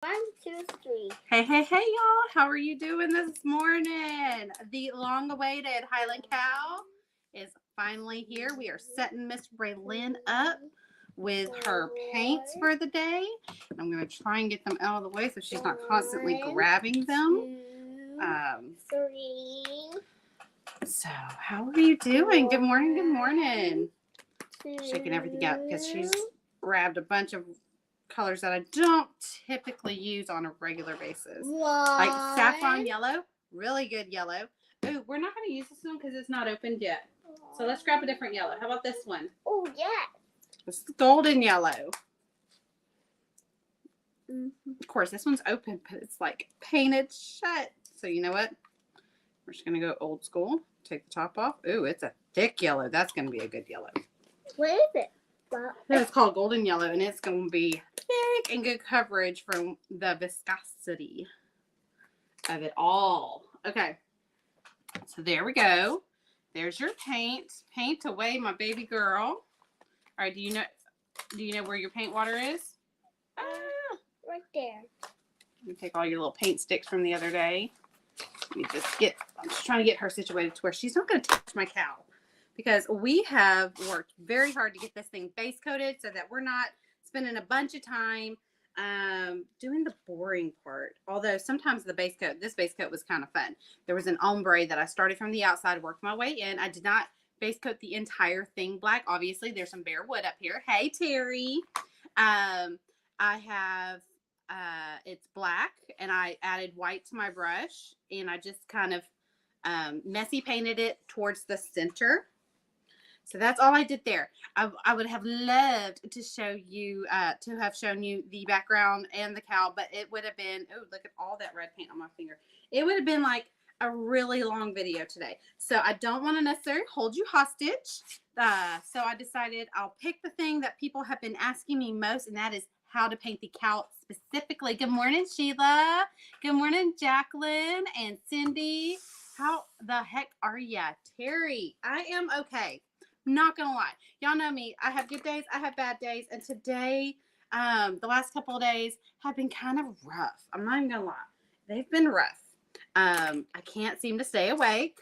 1, 2, 3. Hey, hey, hey, y'all. How are you doing this morning? The long-awaited Highland cow is finally here. We are setting Miss Braylyn up with her paints for the day. I'm going to try and get them out of the way so she's not constantly grabbing them. 3. So, how are you doing? Good morning, good morning. Shaking everything up because she's grabbed a bunch of colors that I don't typically use on a regular basis. Like saffron yellow, really good yellow. Ooh, we're not going to use this one because it's not opened yet. So let's grab a different yellow. How about this one? Oh, yeah. This is golden yellow. Of course, this one's open, but it's like painted shut. So you know what? We're just going to go old school. Take the top off. Ooh, it's a thick yellow. That's going to be a good yellow. What is it? It's called golden yellow, and it's going to be thick and good coverage from the viscosity of it all. Okay, so there we go. There's your paint. Paint away, my baby girl. All right, do you know where your paint water is? Right there. You take all your little paint sticks from the other day. I'm just trying to get her situated to where she's not going to touch my cow. Because we have worked very hard to get this thing base coated so that we're not spending a bunch of time doing the boring part. Although sometimes this base coat was kind of fun. There was an ombre that I started from the outside, worked my way in. I did not base coat the entire thing black. Obviously, there's some bare wood up here. Hey, Terry. I have, it's black, and I added white to my brush, and I just kind of messy painted it towards the center. So that's all I did there. I would have loved to show you, to have shown you the background and the cow, but it would have been, oh, look at all that red paint on my finger. It would have been like a really long video today. So I don't want to necessarily hold you hostage. So I decided I'll pick the thing that people have been asking me most, and that is how to paint the cow specifically. Good morning, Sheila. Good morning, Jacqueline and Cindy. How the heck are ya? Terry, I am okay. Not gonna lie, y'all know me. I have good days, I have bad days, and today, the last couple of days have been kind of rough. I'm not even gonna lie, they've been rough. I can't seem to stay awake.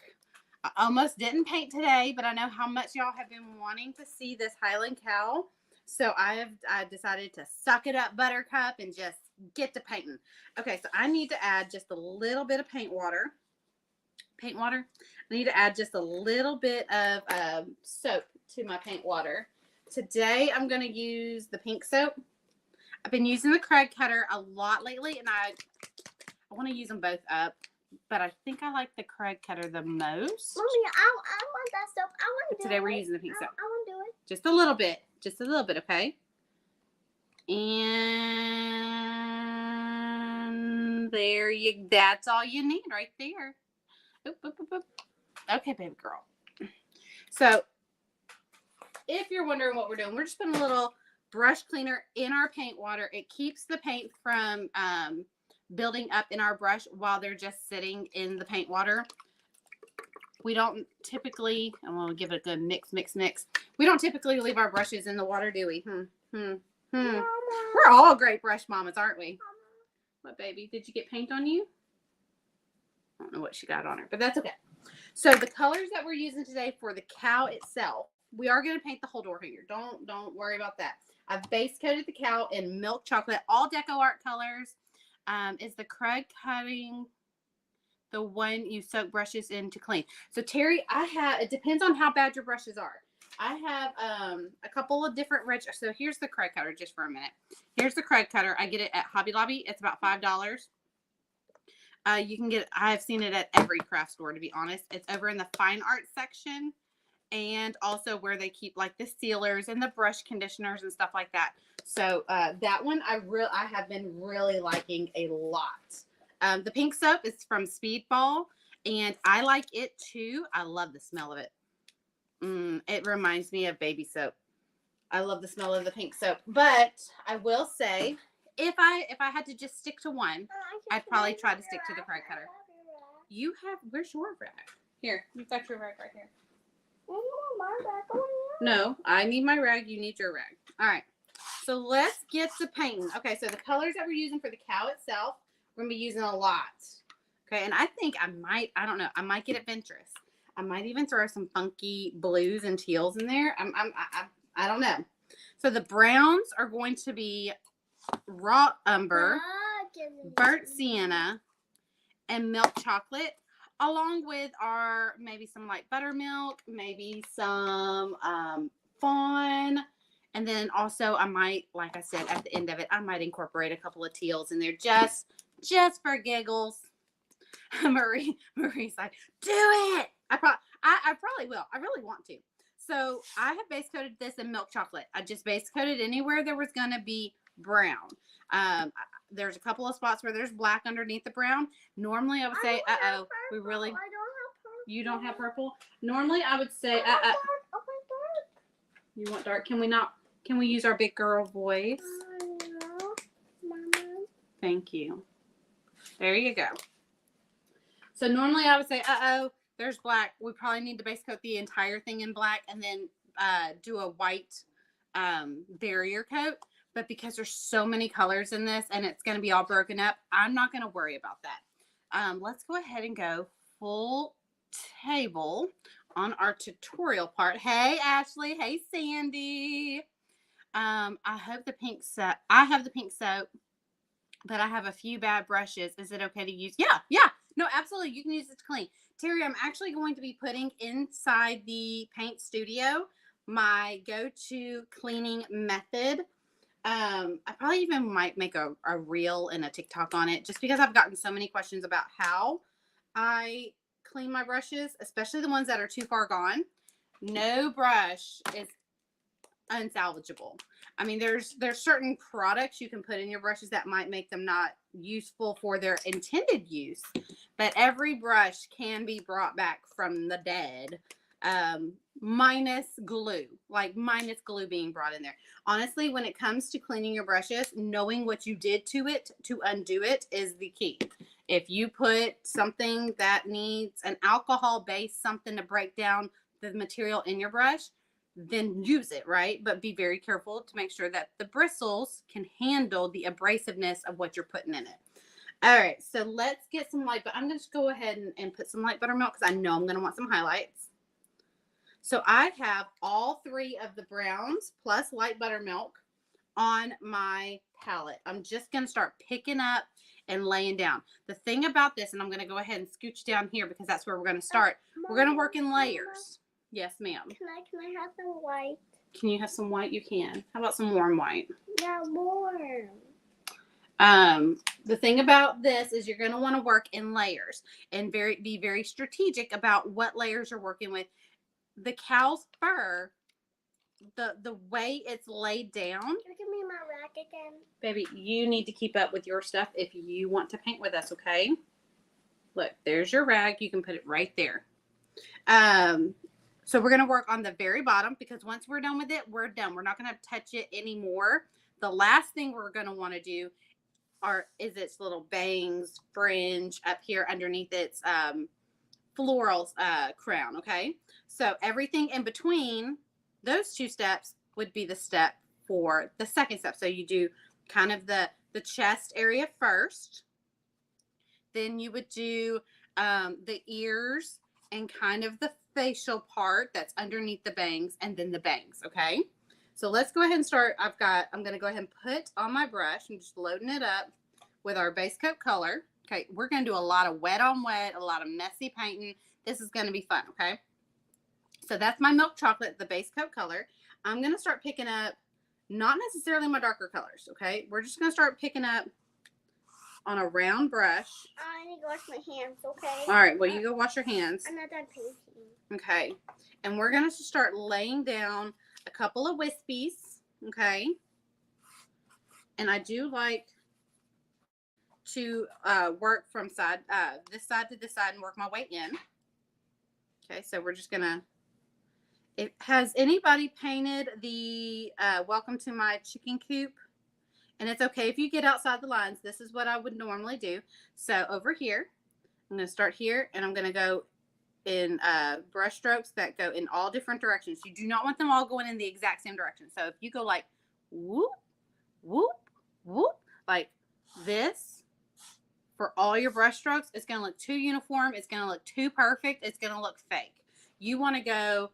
I almost didn't paint today, but I know how much y'all have been wanting to see this Highland cow, so I decided to suck it up, Buttercup, and just get to painting. Okay, so I need to add just a little bit of paint water. I need to add just a little bit of soap to my paint water. Today I'm going to use the pink soap. I've been using the Craig cutter a lot lately, and I want to use them both up, but I think I like the Craig cutter the most. Mommy, I want that soap. I want to do it. Today we're using the pink soap. I want to do it. Just a little bit, okay? And that's all you need right there. Oop, oop, oop, oop. Okay, baby girl. So, if you're wondering what we're doing, we're just putting a little brush cleaner in our paint water. It keeps the paint from building up in our brush while they're just sitting in the paint water. We don't typically, I'm going to give it a good mix. We don't typically leave our brushes in the water, do we? Mama. We're all great brush mamas, aren't we? Mama. What, baby? Did you get paint on you? I don't know what she got on her, but that's okay. So the colors that we're using today for the cow itself, we are going to paint the whole door here. Don't worry about that. I've base coated the cow in milk chocolate, all deco art colors. Is the Craig cutting the one you soak brushes in to clean? So Terry, it depends on how bad your brushes are. I have a couple of different so here's the Craig cutter just for a minute. Here's the Craig cutter. I get it at Hobby Lobby. It's about $5. You can get it, I have seen it at every craft store, to be honest. It's over in the fine art section, and also where they keep like the sealers and the brush conditioners and stuff like that. So that one I have been really liking a lot. The pink soap is from Speedball, and I like it too. I love the smell of it. It reminds me of baby soap. I love the smell of the pink soap, but I will say, if I had to just stick to one, I'd probably try to stick to the Craig cutter. Where's your rag? Here, you've got your rag right here. You want my rag on here? No, I need my rag. You need your rag. All right. So let's get to painting. Okay, so the colors that we're using for the cow itself, we're going to be using a lot. Okay, and I think I don't know, I might get adventurous. I might even throw some funky blues and teals in there. I don't know. So the browns are going to be raw umber, burnt sienna, and milk chocolate, along with our maybe some light buttermilk, maybe some fawn. And then also I might, like I said, at the end of it, I might incorporate a couple of teals in there just for giggles. Marie's like, do it. I probably will. I really want to. So I have base coated this in milk chocolate. I just base coated anywhere there was going to be brown. There's a couple of spots where there's black underneath the brown. Normally I would say, we really, you don't have purple? Normally I would say, you want dark? Can we use our big girl voice? No, Mama. Thank you. There you go. So normally I would say, there's black. We probably need to base coat the entire thing in black and then do a white barrier coat. But because there's so many colors in this and it's going to be all broken up, I'm not going to worry about that. Let's go ahead and go full table on our tutorial part. Hey, Ashley. Hey, Sandy. I have the pink soap, but I have a few bad brushes. Is it okay to use? Yeah. No, absolutely. You can use it to clean. Terry, I'm actually going to be putting inside the paint studio my go-to cleaning method. I probably even might make a reel and a TikTok on it just because I've gotten so many questions about how I clean my brushes, especially the ones that are too far gone. No brush is unsalvageable. I mean, there's certain products you can put in your brushes that might make them not useful for their intended use, but every brush can be brought back from the dead, minus glue being brought in there. Honestly, when it comes to cleaning your brushes, knowing what you did to it to undo it is the key. If you put something that needs an alcohol base, something to break down the material in your brush, then use it, right? But be very careful to make sure that the bristles can handle the abrasiveness of what you're putting in it. All right, so let's get some light, but I'm going to go ahead and put some light buttermilk because I know I'm going to want some highlights. So I have all three of the browns plus light buttermilk on my palette. I'm just going to start picking up and laying down. The thing about this, and I'm going to go ahead and scooch down here because that's where we're going to start. We're going to work in layers. Yes, ma'am. Can I have some white? Can you have some white? You can. How about some warm white? Yeah, warm. The thing about this is you're going to want to work in layers and be very strategic about what layers you're working with. The cow's fur, the way it's laid down. Can you give me my rag again? Baby, you need to keep up with your stuff if you want to paint with us, okay? Look, there's your rag. You can put it right there. So we're going to work on the very bottom because once we're done with it, we're done. We're not going to touch it anymore. The last thing we're going to want to do is its little bangs, fringe up here underneath its floral crown, okay? So everything in between those two steps would be the step for the second step. So you do kind of the chest area first. Then you would do the ears and kind of the facial part that's underneath the bangs, and then the bangs, okay? So let's go ahead and start. I'm going to go ahead and put on my brush. I'm just loading it up with our base coat color. Okay, we're going to do a lot of wet on wet, a lot of messy painting. This is going to be fun, okay? So that's my milk chocolate, the base coat color. I'm going to start picking up, not necessarily my darker colors, okay? We're just going to start picking up on a round brush. I need to wash my hands, okay? All right, well, you go wash your hands. I'm not done painting. Okay, and we're going to start laying down a couple of wispies, okay? And I do like to work from this side to this side and work my way in. Okay, so we're just going to, has anybody painted the welcome to my chicken coop? And it's okay if you get outside the lines. This is what I would normally do. So over here, I'm going to start here, and I'm going to go in brush strokes that go in all different directions. You do not want them all going in the exact same direction. So if you go like whoop, whoop, whoop. Like this for all your brush strokes. It's going to look too uniform. It's going to look too perfect. It's going to look fake. You want to go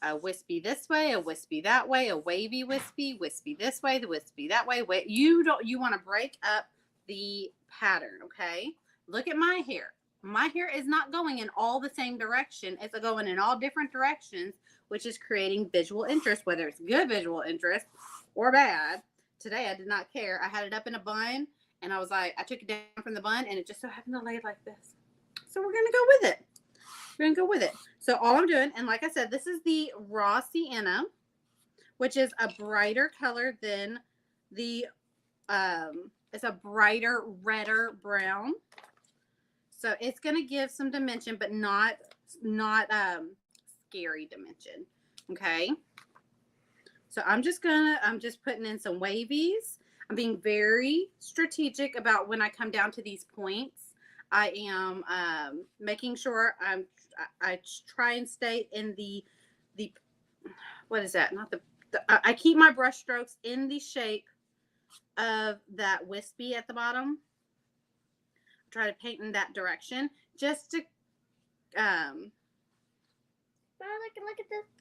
a wispy this way, a wispy that way, a wavy wispy, wispy this way, the wispy that way. You want to break up the pattern, okay? Look at my hair. My hair is not going in all the same direction. It's going in all different directions, which is creating visual interest, whether it's good visual interest or bad. Today, I did not care. I had it up in a bun, and I was like, I took it down from the bun, and it just so happened to lay like this. So we're going to go with it. We're going to go with it. So all I'm doing, and like I said, this is the raw Sienna, which is a brighter color than the, it's a brighter, redder brown. So it's going to give some dimension, but not scary dimension. Okay. So I'm just putting in some wavies. I'm being very strategic about when I come down to these points. I am making sure I try and stay in the what is that? Not the I keep my brush strokes in the shape of that wispy at the bottom. Try to paint in that direction just to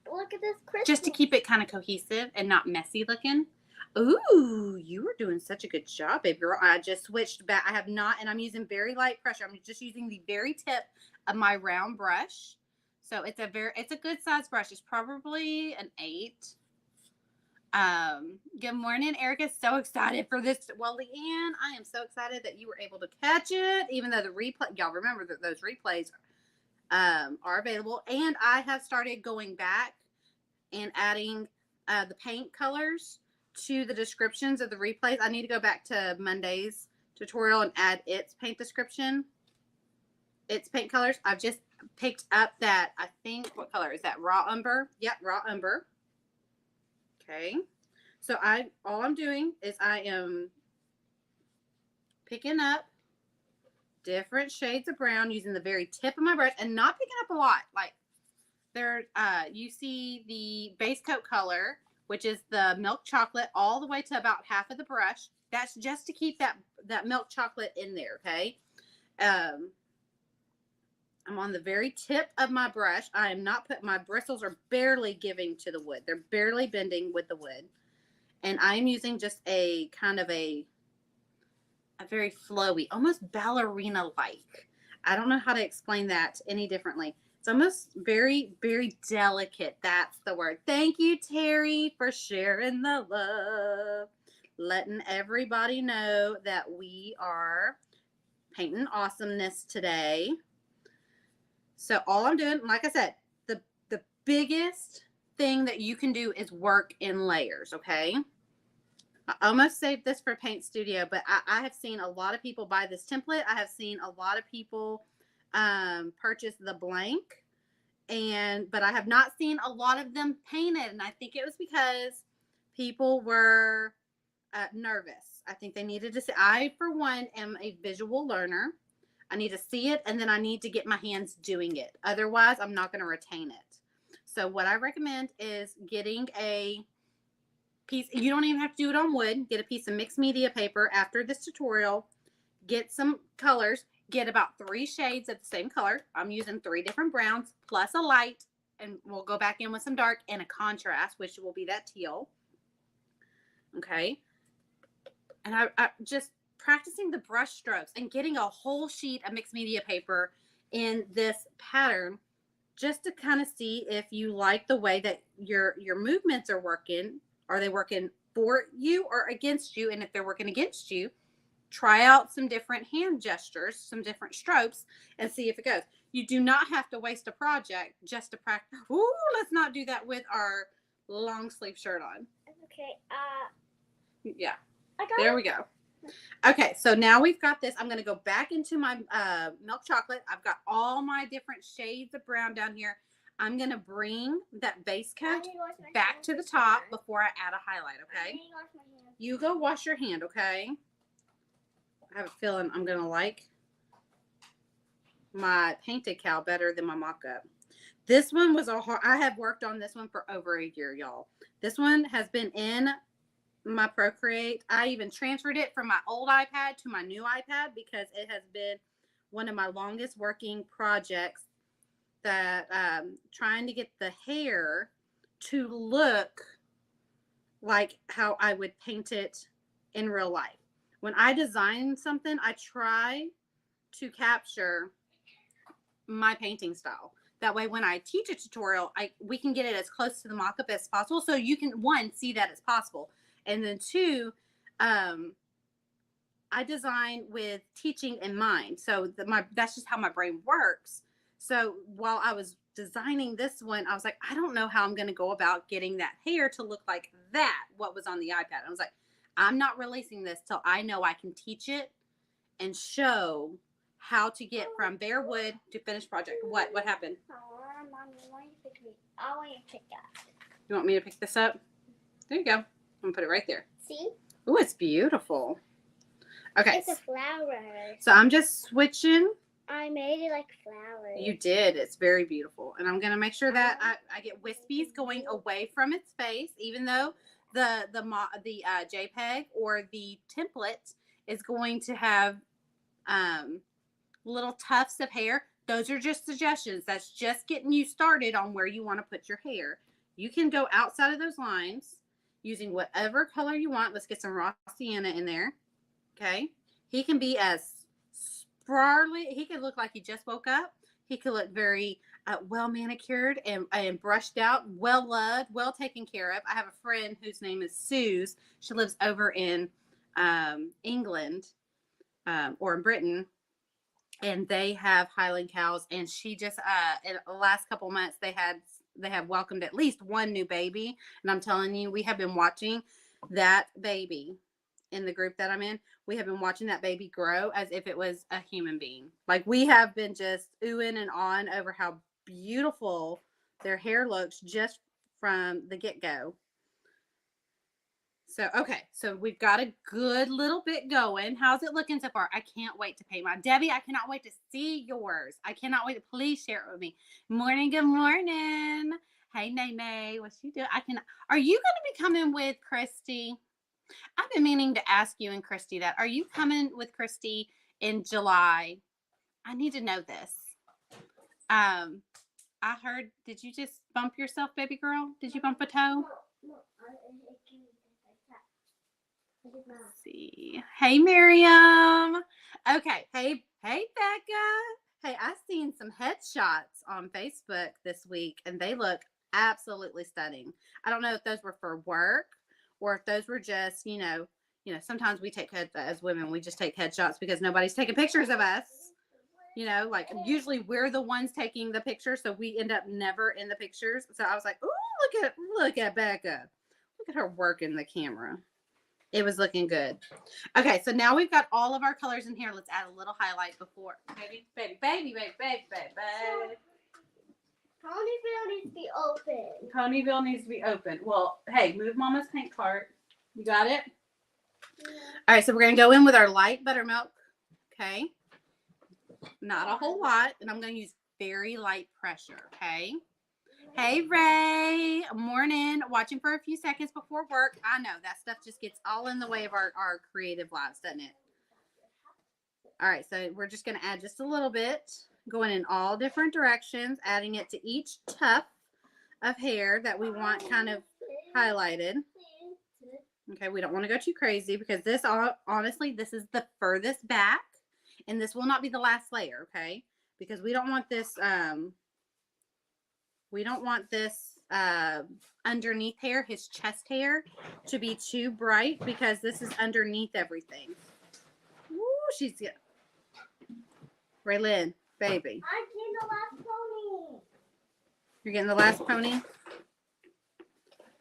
look at this crystal. Just to keep it kind of cohesive and not messy looking. Ooh, you were doing such a good job, baby girl. I just switched back. I have not, and I'm using very light pressure. I'm just using the very tip of my round brush. So it's a good size brush. It's probably an 8. Good morning, Erika. So excited for this. Well, Leanne, I am so excited that you were able to catch it, even though the replay, y'all remember that those replays are available. And I have started going back and adding the paint colors to the descriptions of the replays. I need to go back to Monday's tutorial and add its paint description, its paint colors. I've just picked up that, I think, what color is that? Raw Umber. Yep, raw Umber. Okay. So all I'm doing is I am picking up different shades of brown using the very tip of my brush and not picking up a lot. Like there, you see the base coat color, which is the milk chocolate, all the way to about half of the brush. That's just to keep that milk chocolate in there, okay? I'm on the very tip of my brush. I am not putting, my bristles are barely giving to the wood. They're barely bending with the wood. And I'm using just a kind of a very flowy, almost ballerina-like. I don't know how to explain that any differently. It's almost very, very delicate. That's the word. Thank you, Terry, for sharing the love. Letting everybody know that we are painting awesomeness today. So all I'm doing, like I said, the biggest thing that you can do is work in layers, okay? I almost saved this for Paint Studio, but I have seen a lot of people buy this template. I have seen a lot of people purchase the blank, but I have not seen a lot of them painted, and I think it was because people were nervous. I think they needed to see. I, for one, am a visual learner. I need to see it, and then I need to get my hands doing it. Otherwise, I'm not going to retain it. So what I recommend is getting a piece. You don't even have to do it on wood. Get a piece of mixed media paper after this tutorial. Get some colors. Get about 3 shades of the same color. I'm using 3 different browns plus a light, and we'll go back in with some dark and a contrast, which will be that teal. Okay. And I just practicing the brush strokes and getting a whole sheet of mixed media paper in this pattern just to kind of see if you like the way that your movements are working. Are they working for you or against you? And if they're working against you, try out some different hand gestures, some different strokes, and see if it goes. You do not have to waste a project just to practice. Ooh, let's not do that with our long sleeve shirt on. Okay. Yeah. There we go. Okay, so now we've got this. I'm going to go back into my milk chocolate. I've got all my different shades of brown down here. I'm going to bring that base coat back to the top before I add a highlight, okay? You go wash your hand, okay? I have a feeling I'm going to like my painted cow better than my mock-up. This one was I have worked on this one for over a year, y'all. This one has been in my Procreate. I even transferred it from my old iPad to my new iPad because it has been one of my longest working projects, that trying to get the hair to look like how I would paint it in real life. When I design something, I try to capture my painting style. That way, when I teach a tutorial, we can get it as close to the mock-up as possible, so you can, one, see that it's possible, and then two, I design with teaching in mind. So that's just how my brain works. So while I was designing this one, I was like, I don't know how I'm going to go about getting that hair to look like that, what was on the iPad. I was like, I'm not releasing this till I know I can teach it and show how to get from bare wood to finished project. What happened? Mommy, why you pick me? I want you to pick that. You want me to pick this up? There you go. I'm going to put it right there. See? Ooh, it's beautiful. Okay. It's a flower. So I'm just switching. I made it like flowers. You did. It's very beautiful. And I'm going to make sure that I get wispies going away from its face, even though the JPEG or the template is going to have little tufts of hair. Those are just suggestions. That's just getting you started on where you want to put your hair. You can go outside of those lines using whatever color you want. Let's get some raw sienna in there. Okay. He can be as sprawly. He could look like he just woke up. He could look very well manicured and brushed out, well loved, well taken care of. I have a friend whose name is Suze. She lives over in England or in Britain, and they have Highland cows. And she just in the last couple months they have welcomed at least one new baby. And I'm telling you, we have been watching that baby in the group that I'm in. We have been watching that baby grow as if it was a human being. Like, we have been just oohing and on over how beautiful their hair looks just from the get-go. So, okay. So we've got a good little bit going. How's it looking so far? I can't wait to paint mine. Debbie, I cannot wait to see yours. I cannot wait to, please share it with me. Morning. Good morning. Hey, Nene. What's you doing? Are you going to be coming with Christy? I've been meaning to ask you and Christy that. Are you coming with Christy in July? I need to know this. I heard, did you just bump yourself, baby girl? Did you bump a toe? Let's see. Hey, Miriam. Okay. Hey, Becca. Hey, I've seen some headshots on Facebook this week, and they look absolutely stunning. I don't know if those were for work, or if those were just, you know, sometimes we take as women, we just take headshots because nobody's taking pictures of us. You know, like, usually we're the ones taking the pictures, so we end up never in the pictures. So I was like, ooh, look at Becca. Look at her working the camera. It was looking good. Okay, so now we've got all of our colors in here. Let's add a little highlight before. Baby. Ponyville needs to be open. Ponyville needs to be open. Well, hey, move Mama's paint cart. You got it? Yeah. All right, so we're going to go in with our light buttermilk. Okay. Not a whole lot. And I'm going to use very light pressure. Okay. Hey, Ray. Morning. Watching for a few seconds before work. I know that stuff just gets all in the way of our creative lives, doesn't it? All right, so we're just going to add just a little bit, going in all different directions, adding it to each tuft of hair that we want kind of highlighted. Okay, we don't want to go too crazy because this, honestly, this is the furthest back, and this will not be the last layer, okay? Because we don't want this, underneath hair, his chest hair, to be too bright because this is underneath everything. Woo, she's good. Raylyn, baby. I'm getting the last pony. You're getting the last pony?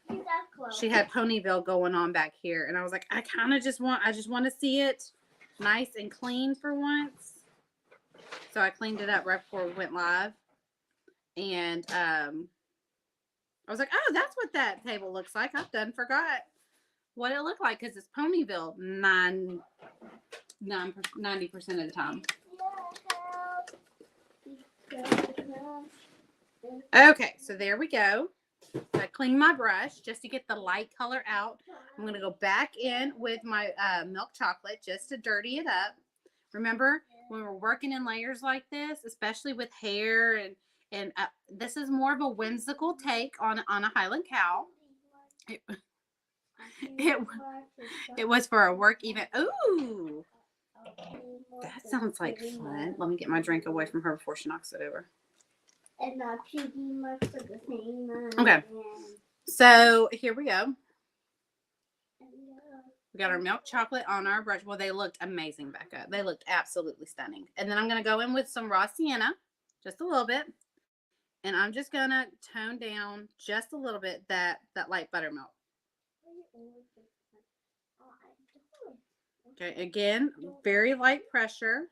She's that close. She had Ponyville going on back here, and I was like, I just want to see it nice and clean for once. So I cleaned it up right before we went live, and I was like, oh, that's what that table looks like. I've done forgot what it looked like because it's Ponyville 90% of the time. Okay, so there we go. I clean my brush just to get the light color out. I'm going to go back in with my milk chocolate just to dirty it up. Remember, when we're working in layers like this, especially with hair, and this is more of a whimsical take on a Highland cow. It was for a work event. Ooh, that sounds like fun. Let me get my drink away from her before she knocks it over. And piggy much for the same. Okay, so here we go. We got our milk chocolate on our brush. Well, they looked amazing, Becca. They looked absolutely stunning. And then I'm going to go in with some raw sienna, just a little bit. And I'm just going to tone down just a little bit that light buttermilk. Okay, again, very light pressure.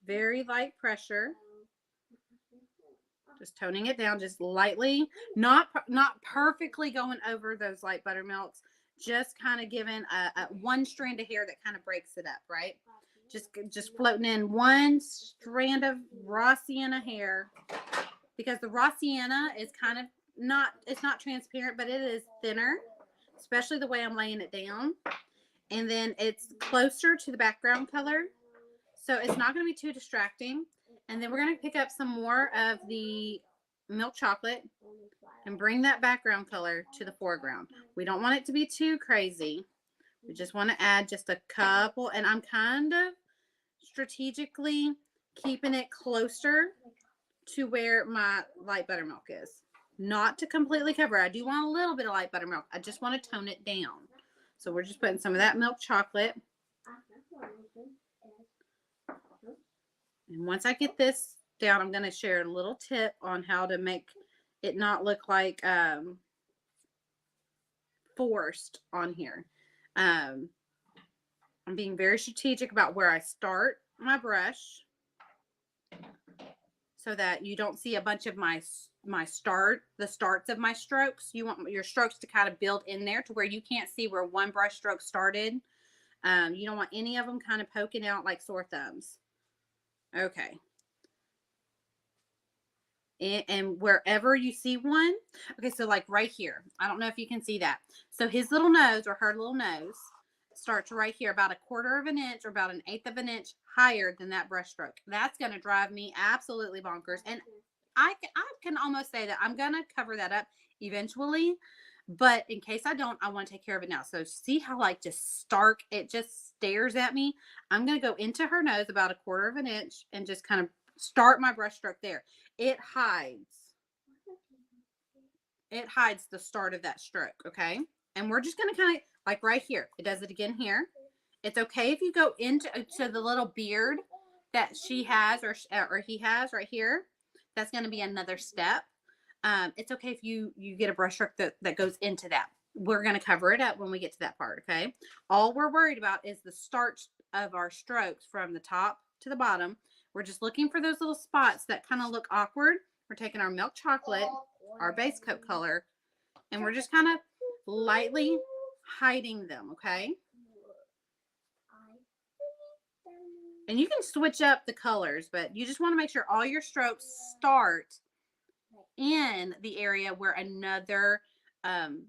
Very light pressure. Just toning it down just lightly. Not perfectly going over those light buttermilks. Just kind of giving a one strand of hair that kind of breaks it up, right? Just floating in one strand of raw sienna hair, because the raw sienna is kind of it's not transparent, but it is thinner, especially the way I'm laying it down. And then it's closer to the background color, so it's not going to be too distracting. And then we're going to pick up some more of the milk chocolate and bring that background color to the foreground. We don't want it to be too crazy. We just want to add just a couple, and I'm kind of strategically keeping it closer to where my light buttermilk is. Not to completely cover it. I do want a little bit of light buttermilk. I just want to tone it down. So we're just putting some of that milk chocolate. And once I get this down, I'm going to share a little tip on how to make it not look like forced on here. I'm being very strategic about where I start my brush, so that you don't see a bunch of the starts of my strokes. You want your strokes to kind of build in there to where you can't see where one brush stroke started. You don't want any of them kind of poking out like sore thumbs. Okay. And wherever you see one, okay, so like right here, I don't know if you can see that. So his little nose, or her little nose, starts right here, about 1/4 of an inch or about 1/8 of an inch higher than that brush stroke. That's going to drive me absolutely bonkers. And I can almost say that I'm going to cover that up eventually, but in case I don't, I want to take care of it now. So see how like just stark, it just stares at me. I'm going to go into her nose about 1/4 of an inch and just kind of start my brush stroke there. It hides the start of that stroke. Okay. And we're just going to kind of like right here. It does it again here. It's okay if you go into the little beard that she has or he has right here. That's going to be another step. It's okay if you get a brush stroke that goes into that. We're going to cover it up when we get to that part. Okay. All we're worried about is the start of our strokes from the top to the bottom. We're just looking for those little spots that kind of look awkward. We're taking our milk chocolate, our base coat color, and we're just kind of lightly hiding them, okay? And you can switch up the colors, but you just want to make sure all your strokes start in the area where another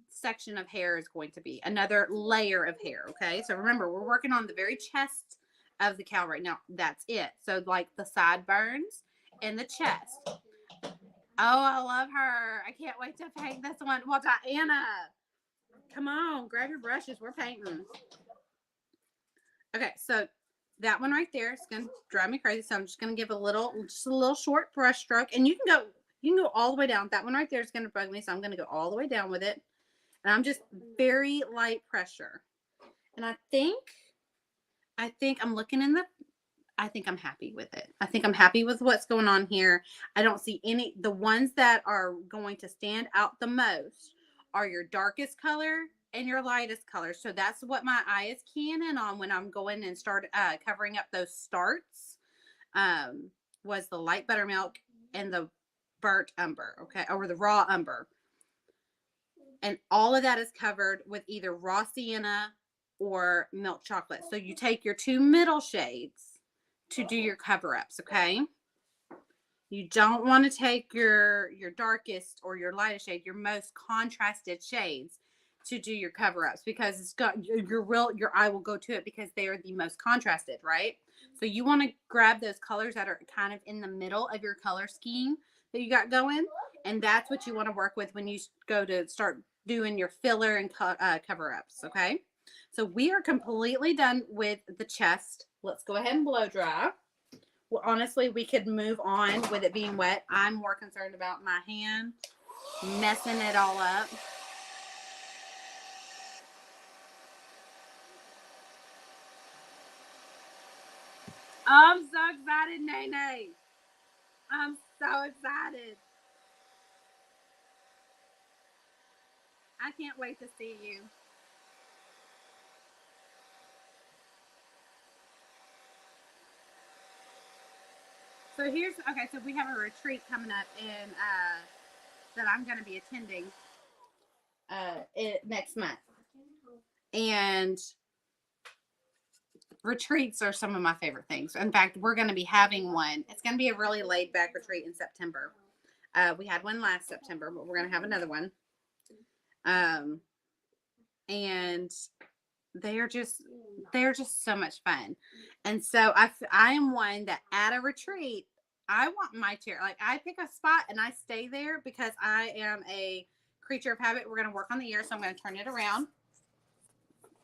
section of hair is going to be, another layer of hair, okay? So remember, we're working on the very chest of the cow right now. That's it. So like the sideburns and the chest. Oh, I love her. I can't wait to paint this one. Well, Diana, come on, grab your brushes. We're painting. Okay, so that one right there is going to drive me crazy. So I'm just going to give a little short brush stroke, and you can go all the way down. That one right there is going to bug me, so I'm going to go all the way down with it. And I'm just very light pressure. And I think I'm looking I think I'm happy with it. I think I'm happy with what's going on here. I don't see the ones that are going to stand out the most are your darkest color and your lightest color. So that's what my eye is keying in on when I'm going and start covering up those starts. Was the light buttermilk and the burnt umber, okay, or the raw umber. And all of that is covered with either raw sienna or milk chocolate. So you take your two middle shades to do your cover-ups, okay? You don't want to take your darkest or your lightest shade, your most contrasted shades to do your cover ups, because it's got your eye will go to it because they are the most contrasted, right? So you want to grab those colors that are kind of in the middle of your color scheme that you got going, and that's what you want to work with when you go to start doing your filler and cover ups. Okay, so we are completely done with the chest. Let's go ahead and blow dry. Well, honestly, we could move on with it being wet. I'm more concerned about my hand messing it all up. I'm so excited, Nene. I'm so excited. I can't wait to see you. So so we have a retreat coming up that I'm going to be attending next month. And retreats are some of my favorite things. In fact, we're going to be having one. It's going to be a really laid back retreat in September. We had one last September, but we're going to have another one. And they're just so much fun. And so I am one that at a retreat, I want my chair. Like, I pick a spot and I stay there because I am a creature of habit. We're going to work on the ear, so I'm going to turn it around.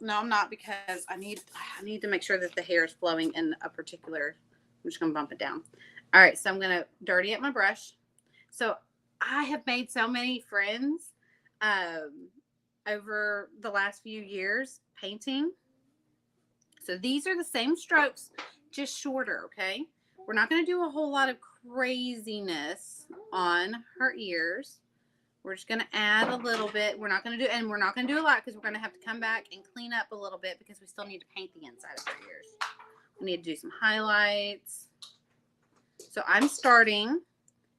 No, I'm not, because I need to make sure that the hair is flowing in a particular. I'm just going to bump it down. All right, so I'm going to dirty up my brush. So I have made so many friends over the last few years painting. So these are the same strokes, just shorter, okay? We're not going to do a whole lot of craziness on her ears. We're just going to add a little bit. We're not going to do a lot because we're going to have to come back and clean up a little bit because we still need to paint the inside of her ears. We need to do some highlights. So I'm starting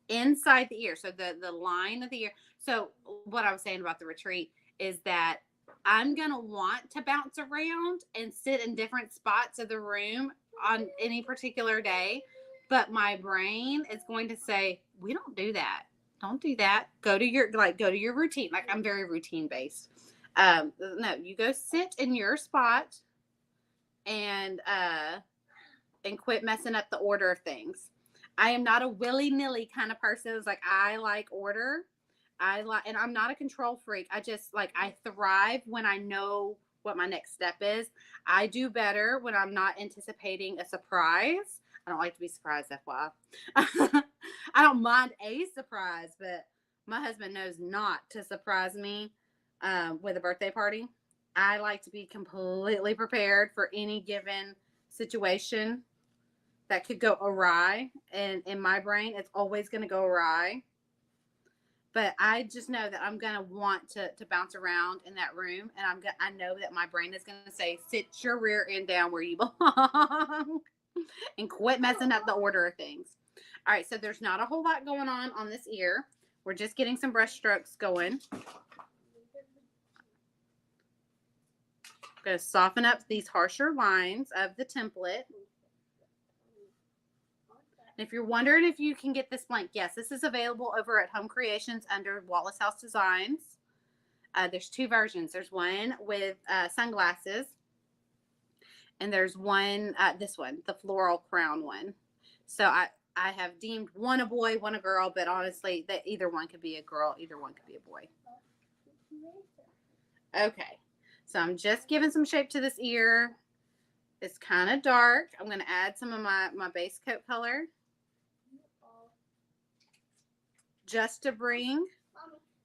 inside the ear. So the line of the ear. So what I was saying about the retreat is that I'm going to want to bounce around and sit in different spots of the room on any particular day. But my brain is going to say, we don't do that. Don't do that. Go to your routine. Like, I'm very routine based. No, you go sit in your spot and quit messing up the order of things. I am not a willy-nilly kind of person. It's like, I like order. And I'm not a control freak. I thrive when I know what my next step is. I do better when I'm not anticipating a surprise. I don't like to be surprised, FYI. I don't mind a surprise, but my husband knows not to surprise me with a birthday party. I like to be completely prepared for any given situation that could go awry. And in my brain, it's always going to go awry. But I just know that I'm going to want to bounce around in that room. And I know that my brain is going to say, sit your rear end down where you belong and quit messing up the order of things. All right, so there's not a whole lot going on this ear. We're just getting some brush strokes going. I'm going to soften up these harsher lines of the template. And if you're wondering if you can get this blank, yes, this is available over at Home Creations under Wallace House Designs. There's two versions. There's one with sunglasses, and there's one, this one, the floral crown one. So I have deemed one a boy, one a girl, but honestly, that either one could be a girl, either one could be a boy. Okay, so I'm just giving some shape to this ear. It's kind of dark. I'm going to add some of my base coat color just to bring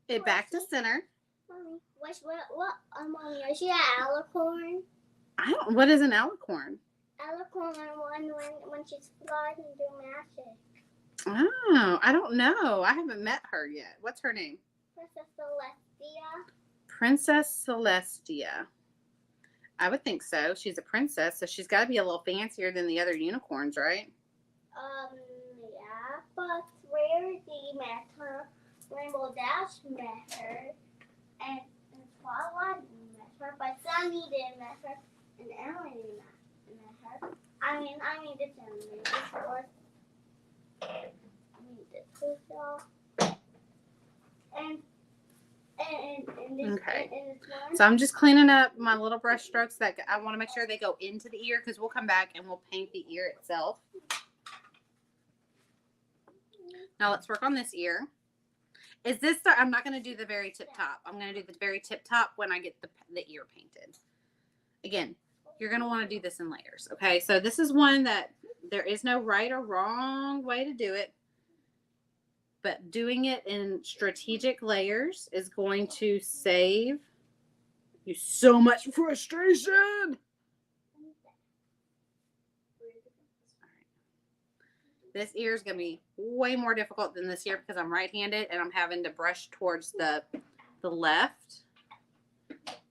it back to center. Mommy, Mommy, is she an alicorn? What is an alicorn? Alicorn when she's flying and doing magic. Oh, I don't know. I haven't met her yet. What's her name? Princess Celestia. Princess Celestia. I would think so. She's a princess, so she's got to be a little fancier than the other unicorns, right? Yeah, but Rarity met her, Rainbow Dash met her, and Twilight met her, but Sunny didn't met her, and Emily didn't met her. I mean, this animated. Okay. So I'm just cleaning up my little brush strokes that I want to make sure they go into the ear because we'll come back and we'll paint the ear itself. Now let's work on this ear. Is this the, I'm not going to do the very tip top. I'm going to do the very tip top when I get the ear painted. Again, you're going to want to do this in layers. Okay. So this is one that there is no right or wrong way to do it. But doing it in strategic layers is going to save you so much frustration. This ear is going to be way more difficult than this ear because I'm right-handed and I'm having to brush towards the left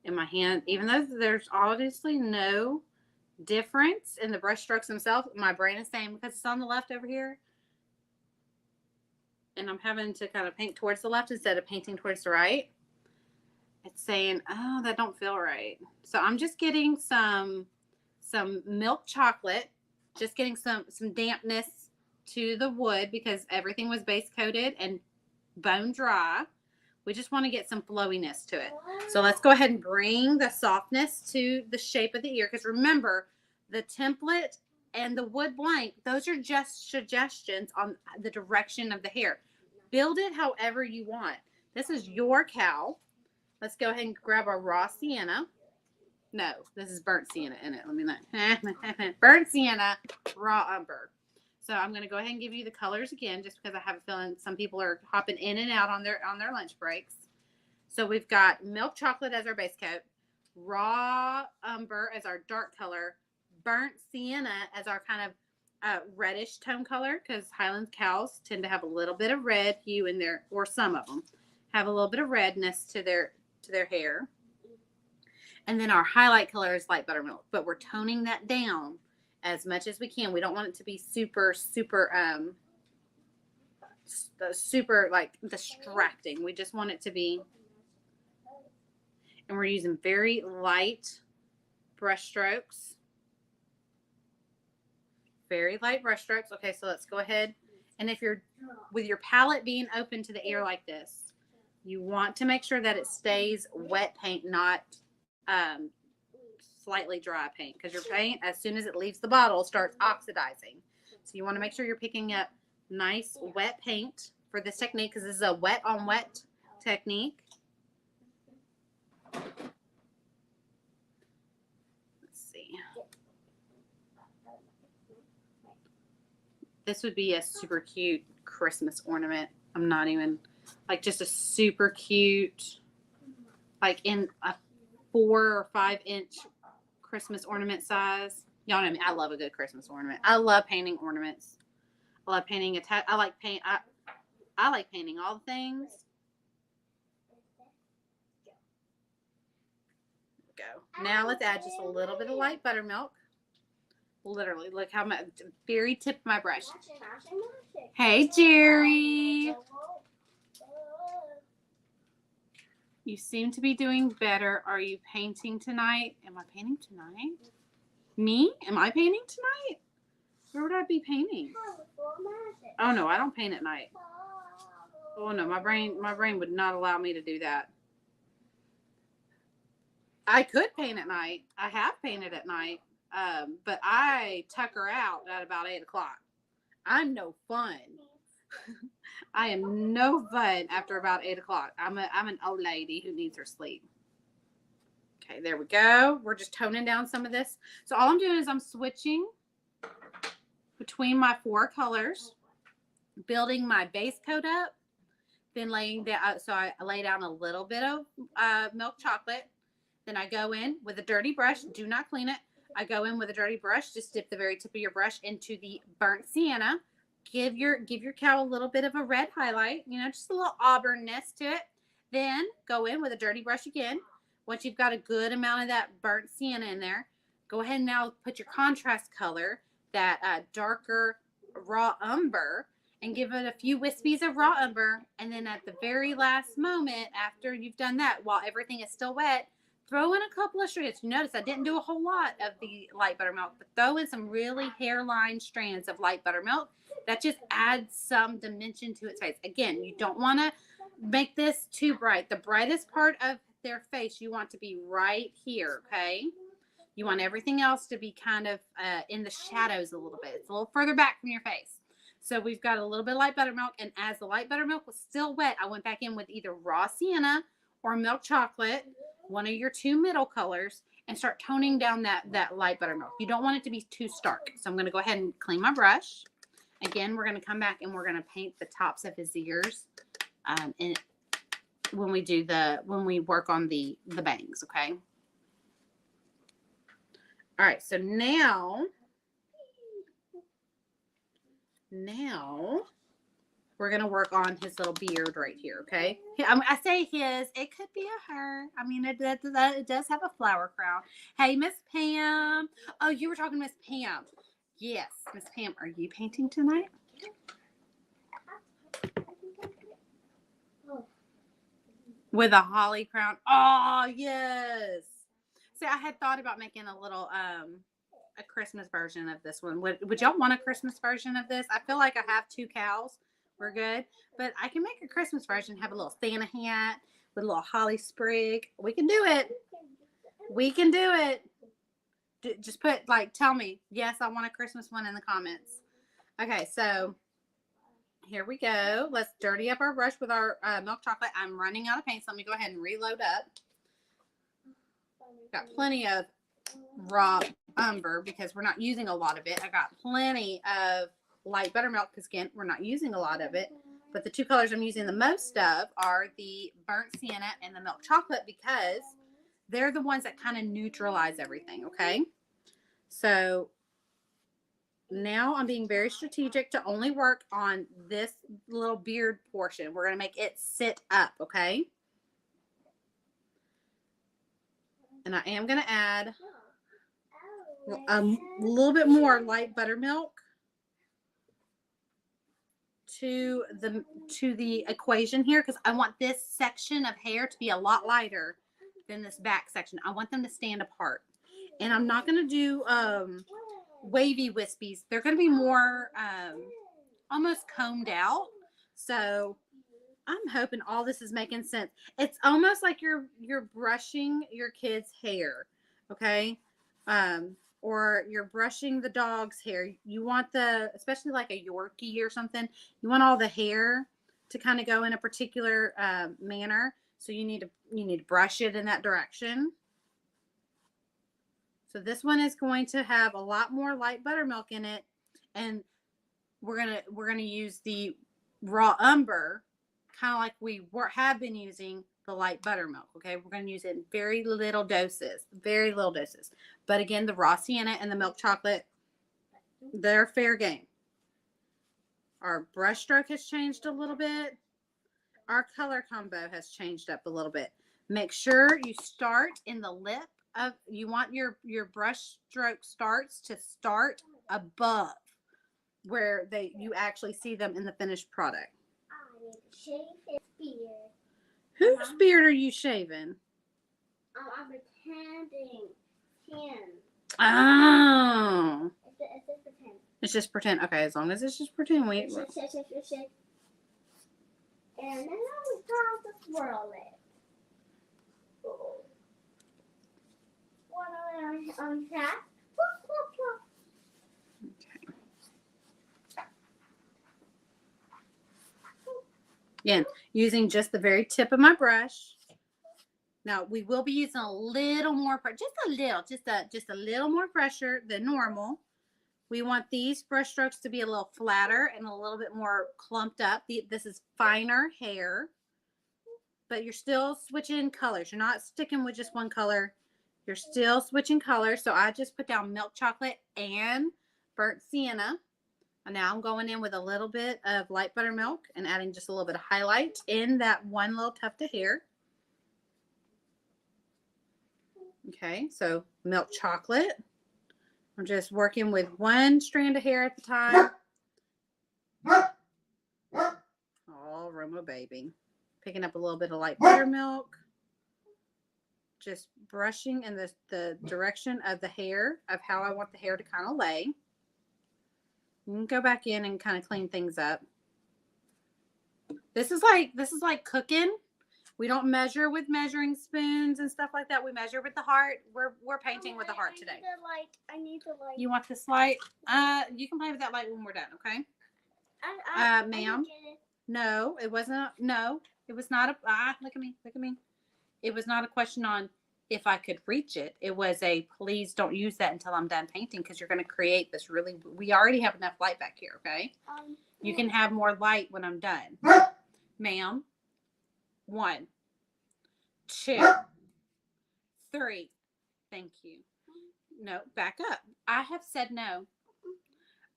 in my hand. Even though there's obviously no difference in the brush strokes themselves, my brain is saying because it's on the left over here. And I'm having to kind of paint towards the left instead of painting towards the right. It's saying, oh, that don't feel right. So I'm just getting some milk chocolate, just getting some dampness to the wood because everything was base coated and bone dry. We just want to get some flowiness to it. So let's go ahead and bring the softness to the shape of the ear. Because remember, the template and the wood blank, those are just suggestions on the direction of the hair. Build it however you want. This is your cow. Let's go ahead and grab our raw sienna. No, this is burnt sienna in it. Let me look. Burnt sienna, raw umber. So I'm going to go ahead and give you the colors again, just because I have a feeling some people are hopping in and out on their lunch breaks. So we've got milk chocolate as our base coat, raw umber as our dark color, burnt sienna as our kind of reddish tone color, because Highland cows tend to have a little bit of red hue in there, or some of them have a little bit of redness to their hair. And then our highlight color is light buttermilk, but we're toning that down as much as we can. We don't want it to be super like distracting. We just want it to be, and we're using very light brush strokes. Very light brush strokes. Okay, so let's go ahead. And if you're, with your palette being open to the air like this, you want to make sure that it stays wet paint, not slightly dry paint, because your paint, as soon as it leaves the bottle, starts oxidizing. So you want to make sure you're picking up nice wet paint for this technique, because this is a wet on wet technique. Let's see. This would be a super cute Christmas ornament. I'm not even, like, just a super cute, like in a 4 or 5 inch Christmas ornament size. Y'all know me. I love a good Christmas ornament. I love painting ornaments. I love painting I like paint. I like painting all the things. Go. Now let's add just a little bit of light buttermilk. Literally, look how much, very tip of my brush. Hey, Jerry. You seem to be doing better. Are you painting tonight? Am I painting tonight? Me? Am I painting tonight? Where would I be painting? Oh no, I don't paint at night. Oh no, my brain would not allow me to do that. I could paint at night. I have painted at night. But I tucker out at about 8 o'clock. I'm no fun. I am no fun after about 8 o'clock. I'm an old lady who needs her sleep. Okay, there we go. We're just toning down some of this. So all I'm doing is I'm switching between my 4 colors, building my base coat up, then laying down. So I lay down a little bit of milk chocolate. Then I go in with a dirty brush. Do not clean it. I go in with a dirty brush. Just dip the very tip of your brush into the burnt sienna. Give your cow a little bit of a red highlight, you know, just a little auburnness to it. Then go in with a dirty brush again. Once you've got a good amount of that burnt sienna in there, go ahead and now put your contrast color, that darker raw umber, and give it a few wispies of raw umber. And then at the very last moment, after you've done that, while everything is still wet, throw in a couple of strands. You notice I didn't do a whole lot of the light buttermilk, but throw in some really hairline strands of light buttermilk. That just adds some dimension to its face. Again, you don't want to make this too bright. The brightest part of their face you want to be right here, okay? You want everything else to be kind of in the shadows a little bit. It's a little further back from your face. So we've got a little bit of light buttermilk, and as the light buttermilk was still wet, I went back in with either raw sienna or milk chocolate, one of your two middle colors, and start toning down that light buttermilk. You don't want it to be too stark. So I'm going to go ahead and clean my brush. Again, we're going to come back and we're going to paint the tops of his ears and when we work on the bangs, okay? All right, so now we're going to work on his little beard right here, okay? I say his, it could be a her. I mean, it does have a flower crown. Hey, Miss Pam. Oh, you were talking to Miss Pam. Yes, Miss Pam, are you painting tonight? With a holly crown. Oh, yes. See, I had thought about making a little a Christmas version of this one. Would y'all want a Christmas version of this? I feel like I have 2 cows. We're good. But I can make a Christmas version, have a little Santa hat with a little holly sprig. We can do it. We can do it. Just put, like, tell me, yes, I want a Christmas one in the comments. Okay, so here we go. Let's dirty up our brush with our milk chocolate. I'm running out of paint, so let me go ahead and reload up. Got plenty of raw umber because we're not using a lot of it. I got plenty of light buttermilk because, again, we're not using a lot of it. But the 2 colors I'm using the most of are the burnt sienna and the milk chocolate because they're the ones that kind of neutralize everything, okay? So now I'm being very strategic to only work on this little beard portion. We're going to make it sit up, okay? And I am going to add a little bit more light buttermilk to the equation here because I want this section of hair to be a lot lighter than this back section. I want them to stand apart. And I'm not going to do wavy wispies. They're going to be more almost combed out. So I'm hoping all this is making sense. It's almost like you're brushing your kid's hair, okay? Or you're brushing the dog's hair. You want especially like a Yorkie or something, you want all the hair to kind of go in a particular manner. So you need to brush it in that direction. So this one is going to have a lot more light buttermilk in it, and we're gonna use the raw umber, kind of like we have been using the light buttermilk. Okay, we're gonna use it in very little doses. But again, the raw sienna and the milk chocolate, they're fair game. Our brush stroke has changed a little bit. Our color combo has changed up a little bit. Make sure you start in the lip of, you want your brush stroke starts to start above where you actually see them in the finished product. I need to shave his beard. Whose beard are you shaving? I'm pretending him. Oh. It's just pretend. It's just pretend. Okay, as long as it's just pretend. Shake. And then we have to swirl it. One on that. Okay. Again, using just the very tip of my brush. Now we will be using a little more, just a little more pressure than normal. We want these brush strokes to be a little flatter and a little bit more clumped up. This is finer hair, but you're still switching colors. You're not sticking with just one color. You're still switching colors. So I just put down milk chocolate and burnt sienna. And now I'm going in with a little bit of light buttermilk and adding just a little bit of highlight in that one little tuft of hair. Okay, so milk chocolate. I'm just working with one strand of hair at the time. Oh, Roma baby. Picking up a little bit of light buttermilk. Just brushing in the direction of the hair, of how I want the hair to kind of lay. You can go back in and kind of clean things up. This is like cooking. We don't measure with measuring spoons and stuff like that. We measure with the heart. We're painting with the heart today. I need the light. You want this light? You can play with that light when we're done, okay? Ma'am. No, it wasn't. No, it was not a. Look at me. Look at me. It was not a question on if I could reach it. It was a please don't use that until I'm done painting because you're going to create this really. We already have enough light back here, okay? You can have more light when I'm done, ma'am. 1, 2, 3. Thank you. No, back up. I have said no.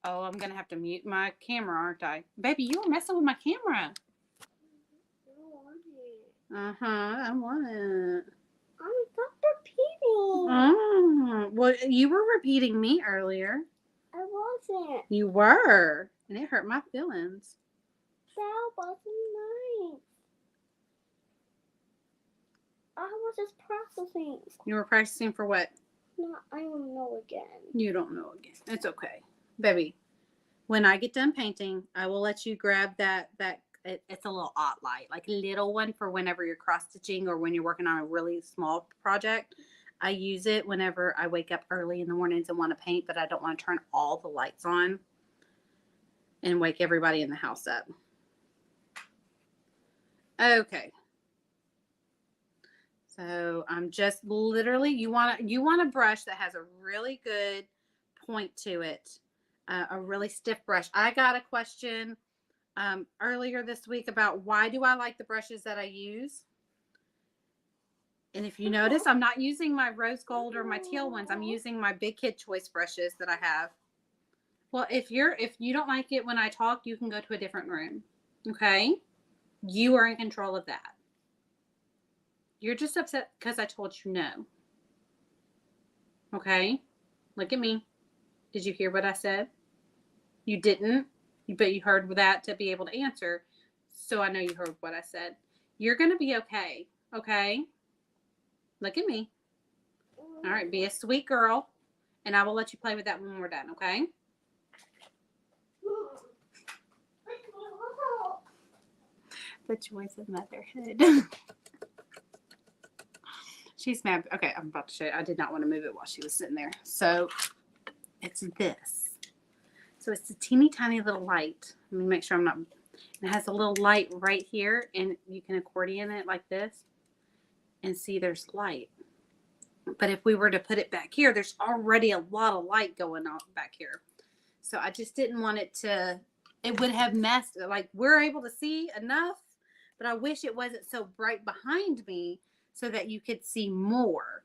Oh, I'm going to have to mute my camera, aren't I? Baby, you were messing with my camera. I want it. Stop repeating. Well, you were repeating me earlier. I wasn't. You were. And it hurt my feelings. That wasn't nice. I was just practicing. You were practicing for what? No, I don't know again. You don't know again. It's okay. Baby, when I get done painting, I will let you grab that it's a little odd light, like a little one for whenever you're cross stitching or when you're working on a really small project. I use it whenever I wake up early in the mornings and want to paint, but I don't want to turn all the lights on and wake everybody in the house up. Okay. So I'm just literally, you want a brush that has a really good point to it, a really stiff brush. I got a question earlier this week about why do I like the brushes that I use. And if you notice, I'm not using my rose gold or my teal ones. I'm using my Big Kid Choice brushes that I have. Well, if you don't like it when I talk, you can go to a different room. Okay? You are in control of that. You're just upset because I told you no. Okay? Look at me. Did you hear what I said? You didn't, but you heard that to be able to answer. So I know you heard what I said. You're going to be okay. Okay? Look at me. All right. Be a sweet girl. And I will let you play with that when we're done. Okay? The joys of motherhood. She's mad. Okay, I'm about to show you. I did not want to move it while she was sitting there. So it's this. So it's a teeny tiny little light. Let me make sure I'm not. It has a little light right here, and you can accordion it like this. And see, there's light. But if we were to put it back here, there's already a lot of light going on back here. So I just didn't want it to. It would have messed. Like we're able to see enough, but I wish it wasn't so bright behind me, so that you could see more.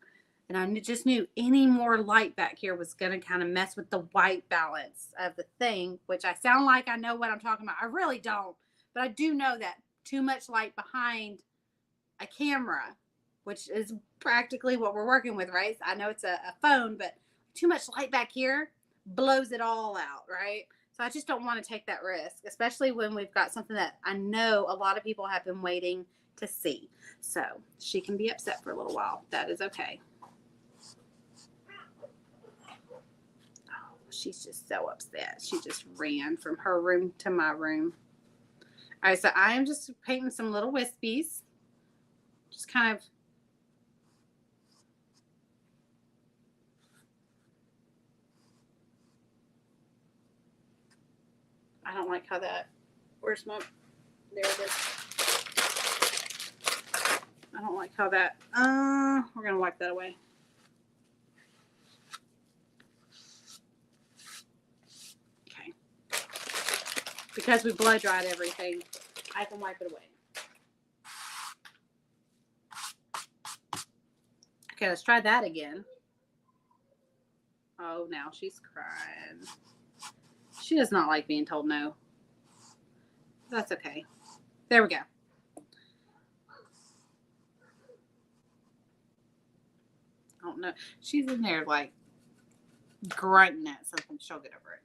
And I just knew any more light back here was going to kind of mess with the white balance of the thing, which I sound like I know what I'm talking about. I really don't. But I do know that too much light behind a camera, which is practically what we're working with, right? I know it's a phone, but too much light back here blows it all out, right? So I just don't want to take that risk, especially when we've got something that I know a lot of people have been waiting to see. So she can be upset for a little while. That is okay. Oh, she's just so upset. She just ran from her room to my room. All right, so I am just painting some little wispies. Just kind of I don't like how that, where's my, there it is. I don't like how that, we're going to wipe that away. Okay. Because we blow dried everything, I can wipe it away. Okay, let's try that again. Oh, now she's crying. She does not like being told no. That's okay. There we go. I don't know. She's in there like grunting at something. She'll get over it.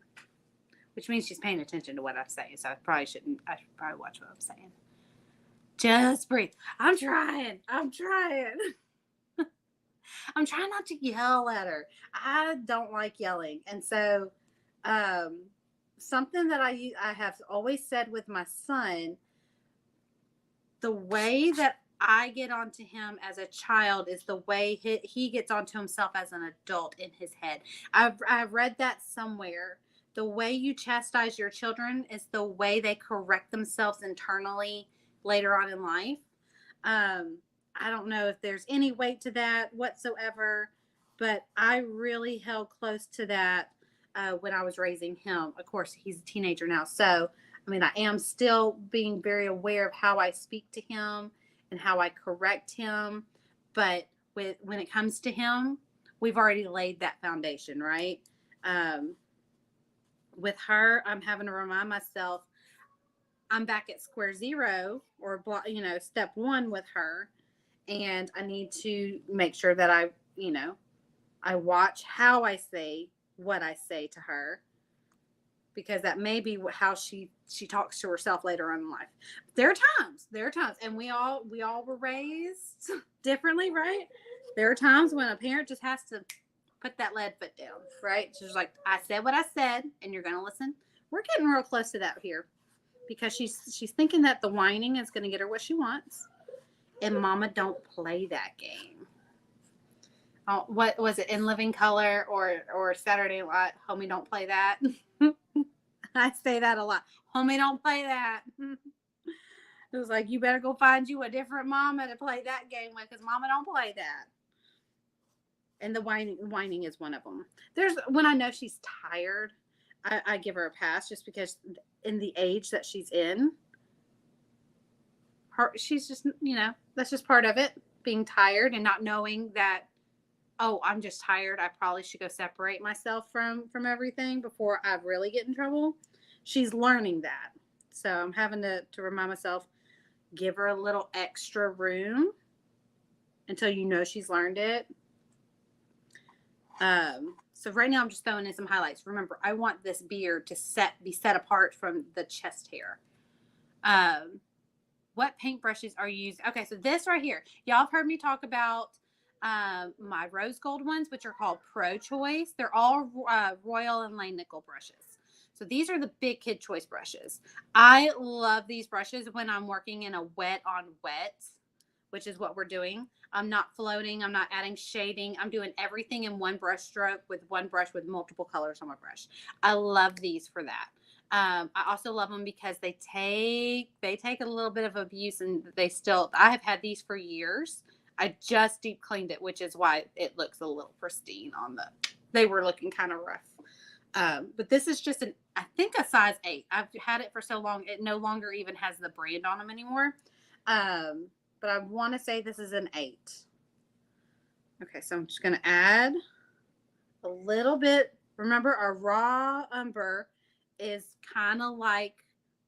Which means she's paying attention to what I'm saying. So I should probably watch what I'm saying. Just breathe. I'm trying. I'm trying not to yell at her. I don't like yelling. And so, something that I have always said with my son, the way that I get onto him as a child is the way he gets onto himself as an adult in his head. I've read that somewhere. The way you chastise your children is the way they correct themselves internally later on in life. I don't know if there's any weight to that whatsoever, but I really held close to that when I was raising him. Of course, he's a teenager now. So, I mean, I am still being very aware of how I speak to him and how I correct him. But when it comes to him, we've already laid that foundation, right? With her, I'm having to remind myself I'm back at square zero or, step one with her. And I need to make sure that I watch how I say what I say to her, because that may be how she talks to herself later on in life. There are times, and we all were raised differently, right? There are times when a parent just has to put that lead foot down, right? She's like, I said what I said, and you're going to listen. We're getting real close to that here, because she's thinking that the whining is going to get her what she wants, and Mama, don't play that game. Oh, what was it, In Living Color or Saturday Night? Homie, don't play that. I say that a lot. Homie, don't play that. It was like, you better go find you a different mama to play that game with, because Mama don't play that. And the whining is one of them. When I know she's tired, I give her a pass, just because in the age that she's in, she's just, that's just part of it, being tired and not knowing that, oh, I'm just tired, I probably should go separate myself from everything before I really get in trouble. She's learning that. So I'm having to remind myself, give her a little extra room until she's learned it. So right now I'm just throwing in some highlights. Remember, I want this beard to be set apart from the chest hair. What paintbrushes are you using? Okay, so this right here, y'all have heard me talk about my rose gold ones, which are called Pro Choice. They're all Royal and Lane nickel brushes. So these are the big kid choice brushes. I love these brushes when I'm working in a wet on wet, which is what we're doing. I'm not floating. I'm not adding shading. I'm doing everything in one brush stroke with one brush with multiple colors on my brush. I love these for that. I also love them because they take a little bit of abuse, and I have had these for years. I just deep cleaned it, which is why it looks a little pristine they were looking kind of rough. But this is just I think a size 8. I've had it for so long, it no longer even has the brand on them anymore. But I want to say this is an 8. Okay, so I'm just going to add a little bit. Remember, our raw umber is kind of like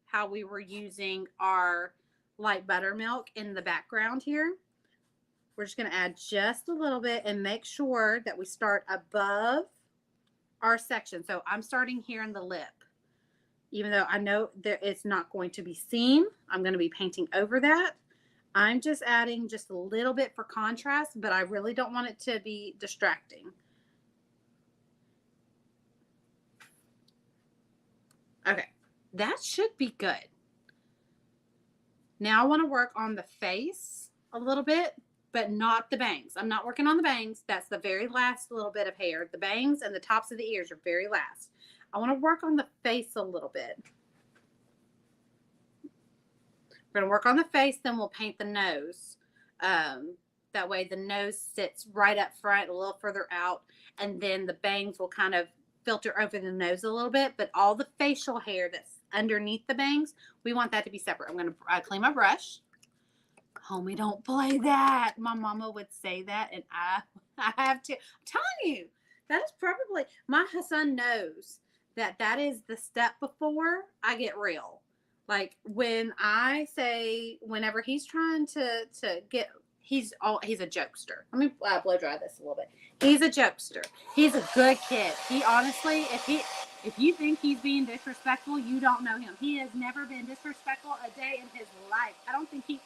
how we were using our light buttermilk in the background here. We're just going to add just a little bit and make sure that we start above our section. So I'm starting here in the lip. Even though I know it's not going to be seen, I'm going to be painting over that. I'm just adding just a little bit for contrast, but I really don't want it to be distracting. Okay, that should be good. Now I want to work on the face a little bit, but not the bangs. I'm not working on the bangs. That's the very last little bit of hair. The bangs and the tops of the ears are very last. I want to work on the face a little bit. We're going to work on the face, then we'll paint the nose. That way the nose sits right up front, a little further out, and then the bangs will kind of filter over the nose a little bit, but all the facial hair that's underneath the bangs, we want that to be separate. I'm going to clean my brush. Homie, don't play that. My mama would say that, and I have to. I'm telling you, that is probably, my son knows that is the step before I get real. Like when I say, whenever he's trying to get, he's a jokester. Let me blow dry this a little bit. He's a jokester. He's a good kid. He honestly, if you think he's being disrespectful, you don't know him. He has never been disrespectful a day in his life. I don't think he's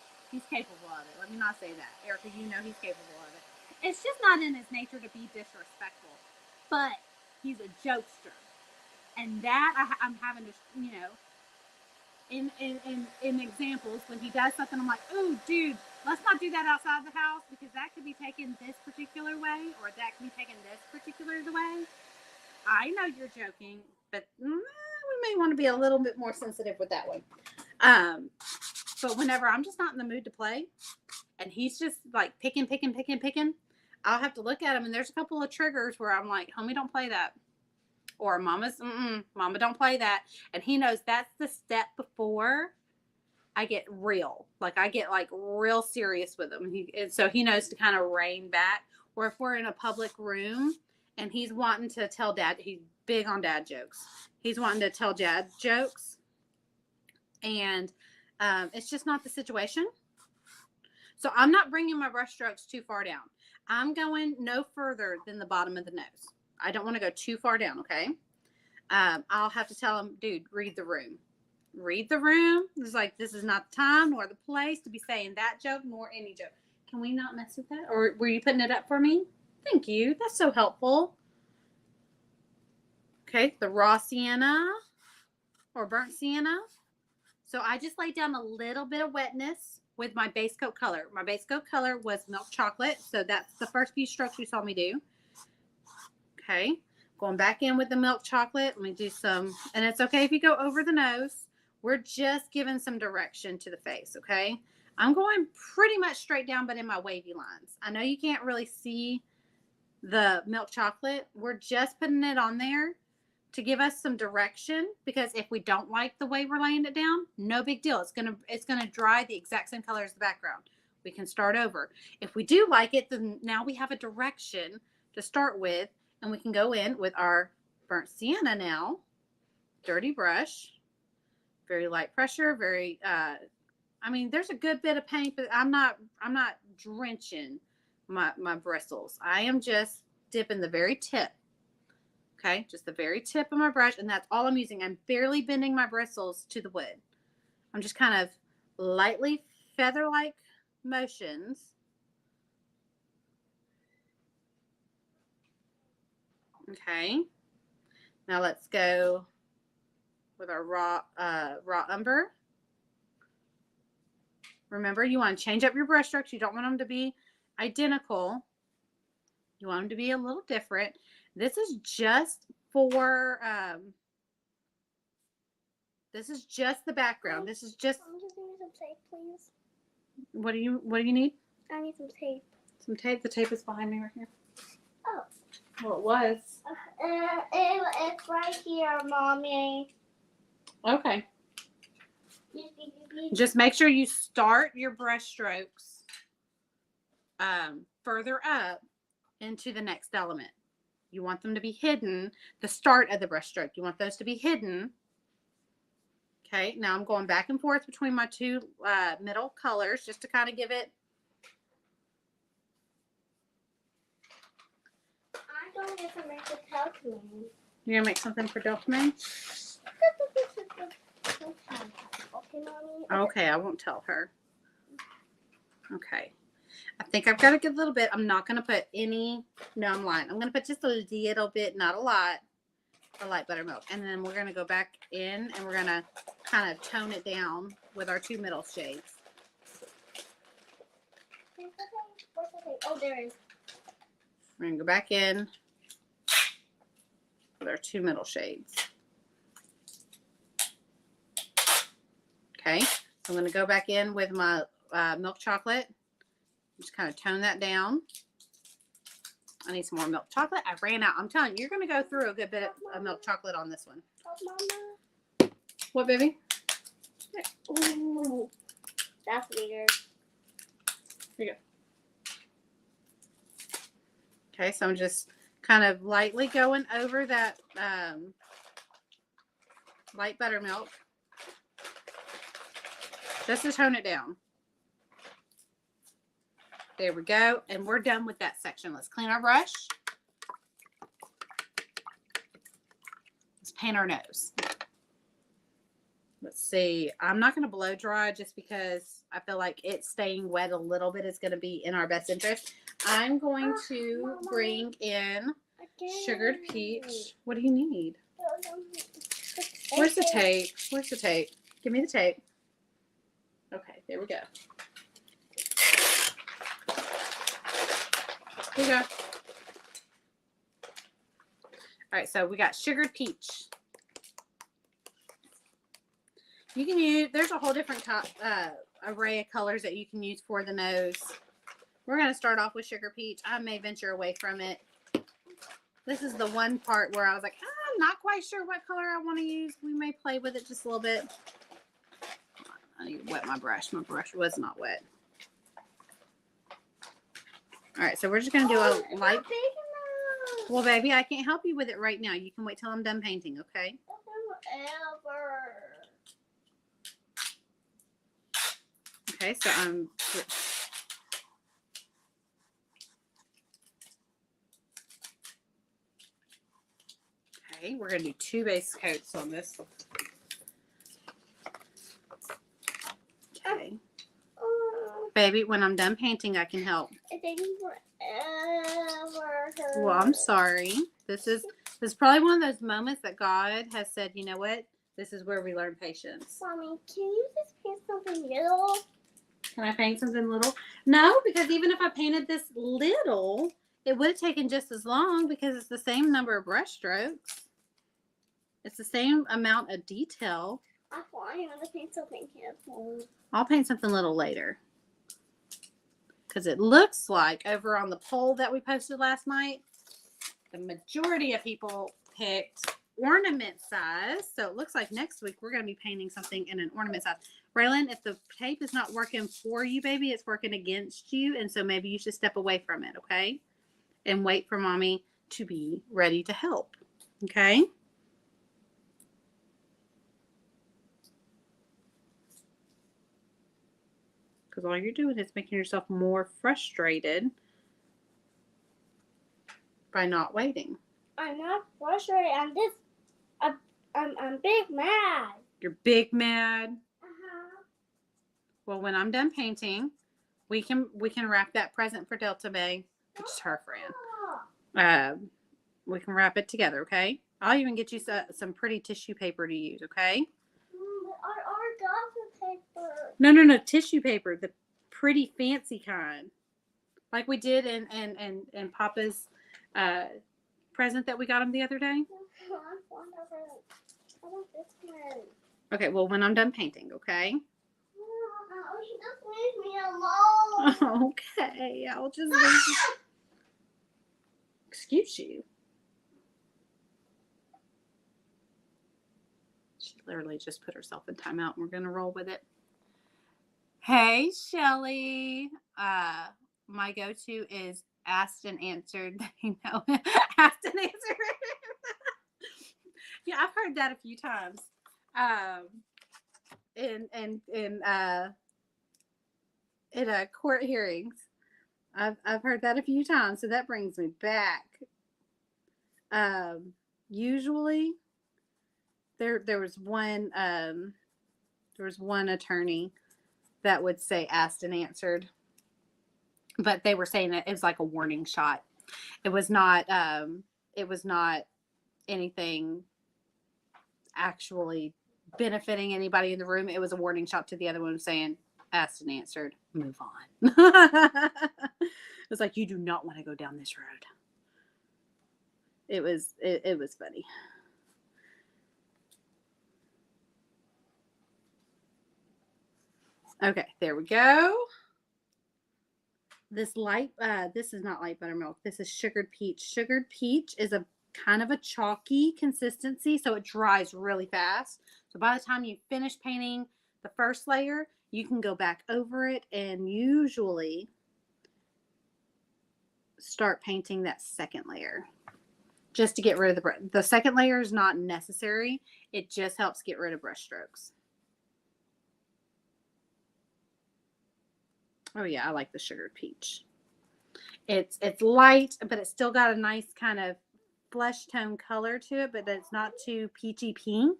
capable of it. Let me not say that. Erika, you know he's capable of it. It's just not in his nature to be disrespectful. But he's a jokester. And that I'm having to, you know, in examples, when he does something, I'm like, oh, dude, let's not do that outside the house because that could be taken this particular way or that can be taken this particular way. I know you're joking, but we may want to be a little bit more sensitive with that one. But whenever I'm just not in the mood to play and he's just like picking, I'll have to look at him, and there's a couple of triggers where I'm like, homie, don't play that. Or mama, don't play that. And he knows that's the step before I get real. Like I get like real serious with him. And so he knows to kind of rein back. Or if we're in a public room and he's wanting to tell dad, he's big on dad jokes. He's wanting to tell dad jokes. And it's just not the situation. So I'm not bringing my brush strokes too far down. I'm going no further than the bottom of the nose. I don't want to go too far down, okay? I'll have to tell him, dude, read the room. Read the room. It's like, this is not the time nor the place to be saying that joke nor any joke. Can we not mess with that? Or were you putting it up for me? Thank you. That's so helpful. Okay, the raw sienna or burnt sienna. So I just laid down a little bit of wetness with my base coat color. My base coat color was milk chocolate. So that's the first few strokes you saw me do. Okay, going back in with the milk chocolate. Let me do some, and it's okay if you go over the nose. We're just giving some direction to the face, okay? I'm going pretty much straight down, but in my wavy lines. I know you can't really see the milk chocolate. We're just putting it on there to give us some direction, because if we don't like the way we're laying it down, no big deal. It's gonna dry the exact same color as the background. We can start over. If we do like it, then now we have a direction to start with. And we can go in with our burnt sienna now. Dirty brush. Very light pressure. Very, I mean, there's a good bit of paint, but I'm not drenching my bristles. I am just dipping the very tip. Okay, just the very tip of my brush, and that's all I'm using. I'm barely bending my bristles to the wood. I'm just kind of lightly feather-like motions. Okay, now let's go with our raw umber. Remember, you want to change up your brush strokes. You don't want them to be identical. You want them to be a little different. This is just for, this is just the background. This is just. I'm just need some tape, please. What do you need? I need some tape. Some tape. The tape is behind me right here. Oh. Well, it was. It's right here, Mommy. Okay. Just make sure you start your brush strokes further up into the next element. You want them to be hidden. The start of the brush stroke, you want those to be hidden. Okay, now I'm going back and forth between my two middle colors just to kind of give it. I'm going to get some Mermaid Tail. You're going to make something for Delphine? Okay, Mommy. Okay, I won't tell her. Okay. I think I've got a good little bit. I'm not going to put any. No, I'm lying. I'm going to put just a little bit, not a lot, of light buttermilk. And then we're going to go back in and we're going to kind of tone it down with our two middle shades. Oh, there is. We're going to go back in with our two middle shades. Okay, so I'm going to go back in with my milk chocolate. Just kind of tone that down. I need some more milk chocolate. I ran out. I'm telling you, you're going to go through a good bit of milk chocolate on this one. Mama. What, baby? Ooh, that's weird. Here you go. Okay, so I'm just kind of lightly going over that light buttermilk. Just to tone it down. There we go. And we're done with that section. Let's clean our brush. Let's paint our nose. Let's see. I'm not going to blow dry just because I feel like it staying wet a little bit is going to be in our best interest. I'm going to bring in sugared peach. What do you need? Where's the tape? Where's the tape? Give me the tape. Okay, there we go. Here we go. All right, so we got sugared peach. You can use, there's a whole different array of colors that you can use for the nose. We're going to start off with sugar peach. I may venture away from it. This is the one part where I was like, I'm not quite sure what color I want to use. We may play with it just a little bit. I need to wet my brush. My brush was not wet. All right, so we're just going to do a light. Well, baby, I can't help you with it right now. You can wait till I'm done painting, okay? Okay, so I'm... Okay, we're going to do 2 base coats on this. Okay. Baby, when I'm done painting, I can help. It's taking forever. Well, I'm sorry. This is probably one of those moments that God has said, you know what? This is where we learn patience. Mommy, can you just paint something little? Can I paint something little? No, because even if I painted this little, it would have taken just as long because it's the same number of brush strokes. It's the same amount of detail. I want to paint something careful. I'll paint something little later. Because it looks like over on the poll that we posted last night, the majority of people picked ornament size. So it looks like next week we're going to be painting something in an ornament size. Raylan, if the tape is not working for you, baby, it's working against you. And so maybe you should step away from it, okay? And wait for mommy to be ready to help, okay? Because all you're doing is making yourself more frustrated by not waiting. I'm not frustrated. I'm big mad. You're big mad. Uh-huh. Well, when I'm done painting, we can wrap that present for Delta Bay, which is her friend. We can wrap it together, okay? I'll even get you some pretty tissue paper to use, okay? Our dog paper. No, tissue paper, the pretty fancy kind, like we did in Papa's present that we got him the other day. I want this one. Okay, well, when I'm done painting, okay? Just leave me alone. Okay, I'll just leave you. Excuse you. She literally just put herself in timeout, and we're gonna roll with it. Hey, Shelly. My go-to is asked and answered. You know, asked and answered. Yeah, I've heard that a few times. In court hearings, I've heard that a few times. So that brings me back. Usually, there was one attorney that would say asked and answered, but they were saying that it was like a warning shot. It was not anything actually benefiting anybody in the room. It was a warning shot to the other one saying asked and answered, move on. It was like, you do not want to go down this road. It was funny. Okay, there we go. This is not light buttermilk. This is sugared peach. Sugared peach is a kind of a chalky consistency, so it dries really fast. So by the time you finish painting the first layer, you can go back over it and usually start painting that second layer just to get rid of the second layer is not necessary. It just helps get rid of brush strokes. Oh yeah, I like the sugared peach. It's light, but it's still got a nice kind of flesh tone color to it, but it's not too peachy pink.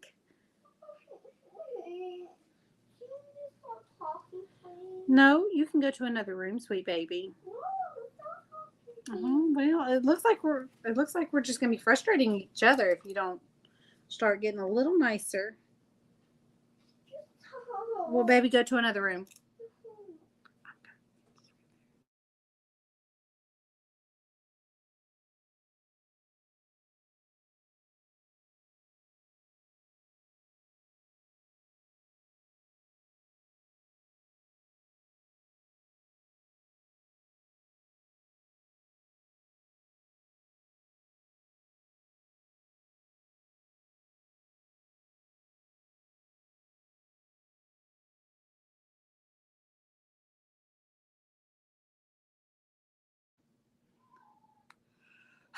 No, you can go to another room, sweet baby. Well, it looks like we're just gonna be frustrating each other if you don't start getting a little nicer. Well, baby, go to another room.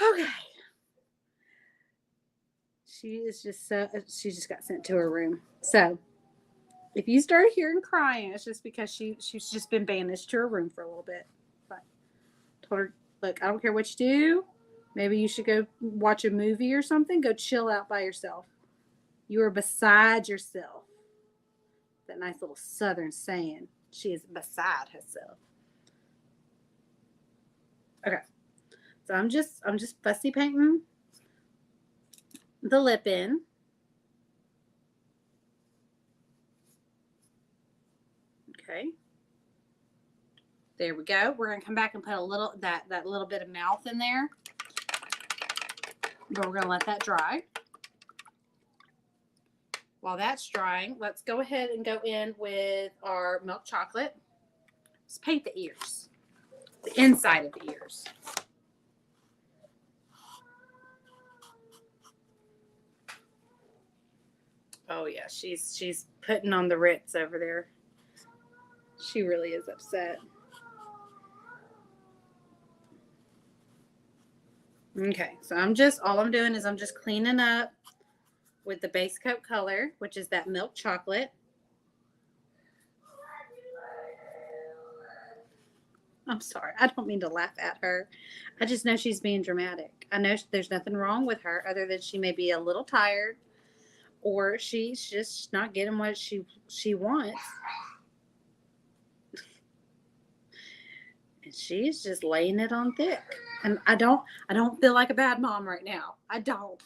Okay. She just got sent to her room. So if you start hearing crying, it's just because she's just been banished to her room for a little bit. But told her, look, I don't care what you do. Maybe you should go watch a movie or something. Go chill out by yourself. You are beside yourself. That nice little southern saying. She is beside herself. Okay. So I'm just fussy painting the lip in. Okay. There we go. We're gonna come back and put a little that little bit of mouth in there. But we're gonna let that dry. While that's drying, let's go ahead and go in with our milk chocolate. Let's paint the ears. The inside of the ears. Oh yeah, she's putting on the Ritz over there. She really is upset. Okay, so all I'm doing is I'm just cleaning up with the base coat color, which is that milk chocolate. I'm sorry. I don't mean to laugh at her. I just know she's being dramatic. I know there's nothing wrong with her other than she may be a little tired or she's just not getting what she wants. And she's just laying it on thick. And I don't feel like a bad mom right now. I don't.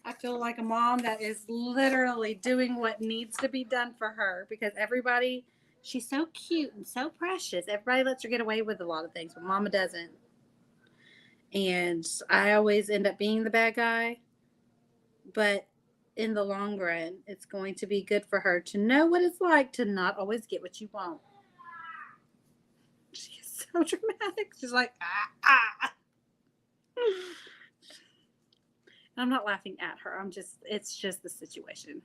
I feel like a mom that is literally doing what needs to be done for her because everybody, she's so cute and so precious. Everybody lets her get away with a lot of things, but Mama doesn't. And I always end up being the bad guy. But in the long run, it's going to be good for her to know what it's like to not always get what you want. She is so dramatic. She's like, ah. I'm not laughing at her. It's just the situation.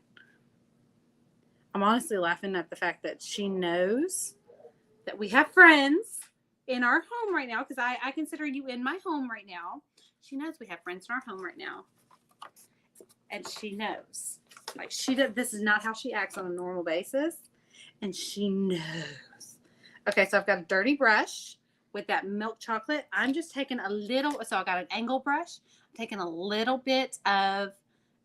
I'm honestly laughing at the fact that she knows that we have friends in our home right now because I consider you in my home right now. She knows we have friends in our home right now. And she knows. Like this is not how she acts on a normal basis. And she knows. Okay, so I've got a dirty brush with that milk chocolate. I'm just taking a little, so I got an angle brush. I'm taking a little bit of,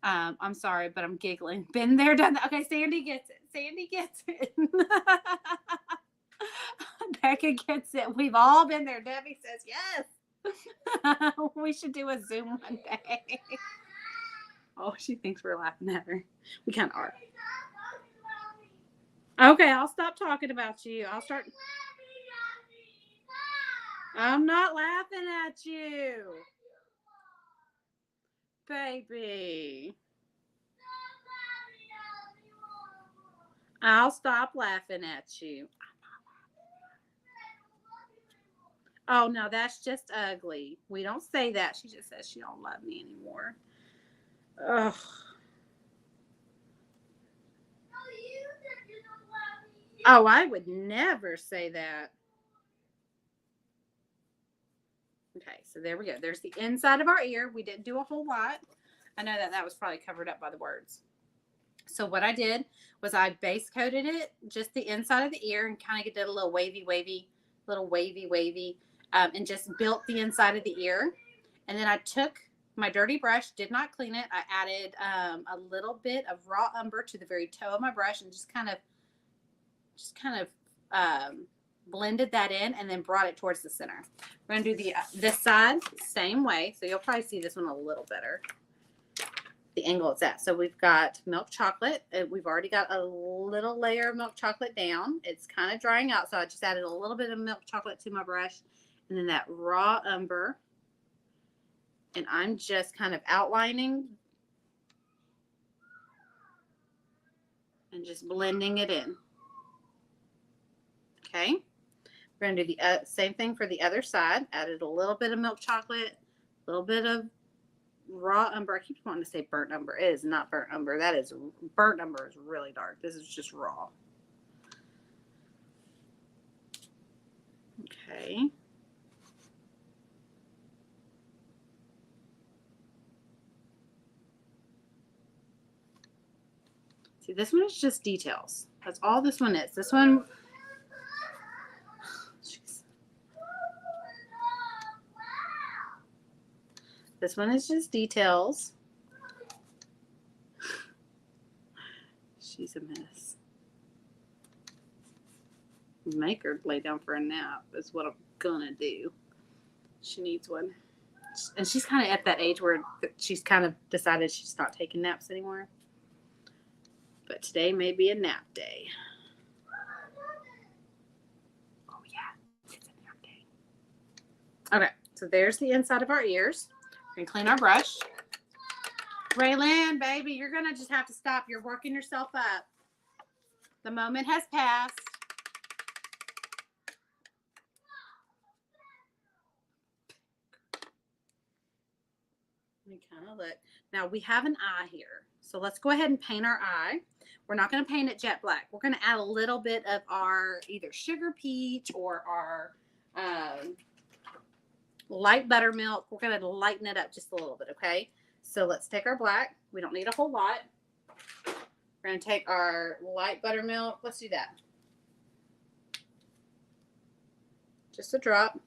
I'm sorry, but I'm giggling. Been there, done that. Okay, Sandy gets it. Sandy gets it. Becca gets it. We've all been there. Debbie says yes. We should do a Zoom one day. Oh, she thinks we're laughing at her. We kind of are. Okay, I'll stop talking about you. I'm not laughing at you. Baby. I'll stop laughing at you. Oh, no, that's just ugly. We don't say that. She just says she don't love me anymore. Ugh. Oh, I would never say that. Okay, so there we go. There's the inside of our ear. We didn't do a whole lot. I know that was probably covered up by the words. So what I did was I base coated it, just the inside of the ear, and kind of did a little wavy, and just built the inside of the ear. And then I took my dirty brush, did not clean it. I added a little bit of raw umber to the very toe of my brush and just kind of blended that in and then brought it towards the center. We're going to do this side same way. So you'll probably see this one a little better. the angle it's at. So we've got milk chocolate. We've already got a little layer of milk chocolate down. It's kind of drying out, so I just added a little bit of milk chocolate to my brush, and then that raw umber. And I'm just kind of outlining and just blending it in. Okay. We're going to do the same thing for the other side. Added a little bit of milk chocolate, a little bit of raw umber. I keep wanting to say burnt umber. It is not burnt umber. That is, burnt umber is really dark. This is just raw. Okay. See, this one is just details. That's all this one is. This one, this one is just details. She's a mess. Make her lay down for a nap is what I'm gonna do. She needs one. And she's kind of at that age where she's kind of decided she's not taking naps anymore. But today may be a nap day. Oh, yeah. It's a nap day. Okay. So there's the inside of our ears. We're going to clean our brush. Raylan, baby, you're going to just have to stop. You're working yourself up. The moment has passed. Let me kind of look. Now, we have an eye here. So let's go ahead and paint our eye. We're not going to paint it jet black. We're going to add a little bit of our either sugar peach or our light buttermilk. We're going to lighten it up just a little bit, okay? So let's take our black. We don't need a whole lot. We're going to take our light buttermilk. Let's do that. Just a drop.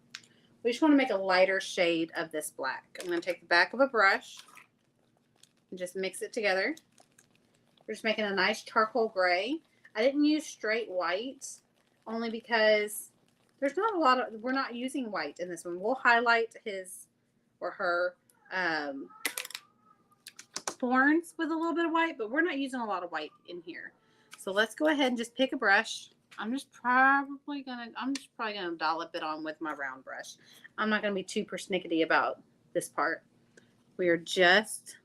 We just want to make a lighter shade of this black. I'm going to take the back of a brush and just mix it together. We're just making a nice charcoal gray. I didn't use straight white only because there's not a lot of, we're not using white in this one. We'll highlight his or her horns with a little bit of white, but we're not using a lot of white in here. So let's go ahead and just pick a brush. I'm just probably gonna dollop it on with my round brush. I'm not gonna be too persnickety about this part. We are just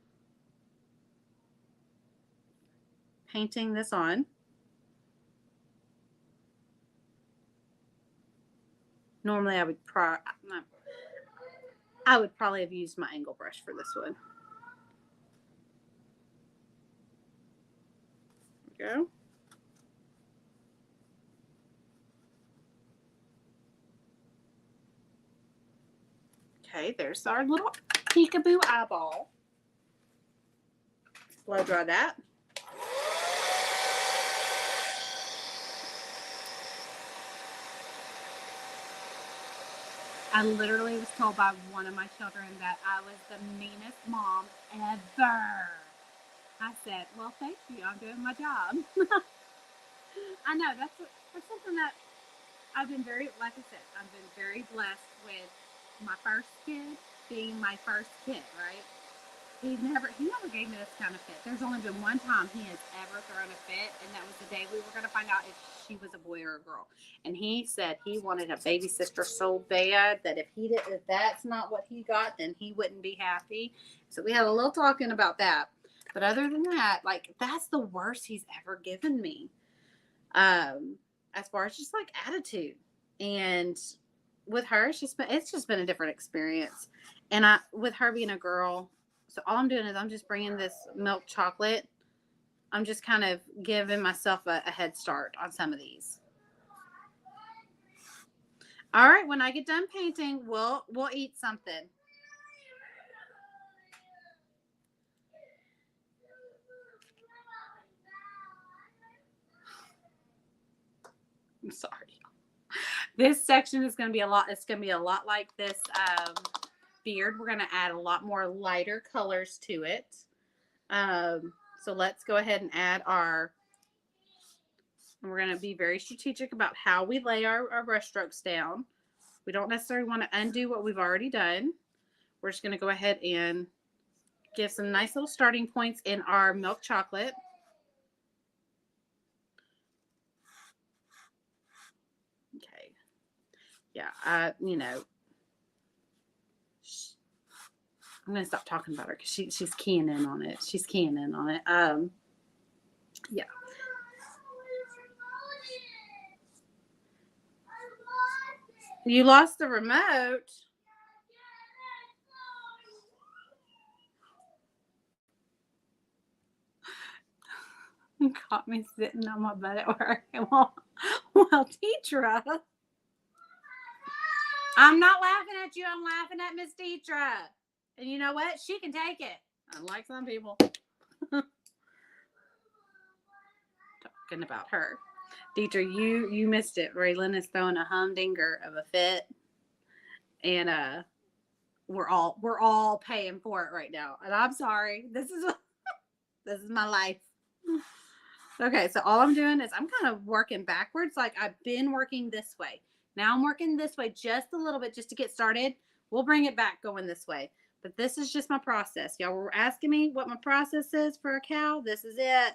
painting this on. Normally I would probably have used my angle brush for this one. There we go. Okay, there's our little peekaboo eyeball. Blow dry that. I literally was told by one of my children that I was the meanest mom ever. I said, well, thank you. I'm doing my job. I know, that's something that I've been very, like I said, I've been very blessed with my first kid being my first kid, right? He never gave me this kind of fit. There's only been one time he has ever thrown a fit, and that was the day we were going to find out if she was a boy or a girl. And he said he wanted a baby sister so bad that if that's not what he got, then he wouldn't be happy. So we had a little talking about that. But other than that, like, that's the worst he's ever given me. As far as just like attitude. And with her, it's just been a different experience. And with her being a girl, so all I'm doing is I'm just bringing this milk chocolate. I'm just kind of giving myself a head start on some of these. All right, when I get done painting, we'll eat something. I'm sorry. This section is going to be a lot. It's going to be a lot like this beard. We're going to add a lot more lighter colors to it. So let's go ahead and add we're going to be very strategic about how we lay our brush strokes down. We don't necessarily want to undo what we've already done. We're just going to go ahead and give some nice little starting points in our milk chocolate. Okay. Yeah, you know, I'm going to stop talking about her because she's keying in on it. She's keying in on it. Yeah. You lost the remote? You caught me sitting on my butt at work. And well, Teacher, I'm not laughing at you. I'm laughing at Miss Deetra. And you know what? She can take it. Unlike some people. Talking about her. Deetra, you missed it. Raylan is throwing a humdinger of a fit. And we're all paying for it right now. And I'm sorry. This is my life. Okay, so all I'm doing is I'm kind of working backwards. Like I've been working this way. Now I'm working this way just a little bit just to get started. We'll bring it back going this way. But this is just my process. Y'all were asking me what my process is for a cow. This is it.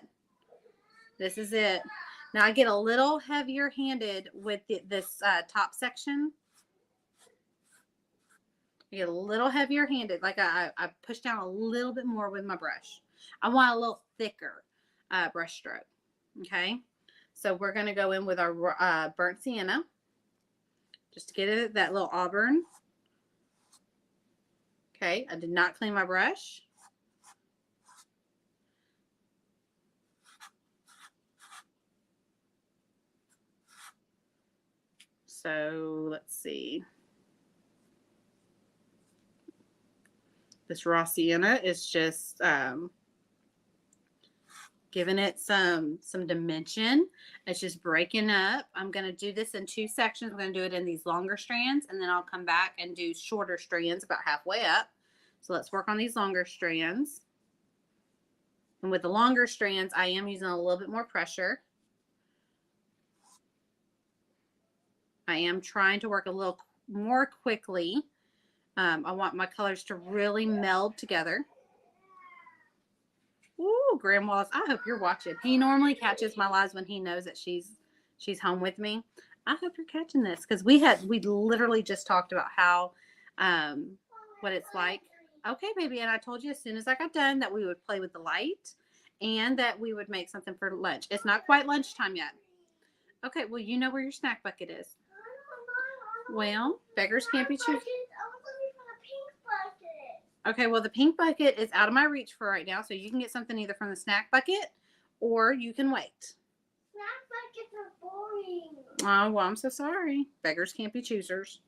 This is it. Now I get a little heavier handed with this top section. I get a little heavier handed. Like I push down a little bit more with my brush. I want a little thicker brush stroke. Okay. So we're going to go in with our burnt sienna. Just to get it that little auburn. Okay. I did not clean my brush. So let's see. This raw sienna is just giving it some dimension. It's just breaking up. I'm going to do this in 2 sections. I'm going to do it in these longer strands, and then I'll come back and do shorter strands about halfway up. So let's work on these longer strands. And with the longer strands, I am using a little bit more pressure. I am trying to work a little more quickly. I want my colors to really meld together. Ooh, Grandma's, I hope you're watching. He normally catches my lives when he knows that she's home with me. I hope you're catching this because we literally just talked about how, what it's like. Okay, baby. And I told you as soon as I got done that we would play with the light and that we would make something for lunch. It's not quite lunchtime yet. Okay, well, you know where your snack bucket is. Well, beggars can't be choosers. Okay, well, the pink bucket is out of my reach for right now, so you can get something either from the snack bucket or you can wait. Snack buckets are boring. Oh, well, I'm so sorry. Beggars can't be choosers.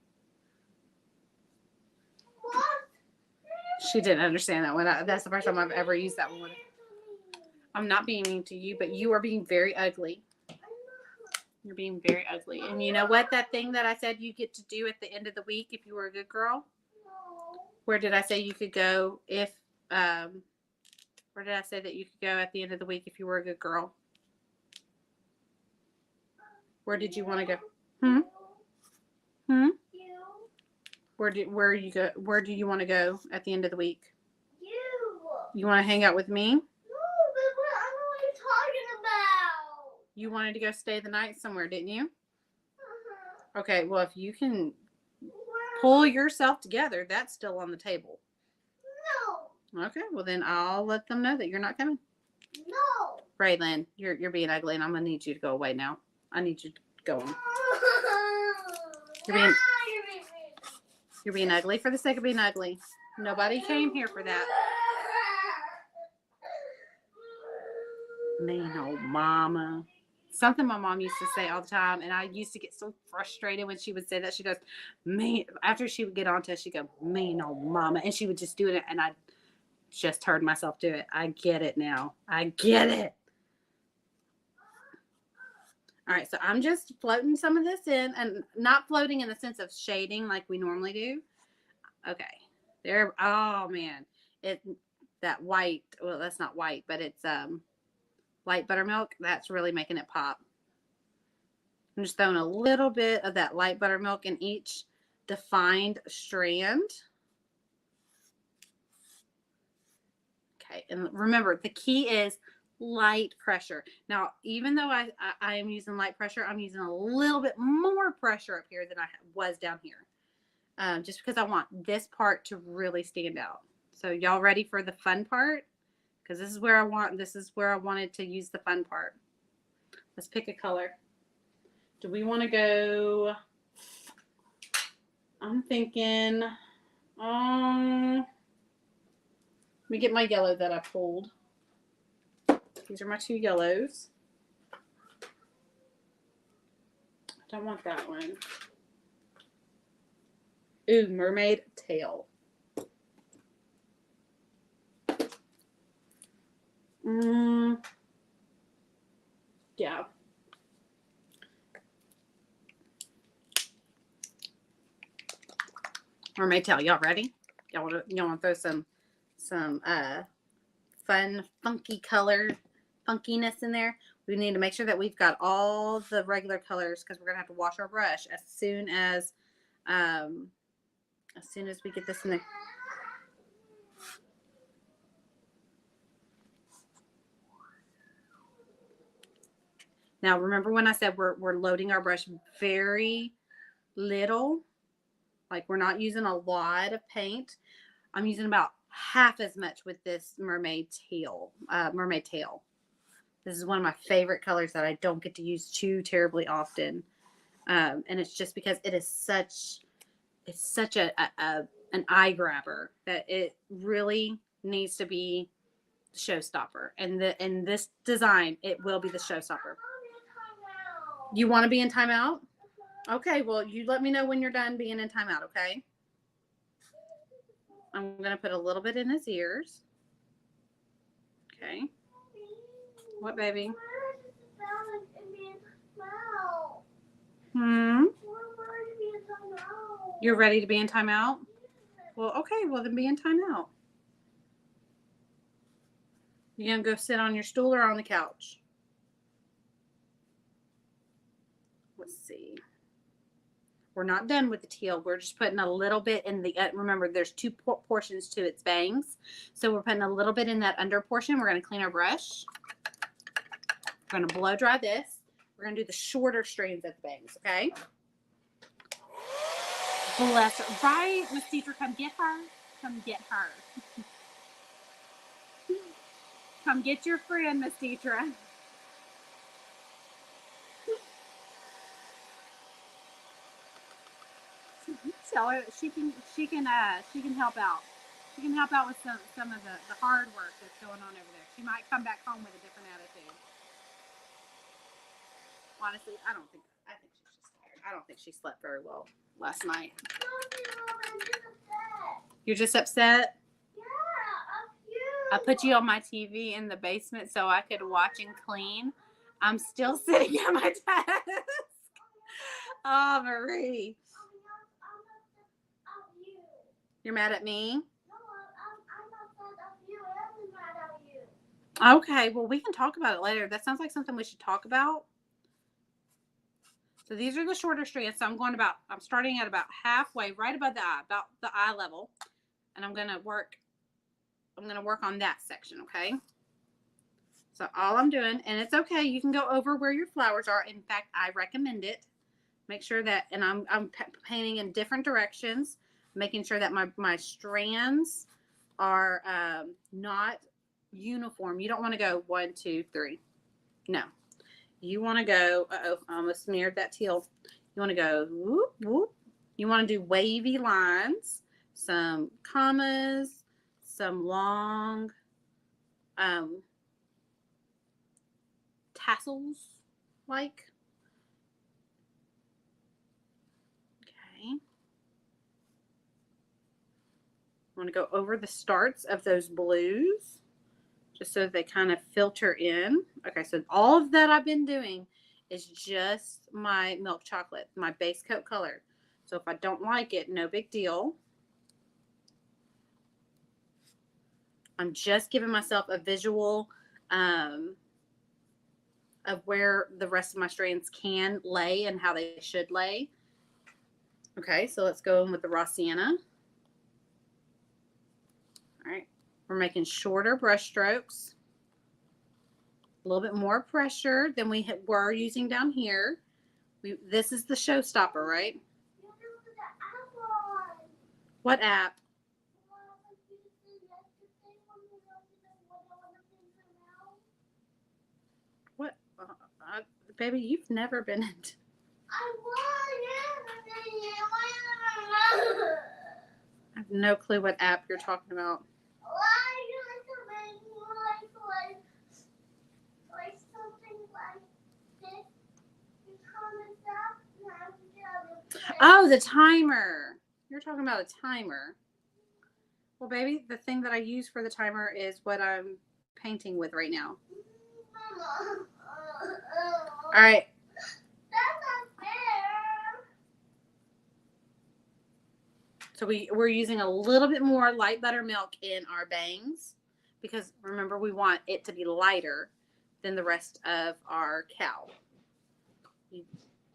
What? She didn't understand that one. That's the first time I've ever used that one. I'm not being mean to you, but you are being very ugly. You're being very ugly. And you know what? That thing that I said you get to do at the end of the week if you were a good girl? Where did I say you could go if, where did I say that you could go at the end of the week if you were a good girl? Where did you want to go? Where do you want to go at the end of the week? You want to hang out with me? No, but I don't know what you're talking about. You wanted to go stay the night somewhere, didn't you? Okay, well, if you can pull yourself together, that's still on the table. No. Okay, well then I'll let them know that you're not coming. No. Raylan, you're being ugly, and I'm gonna need you to go away now. I need you to go on. You're being ugly for the sake of being ugly. Nobody came here for that. Mean old mama. Something my mom used to say all the time, and I used to get so frustrated when she would say that. She goes, mean, after she would get onto it, she'd go, mean old mama, and she would just do it, and I just heard myself do it. I get it now. I get it. All right, so I'm just floating some of this in, and not floating in the sense of shading like we normally do. Okay, there. Oh man, that white. Well, that's not white, but it's light buttermilk. That's really making it pop. I'm just throwing a little bit of that light buttermilk in each defined strand. Okay, and remember, the key is light pressure. Now, even though I am using light pressure, I'm using a little bit more pressure up here than I was down here. Just because I want this part to really stand out. So y'all ready for the fun part? Because this is where I wanted to use the fun part. Let's pick a color. Do we want to go? I'm thinking, let me get my yellow that I pulled. These are my 2 yellows. I don't want that one. Ooh, Mermaid Tail. Yeah. Mermaid Tail. Y'all ready? Y'all want to throw some fun, funky color funkiness in there? We need to make sure that we've got all the regular colors because we're gonna have to wash our brush as soon as we get this in there. Now, remember when I said we're loading our brush very little, like we're not using a lot of paint. I'm using about half as much with this Mermaid Tail. This is one of my favorite colors that I don't get to use too terribly often. And it's just because it is such an eye grabber that it really needs to be the showstopper. And in this design, it will be the showstopper. You want to be in timeout? Okay, well, you let me know when you're done being in timeout, okay? I'm going to put a little bit in his ears. Okay. What, baby? You're ready to be in timeout? Well, okay, well, then be in timeout. You going to go sit on your stool or on the couch? Let's see. We're not done with the teal. We're just putting a little bit in the, remember, there's 2 portions to its bangs. So we're putting a little bit in that under portion. We're going to clean our brush. We're going to blow dry this. We're going to do the shorter strands at the bangs, okay? Bless her. Right, Miss Teacher, come get her. Come get her. Come get your friend, Miss Teacher. Tell her she can help out. She can help out with some of the hard work that's going on over there. She might come back home with a different attitude. Honestly, I think she's just tired. I don't think she slept very well last night. I'm just upset. You're just upset? Yeah, I put you on my TV in the basement so I could watch and clean. I'm still sitting at my desk. Oh, Marie. You're mad at me? No, I'm not mad at you. I'm mad at you. Okay, well, we can talk about it later. That sounds like something we should talk about. So these are the shorter strands. So I'm starting at about halfway, right above the eye, about the eye level. And I'm gonna work on that section, okay? So all I'm doing, and it's okay, you can go over where your flowers are. In fact, I recommend it. Make sure that, and I'm painting in different directions, making sure that my strands are not uniform. You don't want to go 1, 2, 3. No. You want to go, I almost smeared that teal. You want to go whoop, whoop. You want to do wavy lines, some commas, some long tassels like. Okay. I want to go over the starts of those blues just so they kind of filter in. Okay, so all of that I've been doing is just my milk chocolate, my base coat color. So if I don't like it, no big deal. I'm just giving myself a visual of where the rest of my strands can lay and how they should lay. Okay, so let's go in with the raw sienna. All right, We're making shorter brush strokes. A little bit more pressure than we were using down here. This is the showstopper, right? What app? What? Baby, you've never been into... I have no clue what app you're talking about. Oh, the timer. You're talking about a timer. Well, baby, the thing that I use for the timer is what I'm painting with right now. All right. That's not fair. So we're using a little bit more light buttermilk in our bangs because remember we want it to be lighter than the rest of our cow.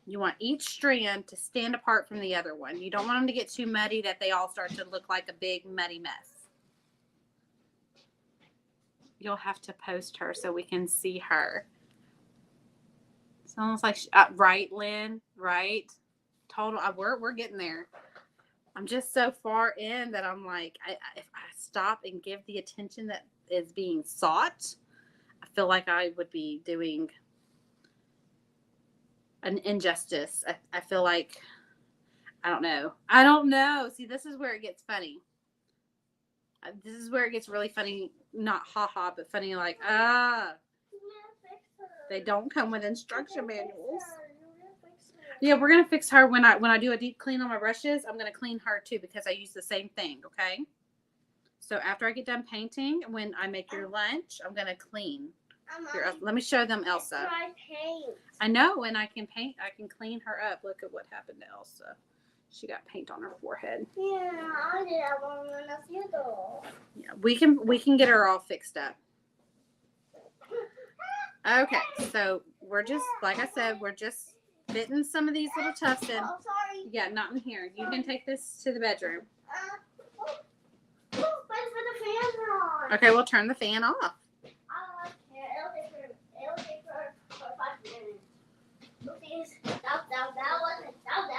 You want each strand to stand apart from the other one. You don't want them to get too muddy that they all start to look like a big muddy mess. You'll have to post her so we can see her. It's almost like, right, Lynn? Right? Total. We're getting there. I'm just so far in that I'm like, if I stop and give the attention that is being sought, I feel like I would be doing an injustice. I feel like, I don't know. See, this is where it gets funny. This is where it gets really funny. Not haha, but funny like, they don't come with instruction manuals. Yeah, we're gonna fix her when I do a deep clean on my brushes. I'm gonna clean her too because I use the same thing. Okay. So after I get done painting, when I make your lunch, I'm gonna clean. Here, let me show them Elsa. I know, and I can paint. I can clean her up. Look at what happened to Elsa. She got paint on her forehead. Yeah, I did that one when I see it all. Yeah, we can get her all fixed up. Okay, so we're just, like I said, we're just fitting some of these little tufts in. Oh, sorry. Yeah, not in here. You can take this to the bedroom. But the fans are on. Okay, we'll turn the fan off. I don't care. It'll take for 5 minutes.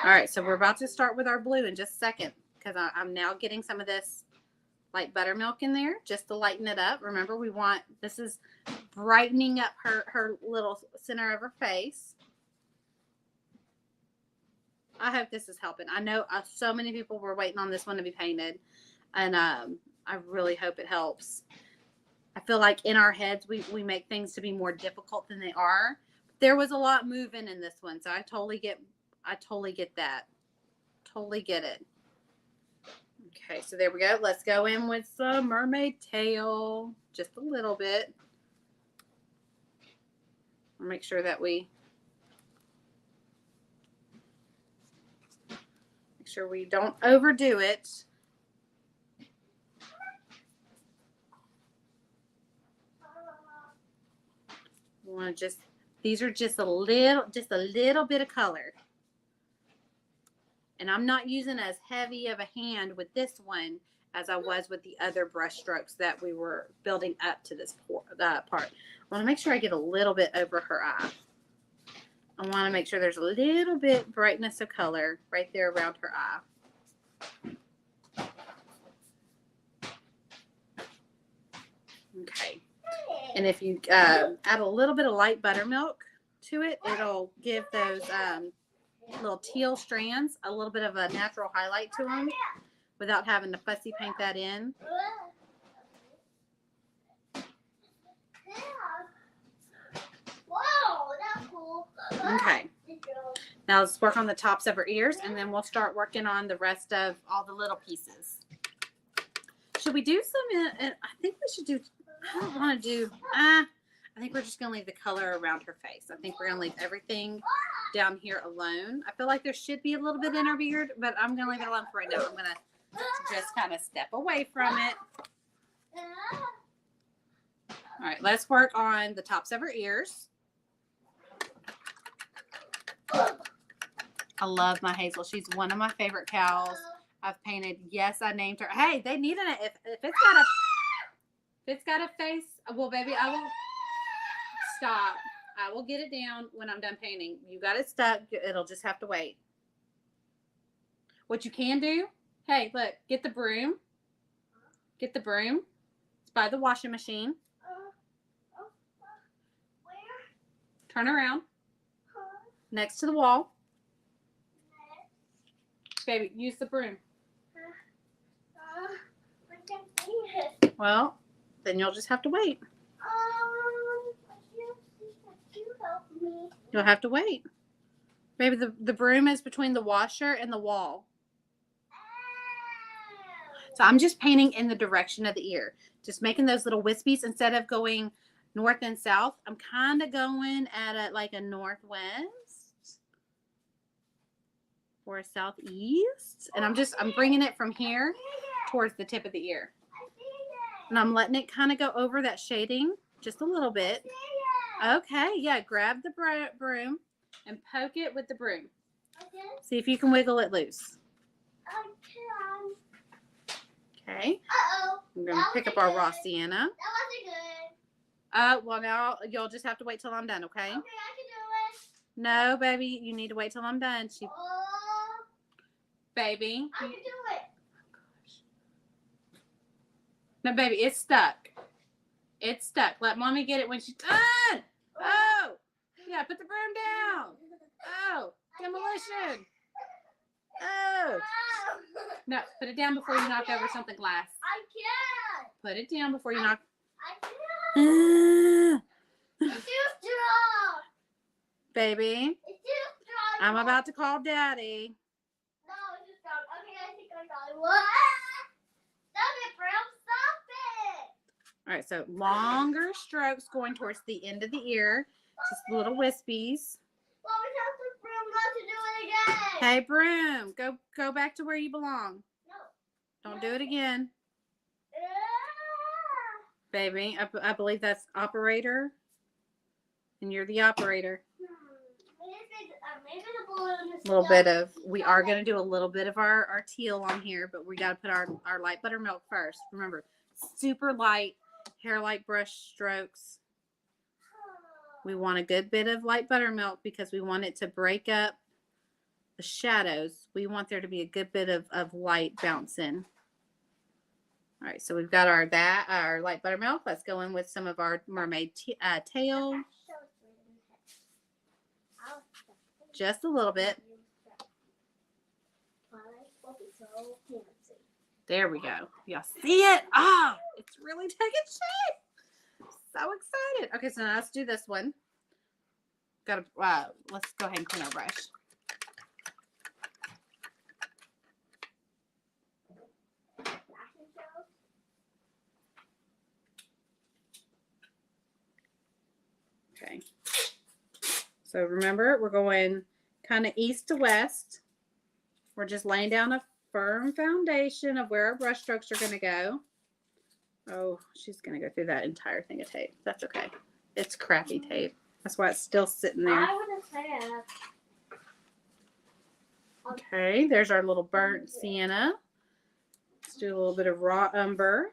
All right, so we're about to start with our blue in just a second because I'm now getting some of this light buttermilk in there just to lighten it up. Remember, this is brightening up her little center of her face. I hope this is helping. I know so many people were waiting on this one to be painted, and I really hope it helps. I feel like in our heads we make things to be more difficult than they are. There was a lot moving in this one, so I totally get that. Totally get it. Okay, so there we go. Let's go in with some Mermaid Tail. Just a little bit. I'll make sure that we don't overdo it. We want to these are just a little bit of color. And I'm not using as heavy of a hand with this one as I was with the other brush strokes that we were building up to this part. I want to make sure I get a little bit over her eye. I want to make sure there's a little bit brightness of color right there around her eye. Okay. And if you add a little bit of light buttermilk to it, it'll give those little teal strands a little bit of a natural highlight to them without having to fussy paint that in. Wow, that's cool. Okay. Now let's work on the tops of her ears, and then we'll start working on the rest of all the little pieces. Should we do some? I think we should do. I don't want to do. I think we're just going to leave the color around her face. I think we're going to leave everything down here alone. I feel like there should be a little bit in her beard, but I'm going to leave it alone for right now. I'm going to just kind of step away from it. All right, let's work on the tops of her ears. I love my Hazel. She's one of my favorite cows I've painted. Yes, I named her. Hey, they needed it. If it's got If it's got a face, well, baby, I will stop. I will get it down when I'm done painting. You got it stuck. It'll just have to wait. What you can do, hey, look, get the broom. Get the broom. It's by the washing machine. Where? Turn around. Next to the wall. Baby, use the broom. I can't see it. Well, then you'll just have to wait. You help me. You'll have to wait. Baby, the broom is between the washer and the wall. So I'm just painting in the direction of the ear. Just making those little wispies instead of going north and south. I'm kind of going at like a northwest or a southeast. And I'm bringing it from here towards the tip of the ear. And I'm letting it kind of go over that shading just a little bit. Okay, yeah, grab the broom and poke it with the broom. See if you can wiggle it loose. Okay. Uh-oh. I'm going to pick up our raw sienna. That wasn't good. Well, now you'll just have to wait till I'm done, okay? Okay, I can do it. No, baby, you need to wait till I'm done. Oh, Baby. I can do it. No, baby, it's stuck. It's stuck. Let mommy get it when she's done. Oh, yeah, put the broom down. Oh, demolition. Oh. No, put it down before you knock over something glass. I can't. Put it down before you knock. I can't. Baby, It's too strong. baby, It's too strong. I'm about to call daddy. No, it's too strong. Okay, I think I got it. What? Stop it, bro. Stop it. All right, so longer strokes going towards the end of the ear. Just little wispies. Well, we have the broom not to do it again. Hey, broom, go back to where you belong. No. Don't do it again. Ah. Baby, I believe that's operator. And you're the operator. Maybe the balloon is A little stuck. bit of, we are going to do a little bit of our teal on here, but we got to put our light buttermilk first. Remember, super light, hair light brush strokes. We want a good bit of light buttermilk because we want it to break up the shadows. We want there to be a good bit of light bouncing. All right, so we've got our light buttermilk. Let's go in with some of our mermaid tail. Just a little bit. There we go. Y'all see it? Ah, it's really taking shape. So excited. Okay, so now let's do this one. Let's go ahead and clean our brush. Okay. So remember, we're going kind of east to west. We're just laying down a firm foundation of where our brush strokes are going to go. Oh, she's going to go through that entire thing of tape. That's okay. It's crappy tape. That's why it's still sitting there. I would have said. Okay, there's our little burnt sienna. Let's do a little bit of raw umber.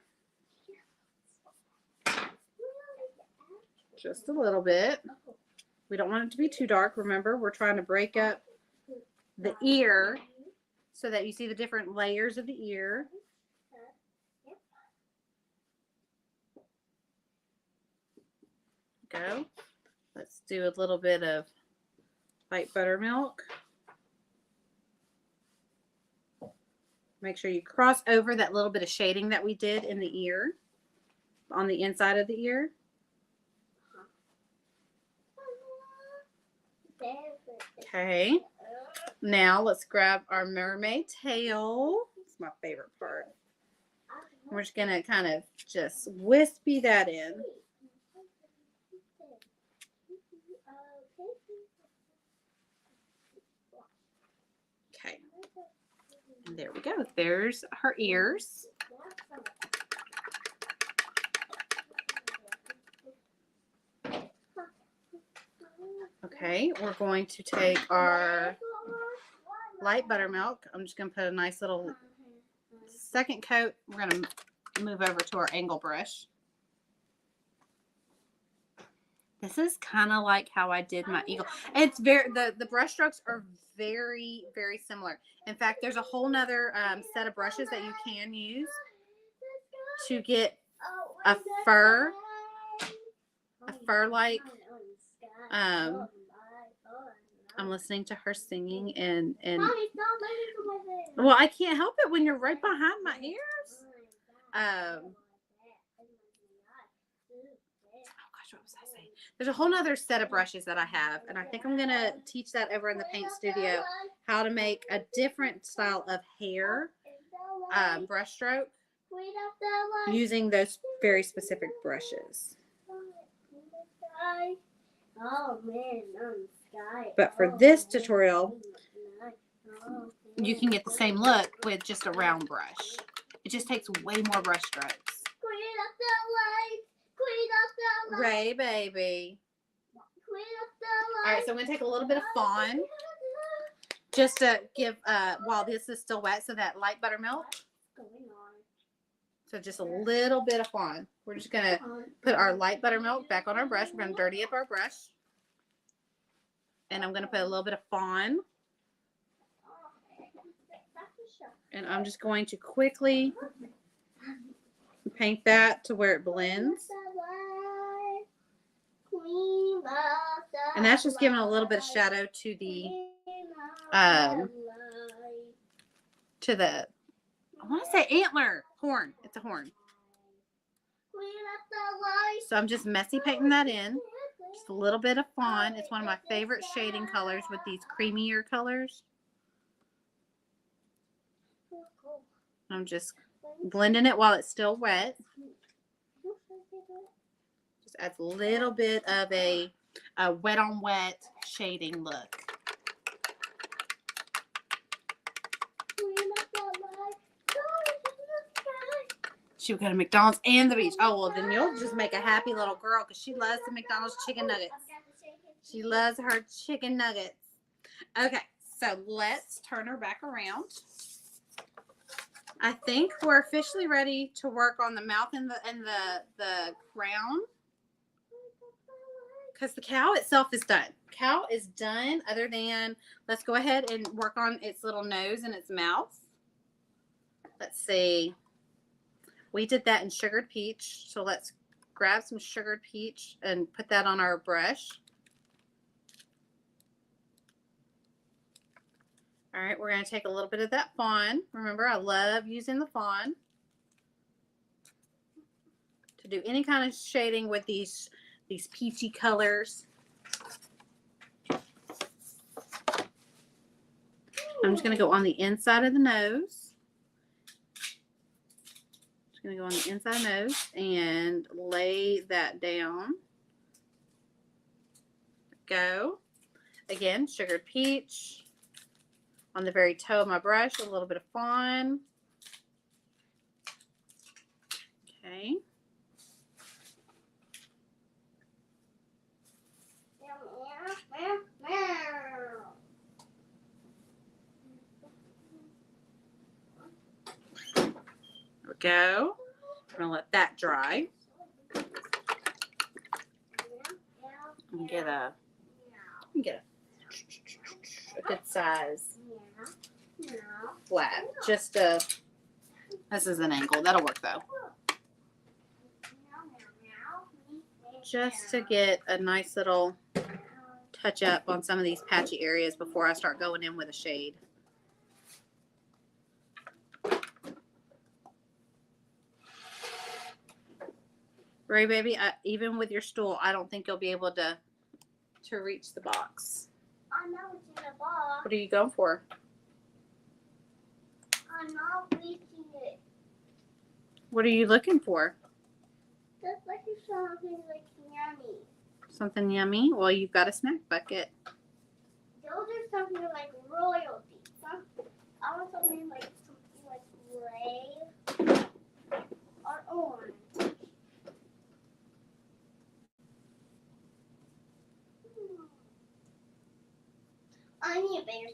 Just a little bit. We don't want it to be too dark. Remember, we're trying to break up the ear so that you see the different layers of the ear. Go. Let's do a little bit of light buttermilk. Make sure you cross over that little bit of shading that we did in the ear, on the inside of the ear. Okay. Now let's grab our mermaid tail. It's my favorite part. We're just gonna kind of just wispy that in. Okay. And there we go. There's her ears. Okay, we're going to take our light buttermilk. I'm just going to put a nice little second coat. We're going to move over to our angle brush. This is kind of like how I did my eagle. It's the brush strokes are very, very similar. In fact, there's a whole nother set of brushes that you can use to get a fur like. I'm listening to her singing and well, I can't help it when you're right behind my ears. Oh gosh, what was I saying? There's a whole nother set of brushes that I have, and I think I'm gonna teach that over in the paint studio, how to make a different style of hair brush stroke using those very specific brushes. But for this tutorial, you can get the same look with just a round brush. It just takes way more brush strokes. Ray, baby. All right, so I'm going to take a little bit of fawn just to give, while this is still wet, so that light buttermilk. So just a little bit of fawn. We're just going to put our light buttermilk back on our brush. We're going to dirty up our brush. And I'm going to put a little bit of fawn. And I'm just going to quickly paint that to where it blends. And that's just giving a little bit of shadow to the, I want to say antler, horn. It's a horn. So I'm just messy painting that in. Just a little bit of fawn. It's one of my favorite shading colors with these creamier colors. I'm just blending it while it's still wet. Just adds a little bit of a wet on wet shading look. She would go to McDonald's and the beach. Oh, well, then you'll just make a happy little girl because she loves the McDonald's chicken nuggets. She loves her chicken nuggets. Okay, so let's turn her back around. I think we're officially ready to work on the mouth and the crown. Because the cow itself is done. Cow is done, other than let's go ahead and work on its little nose and its mouth. Let's see. We did that in sugared peach. So let's grab some sugared peach and put that on our brush. All right, we're going to take a little bit of that fawn. Remember, I love using the fawn to do any kind of shading with these peachy colors. I'm just going to go on the inside of the nose. Just going to go on the inside of the nose and lay that down. Go. Again, sugared peach. On the very toe of my brush, a little bit of fawn. Okay. There we go. I'm going to let that dry. And get a good size flat. Just this is an angle. That'll work though. Just to get a nice little touch up on some of these patchy areas before I start going in with a shade. Ray, baby, even with your stool, I don't think you'll be able to reach the box. I know it's in the box. What are you going for? I'm not reaching it. What are you looking for? Just like something like yummy. Something yummy? Well, you've got a snack bucket. Those are something like royalty. I want something like gray or orange. I need a bigger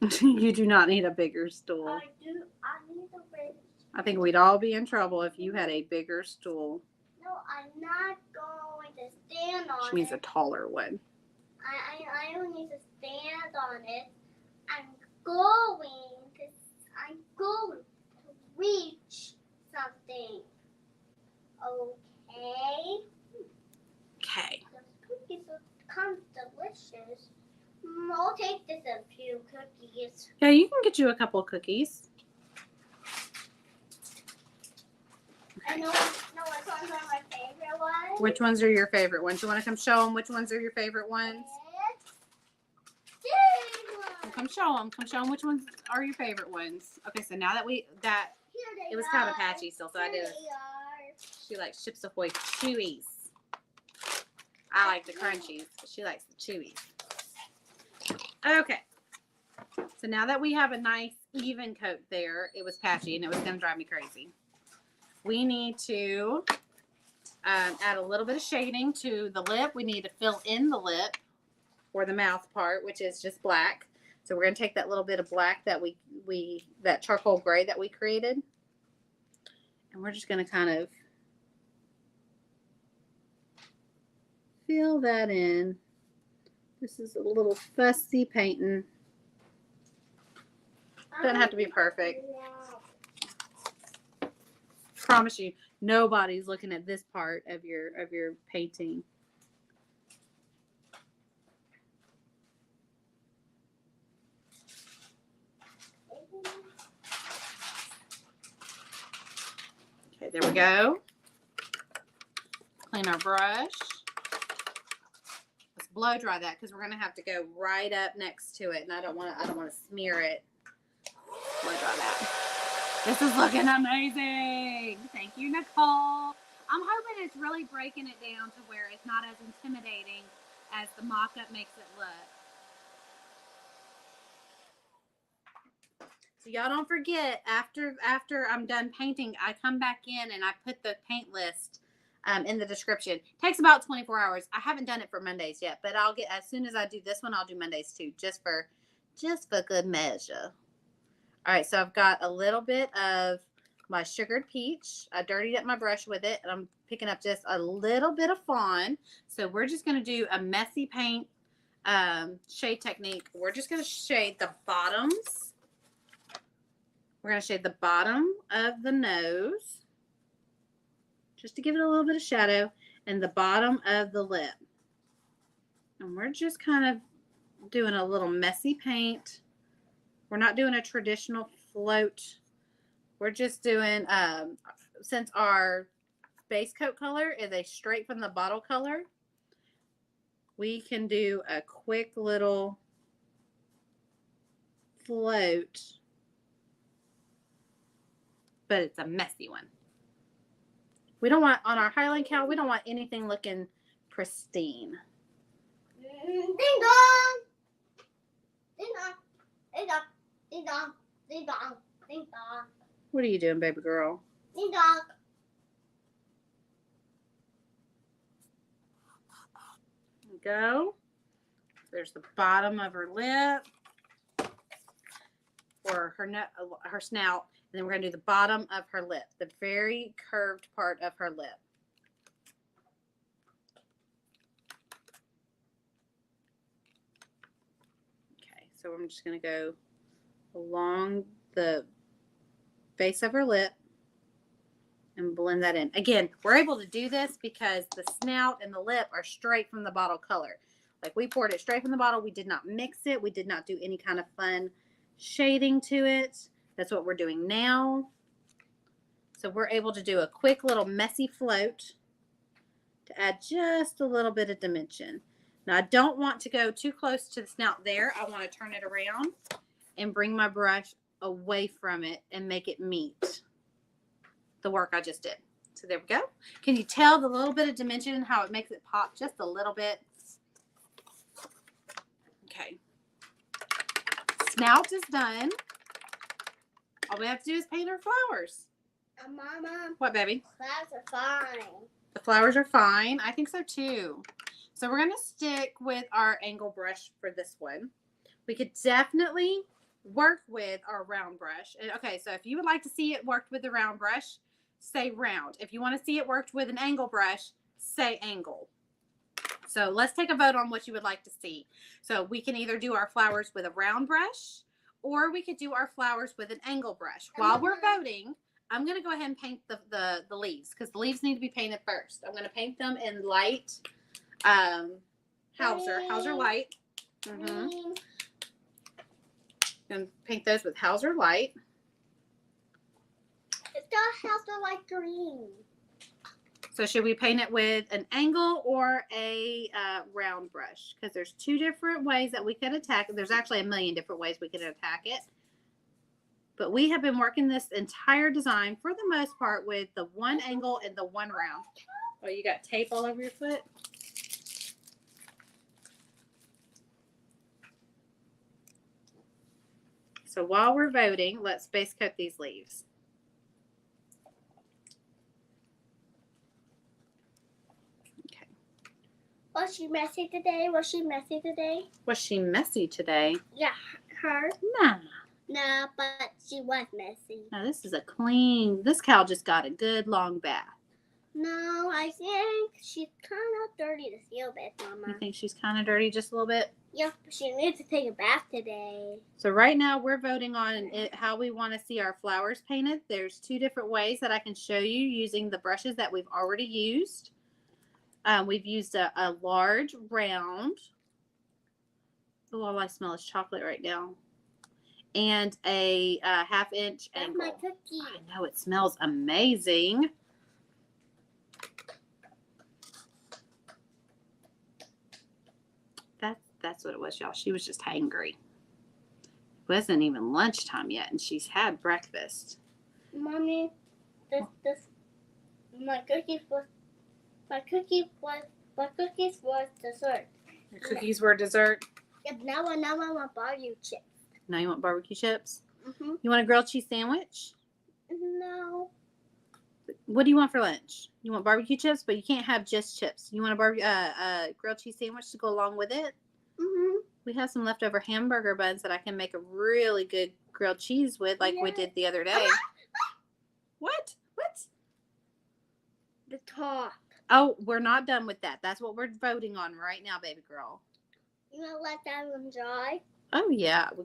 stool. You do not need a bigger stool. I do. I need a bigger stool. I think we'd all be in trouble if you had a bigger stool. No, I'm not going to stand on it. She means a taller one. I don't need to stand on it. I'm going to reach something. Okay. Okay. Those cookies look kind of delicious. I'll take this a few cookies. Yeah, you can get you a couple of cookies. I know which ones are my favorite ones. Which ones are your favorite ones? You want to come show them which ones are your favorite ones? Well, come show them. Come show them which ones are your favorite ones. Okay, so now that it was kind of patchy still, so I did. She likes Chips Ahoy Chewies. I like the crunchies, but she likes the chewies. Okay. So now that we have a nice even coat there, it was patchy and it was going to drive me crazy. We need to add a little bit of shading to the lip. We need to fill in the lip or the mouth part, which is just black. So we're going to take that little bit of black that that charcoal gray that we created. And we're just going to kind of fill that in. This is a little fussy painting. Doesn't have to be perfect. Promise you, nobody's looking at this part of your painting. Okay, there we go. Clean our brush. Let's blow dry that because we're gonna have to go right up next to it, and I don't want to smear it. Blow dry that. This is looking amazing. Thank you, Nicole. I'm hoping it's really breaking it down to where it's not as intimidating as the mock-up makes it look. So y'all don't forget, after I'm done painting, I come back in and I put the paint list in the description. It takes about 24 hours. I haven't done it for Mondays yet, but I'll get, as soon as I do this one, I'll do Mondays too, just for good measure. All right, so I've got a little bit of my sugared peach. I dirtied up my brush with it, and I'm picking up just a little bit of fawn. So we're just going to do a messy paint shade technique. We're just going to shade the bottoms. We're going to shade the bottom of the nose, just to give it a little bit of shadow, and the bottom of the lip. And we're just kind of doing a little messy paint. We're not doing a traditional float. We're just doing, since our base coat color is a straight from the bottle color, we can do a quick little float, but it's a messy one. We don't want, on our Highland cow, we don't want anything looking pristine. Ding dong! Ding dong! Ding dong! Ding dong, ding dong, ding dong. What are you doing, baby girl? Ding dong. There we go. There's the bottom of her lip, or her snout, and then we're gonna do the bottom of her lip, the very curved part of her lip. Okay, so I'm just gonna go along the base of her lip and blend that in. Again, we're able to do this because the snout and the lip are straight from the bottle color. Like, we poured it straight from the bottle. We did not mix it. We did not do any kind of fun shading to it. That's what we're doing now. So we're able to do a quick little messy float to add just a little bit of dimension. Now, I don't want to go too close to the snout there. I want to turn it around and bring my brush away from it and make it meet the work I just did. So there we go. Can you tell the little bit of dimension and how it makes it pop just a little bit? Okay. Snout is done. All we have to do is paint our flowers. Mama. What, baby? Flowers are fine. The flowers are fine. I think so too. So we're going to stick with our angle brush for this one. We could definitely work with our round brush. And okay, so if you would like to see it worked with the round brush, say round. If you want to see it worked with an angle brush, say angle. So let's take a vote on what you would like to see. So we can either do our flowers with a round brush, or we could do our flowers with an angle brush. While we're voting, I'm going to go ahead and paint the leaves, because the leaves need to be painted first. I'm going to paint them in light Hauser light. And paint those with Hauser light. It's got Hauser light green. So should we paint it with an angle or a round brush? Because there's two different ways that we could attack it. There's actually a million different ways we could attack it. But we have been working this entire design, for the most part, with the one angle and the one round. Oh, you got tape all over your foot? So while we're voting, let's base coat these leaves. Okay. Was she messy today? Was she messy today? Was she messy today? Yeah, her. Nah. Nah, but she was messy. Now this is a clean, this cow just got a good long bath. No, I think she's kind of dirty to see a bit, Mama. You think she's kind of dirty just a little bit? Yeah, but she needs to take a bath today. So right now we're voting on how we want to see our flowers painted. There's two different ways that I can show you using the brushes that we've already used. We've used a large round. Oh, all I smell is chocolate right now. And a half-inch angle. That's my cookie. I know, it smells amazing. That's what it was, y'all. She was just hangry. It wasn't even lunchtime yet, and she's had breakfast. Mommy, my cookies was dessert. Your cookies were dessert? Yep, now I want barbecue chips. Now you want barbecue chips? Mm-hmm. You want a grilled cheese sandwich? No. What do you want for lunch? You want barbecue chips, but you can't have just chips. You want a grilled cheese sandwich to go along with it? Mm-hmm. We have some leftover hamburger buns that I can make a really good grilled cheese with, like we did the other day. What? The top. Oh, we're not done with that. That's what we're voting on right now, baby girl. You want to let that one dry? Oh yeah, we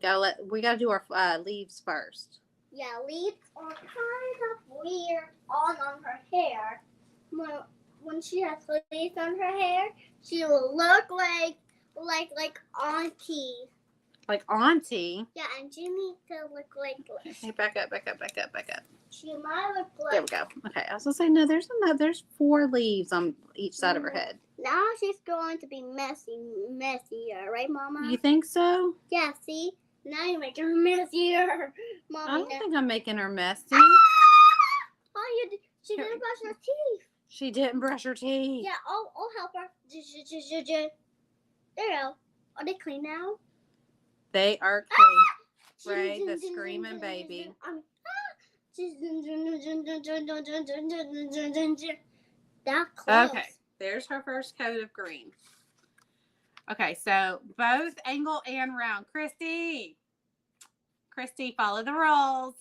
gotta do our leaves first. Yeah, leaves are kind of weird on her hair. When she has leaves on her hair, she will look like Auntie. Like Auntie? Yeah, and she needs to look like. Hey, back up. She might look like. There we go. Okay, I was gonna say no. There's 4 leaves on each side of her head. Now she's going to be messier, right, Mama? You think so? Yeah. See, now you're making her messier, Mama. I don't think I'm making her messy. Oh, she didn't brush her teeth. She didn't brush her teeth. Yeah, I'll help her. There you go. Are they clean now? They are clean. Ray, the screaming baby. That close. Okay, there's her first coat of green. Okay, so both angle and round. Christy, follow the rules.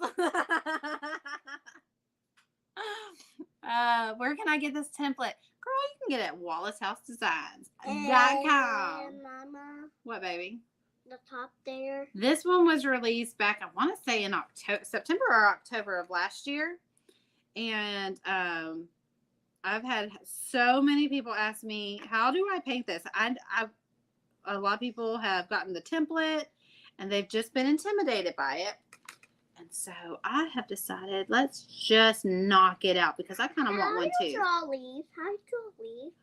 Where can I get this template? Girl, you can get it at WallaceHouseDesigns.com. Mama, What, baby? the top there. This one was released back, I want to say in September or October of last year. And I've had so many people ask me, how do I paint this? A lot of people have gotten the template and they've just been intimidated by it. And so I have decided, let's just knock it out because I kind of want one too. How do you draw leaves?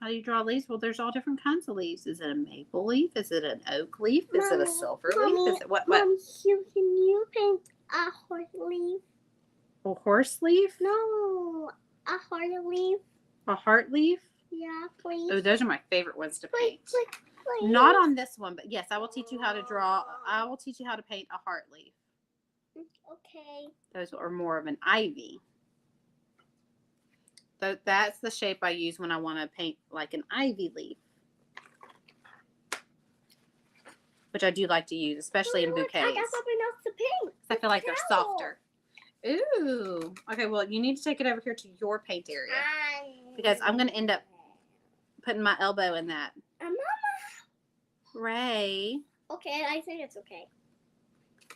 How do you draw leaves? Well, there's all different kinds of leaves. Is it a maple leaf? Is it an oak leaf? Is it a silver leaf? Is it what? Mom, can you paint a horse leaf? A horse leaf? No, a heart leaf. A heart leaf? Yeah, please. Oh, those are my favorite ones to paint. Please. Not on this one, but yes, I will teach you how to draw. I will teach you how to paint a heart leaf. Okay. Those are more of an ivy. So that's the shape I use when I want to paint like an ivy leaf. Which I do like to use, especially in bouquets. I got something else to paint. I feel like they're softer. Ooh. Okay, well, you need to take it over here to your paint area. Because I'm going to end up putting my elbow in that. I'm gray. Okay, I think it's okay.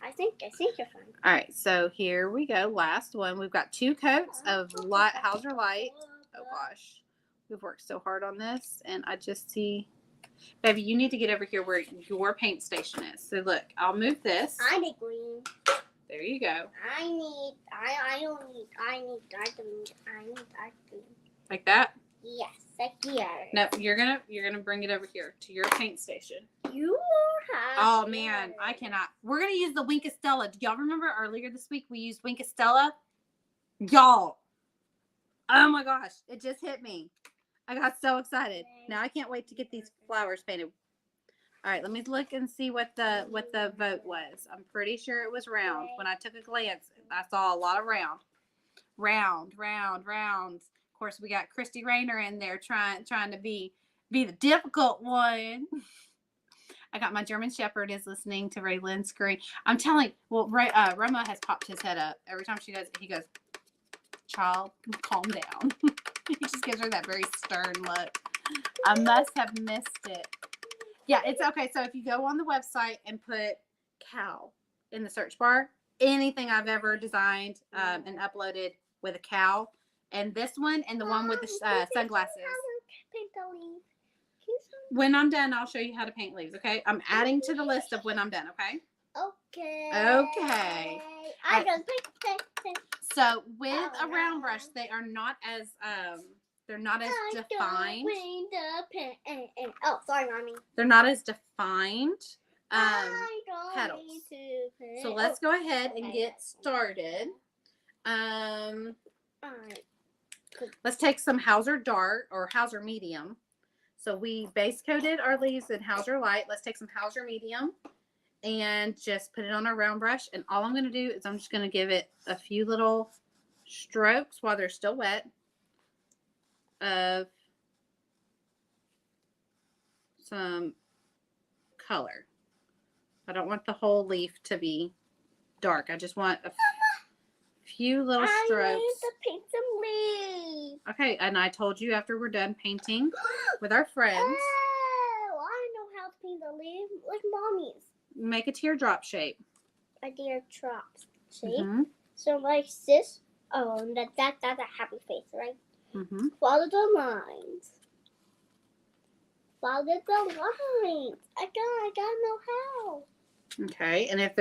I think you're fine. All right, so here we go. Last one. We've got 2 coats of Hauser Light. Oh gosh, we've worked so hard on this, and I just see, baby, you need to get over here where your paint station is. So look, I'll move this. I need green. There you go. I need dark green. Like that? Yes, like here. No, you're gonna bring it over here to your paint station. You have. Oh man, I cannot. We're gonna use the Winkastella. Do y'all remember earlier this week we used Winkastella? Y'all. Oh my gosh, it just hit me. I got so excited. Now I can't wait to get these flowers painted. All right, let me look and see what the vote was. I'm pretty sure it was round. When I took a glance, I saw a lot of round. Round. Of course, we got Christy Rayner in there trying to be the difficult one. I got my German Shepherd is listening to Raylan scream. I'm telling. Well, Roma has popped his head up every time she does it. He goes, "Child, calm down." He just gives her that very stern look. I must have missed it. Yeah, it's okay. So if you go on the website and put cow in the search bar, anything I've ever designed and uploaded with a cow, and this one and the one with the sunglasses. Paint the leaf. When I'm done, I'll show you how to paint leaves, okay? I'm adding to the list of when I'm done, okay? Okay. Okay. I just paint. So with a round brush, they are not as defined. Oh, sorry, mommy. They're not as defined petals. So let's go ahead and get started. Let's take some Hauser Dark or Hauser Medium. So we base coated our leaves in Hauser Light. Let's take some Hauser Medium and just put it on our round brush. And all I'm going to do is I'm just going to give it a few little strokes while they're still wet of some color. I don't want the whole leaf to be dark. I just want a few little strokes. I need to paint some leaves. Okay, and I told you after we're done painting with our friends. Oh, I know how to paint the leaf like mommy's. Make a teardrop shape. A teardrop shape. Mm-hmm. So like this. Oh, and that's a happy face, right? Mm-hmm. Follow the lines. Follow the lines. I gotta know how. Okay, and if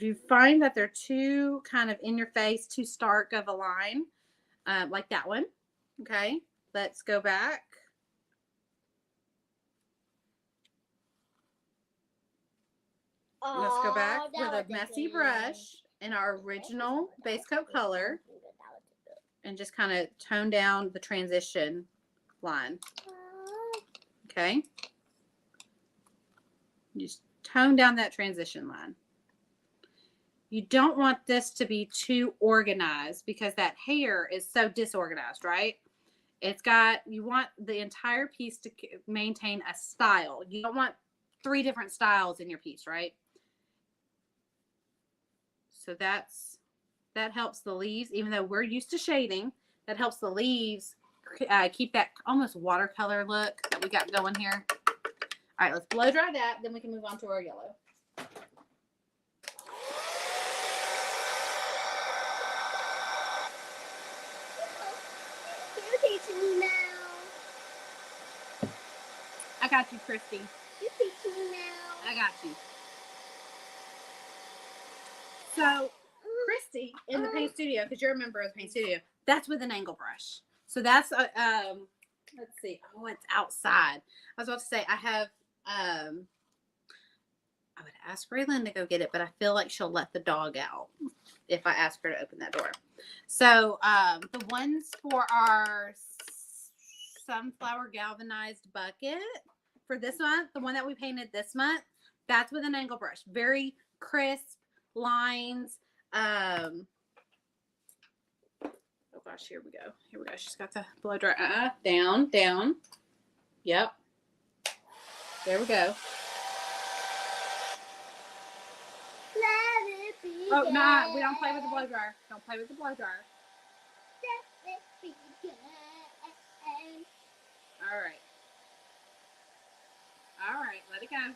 you find that they're too kind of in your face, too stark of a line, like that one, okay, let's go back. Let's go back with a messy brush in our original base coat color and just kind of tone down the transition line. Okay. Just tone down that transition line. You don't want this to be too organized because that hair is so disorganized, right? You want the entire piece to maintain a style. You don't want 3 different styles in your piece, right? So that helps the leaves, even though we're used to shading, that helps the leaves keep that almost watercolor look that we got going here. All right, let's blow dry that, then we can move on to our yellow. You're teaching me now. I got you, Christy. You're teaching me now. I got you. So, Christy in the paint studio, because you're a member of the paint studio, that's with an angle brush. So that's let's see. Oh, it's outside. I was about to say I would ask Raylan to go get it, but I feel like she'll let the dog out if I ask her to open that door. So the ones for our sunflower galvanized bucket for this month, the one that we painted this month, that's with an angle brush. Very crisp lines. Oh gosh, here we go. She's got the blow dry. Down. Yep. There we go. Let it be. Oh, nah, we don't play with the blow dryer. Don't play with the blow dryer. Let it be. All All right, let it go.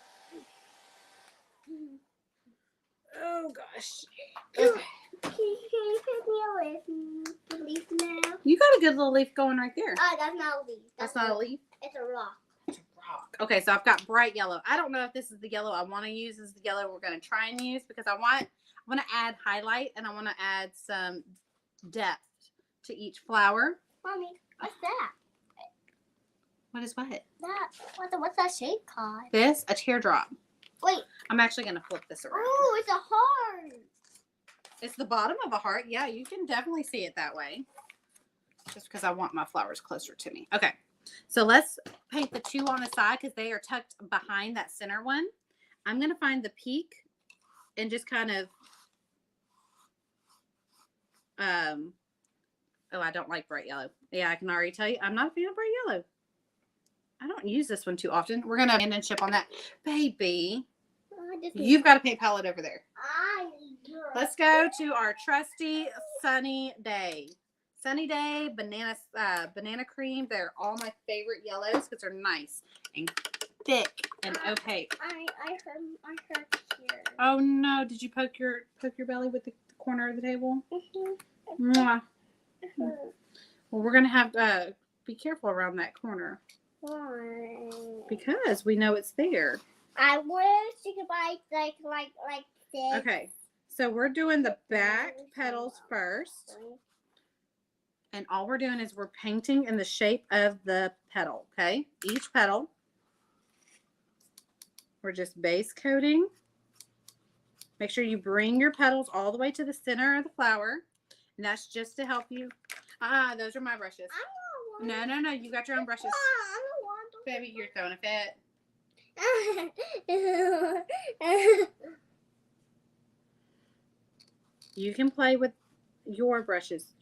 Oh gosh. Okay. Can you pick me a leaf now? You got a good little leaf going right there. Oh, that's not a leaf. That's not a leaf? It's a rock. It's a rock. Okay, so I've got bright yellow. I don't know if this is the yellow I want to use. This is the yellow we're going to try and use because I want to add highlight and I want to add some depth to each flower. Mommy, what's that? What is what? What's that shape called? This? A teardrop. Wait. I'm actually going to flip this around. Oh, it's a heart. It's the bottom of a heart. Yeah, you can definitely see it that way. Just because I want my flowers closer to me. Okay. So let's paint the two on the side because they are tucked behind that center one. I'm going to find the peak and just kind of, oh, I don't like bright yellow. Yeah, I can already tell you, I'm not a fan of bright yellow. I don't use this one too often. We're going to abandon ship on that. Baby, you've got a paint palette over there. Let's go to our trusty Sunny Day. Sunny Day, banana cream. They're all my favorite yellows because they're nice and thick and opaque. I hurt here. Oh no! Did you poke your belly with the corner of the table? Mm-hmm. Mwah. Well, we're gonna have to be careful around that corner. Why? Because we know it's there. I wish you could buy like this. Okay, so we're doing the back petals first. And all we're doing is we're painting in the shape of the petal, okay? Each petal. We're just base coating. Make sure you bring your petals all the way to the center of the flower. And that's just to help you. Those are my brushes. I don't want No. You got your own brushes. I don't want them. Baby, you're throwing a fit. You can play with your brushes.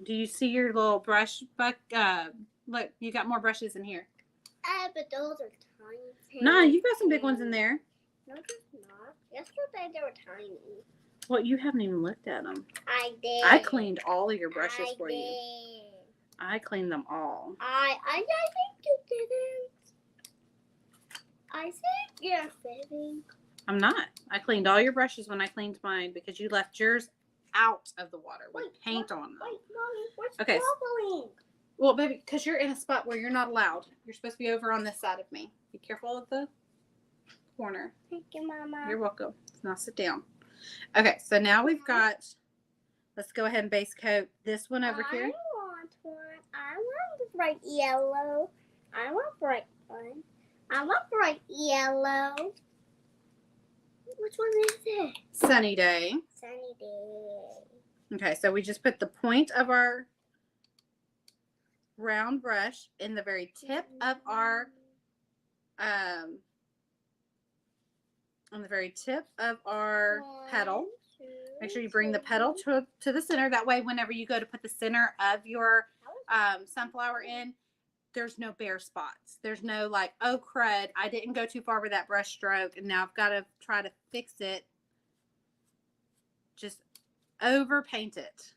Do you see your little brush? Look, you got more brushes in here. But those are tiny. Nah, you got some big ones in there. No, they're not. Yesterday they were tiny. Well, you haven't even looked at them. I did. I cleaned all of your brushes for you. Did. I cleaned them all. I think you didn't. I think you're fibbing. I'm not. I cleaned all your brushes when I cleaned mine because you left yours out of the water with paint on them. Wait, Mommy, what's Okay. bubbling? Well, baby, because you're in a spot where you're not allowed. You're supposed to be over on this side of me. Be careful of the corner. Thank you, Mama. You're welcome. Now sit down. Okay, so now we've got, let's go ahead and base coat this one over here. I want one. I want bright yellow. I want bright one. I want bright yellow. Which one is it? Sunny Day. Sunny Day. Okay, so we just put the point of our round brush in the very tip of our on the very tip of our petal. Make sure you bring the petal to the center. That way, whenever you go to put the center of your sunflower in, there's no bare spots. There's no like, oh crud, I didn't go too far with that brush stroke and now I've got to try to fix it. Just overpaint it.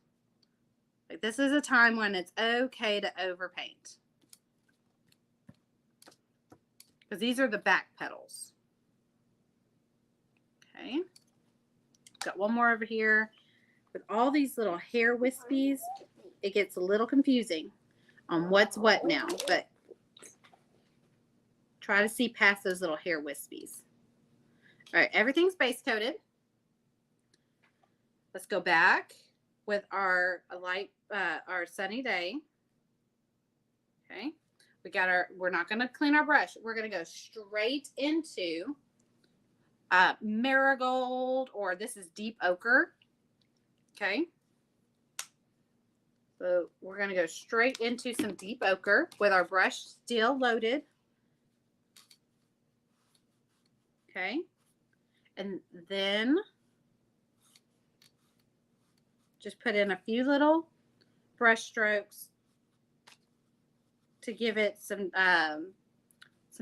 Like, this is a time when it's okay to overpaint. Because these are the back petals. Okay. Got one more over here. With all these little hair wispies, it gets a little confusing on what's what now. But try to see past those little hair wispies. All right, everything's base coated. Let's go back with our our Sunny Day. Okay. We're not going to clean our brush. We're going to go straight into Marigold, or this is Deep Ochre. Okay. So we're going to go straight into some Deep Ochre with our brush still loaded. Okay. And then just put in a few little brush strokes to give it some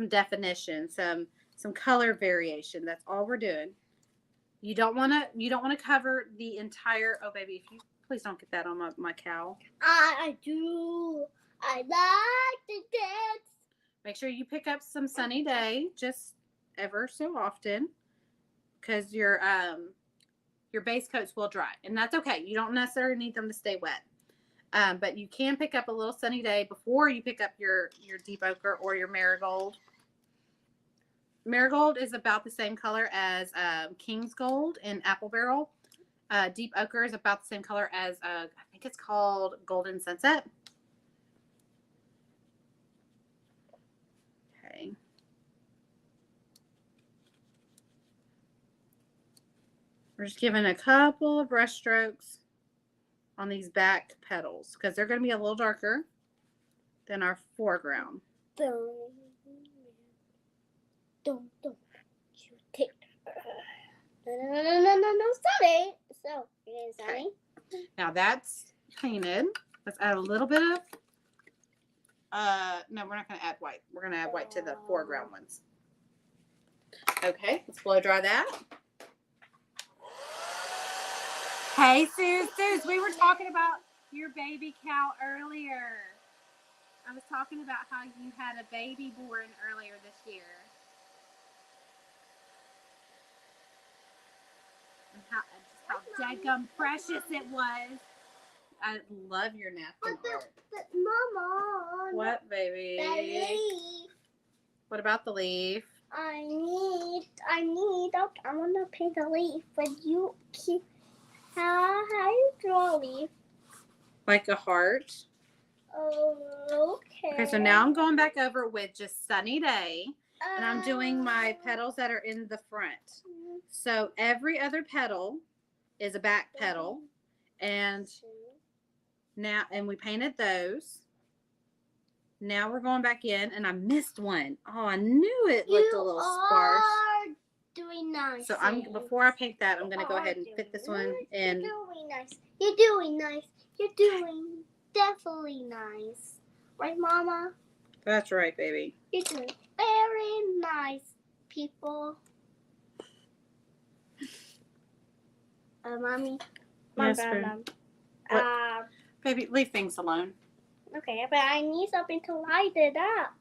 definition, some color variation. That's all we're doing. You don't want to cover the entire. Oh, baby, if you please don't get that on my cowl. I do. I like the dance. Make sure you pick up some sunny day just ever so often, because your base coats will dry, and that's okay. You don't necessarily need them to stay wet. But you can pick up a little sunny day before you pick up your deep ochre or your marigold. Marigold is about the same color as King's Gold and Apple Barrel. Deep ochre is about the same color as I think it's called Golden Sunset. Okay. We're just giving a couple of brush strokes on these back petals because they're going to be a little darker than our foreground. Don't you take. No, Sunny. So, Sunny. Now that's painted. Let's add a little bit of, no, we're not going to add white. We're going to add white to the foreground ones. Okay, let's blow dry that. Hey, Suze, we were talking about your baby cow earlier. I was talking about how you had a baby born earlier this year. And how dadgum precious it was. I love your napkin art. But Mama. What, baby? The leaf. What about the leaf? I want to paint a leaf, but you keep. How you draw a leaf? Like a heart. Oh, okay. Okay, so now I'm going back over with just Sunny Day. And I'm doing my petals that are in the front. So every other petal is a back petal. And we painted those. Now we're going back in, and I missed one. Oh, I knew it looked a little sparse. Doing nice. So before I paint that, I'm gonna go ahead and fit this one in. You're doing nice. You're doing nice. You're doing definitely nice. Right, Mama? That's right, baby. You're doing very nice, people. Mommy. Yes, Mom. Baby, leave things alone. Okay, but I need something to light it up.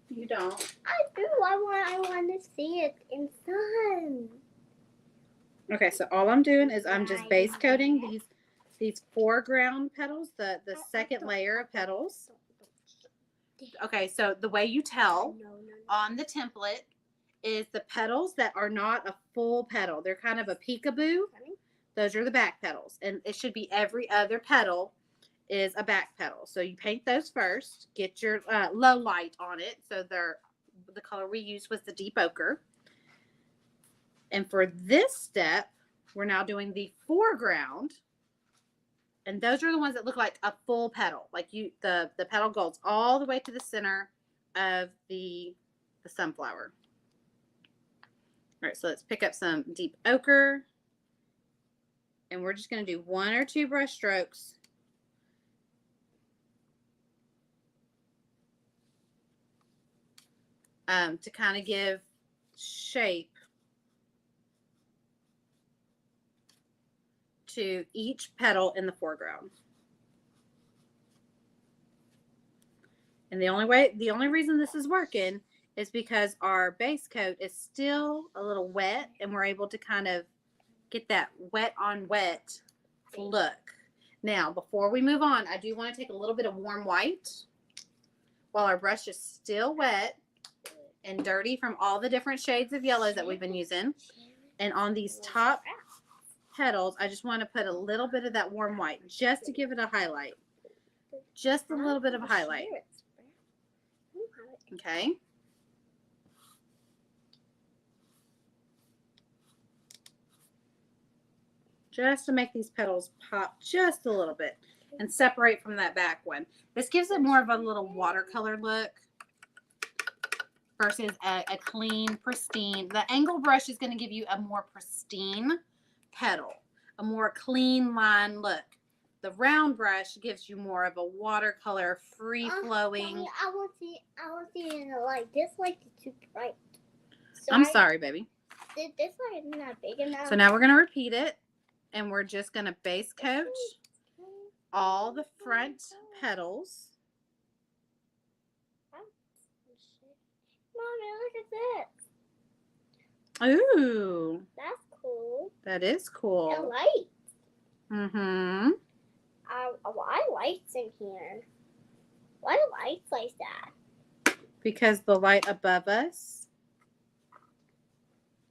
You don't. I do. I want to see it in sun. Okay, so all I'm doing is I'm just base coating these foreground petals, the second layer of petals. Okay, so the way you tell on the template is the petals that are not a full petal. They're kind of a peekaboo. Those are the back petals. And it should be every other petal is a back petal. So you paint those first. Get your low light on it. So the color we used was the deep ochre. And for this step, we're now doing the foreground. And those are the ones that look like a full petal. Like the petal goes all the way to the center of the sunflower. All right, so let's pick up some deep ochre. And we're just going to do 1 or 2 brush strokes. To kind of give shape to each petal in the foreground. And the only reason this is working is because our base coat is still a little wet, and we're able to kind of get that wet on wet look. Now, before we move on, I do want to take a little bit of warm white while our brush is still wet and dirty from all the different shades of yellows that we've been using. And on these top petals, I just want to put a little bit of that warm white just to give it a highlight. Just a little bit of a highlight. Okay. Just to make these petals pop just a little bit and separate from that back one. This gives it more of a little watercolor look versus a clean, pristine. The angle brush is going to give you a more pristine petal, a more clean line look. The round brush gives you more of a watercolor, free-flowing. I want to see it in the light. This light is too bright. I'm sorry, baby. This light is not big enough. So now we're going to repeat it, and we're just going to base coat all the front petals. look at this. Ooh, That's cool. that is And cool. light. Mm-hmm. Why lights in here? Why lights like that? Because the light above us.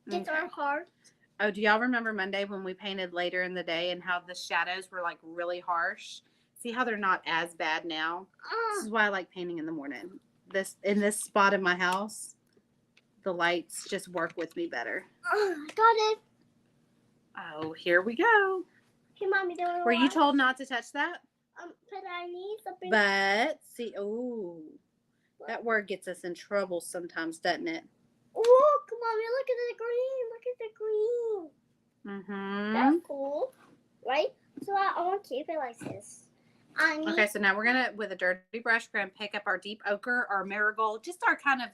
It's Okay. our heart. Oh, do y'all remember Monday when we painted later in the day and how the shadows were like really harsh? See how they're not as bad now? This is why I like painting in the morning. In this spot in my house, the lights just work with me better. Got it. Oh, here we go. Hey, Mommy, do you Were you told not to touch that? But I need something. But see, oh, that word gets us in trouble sometimes, doesn't it? Oh, come on, look at the green. Look at the green. Mm-hmm. That's cool, right? So I want to keep it like this. Okay, so now we're gonna, with a dirty brush, we're gonna pick up our deep ochre, our marigold, just our kind of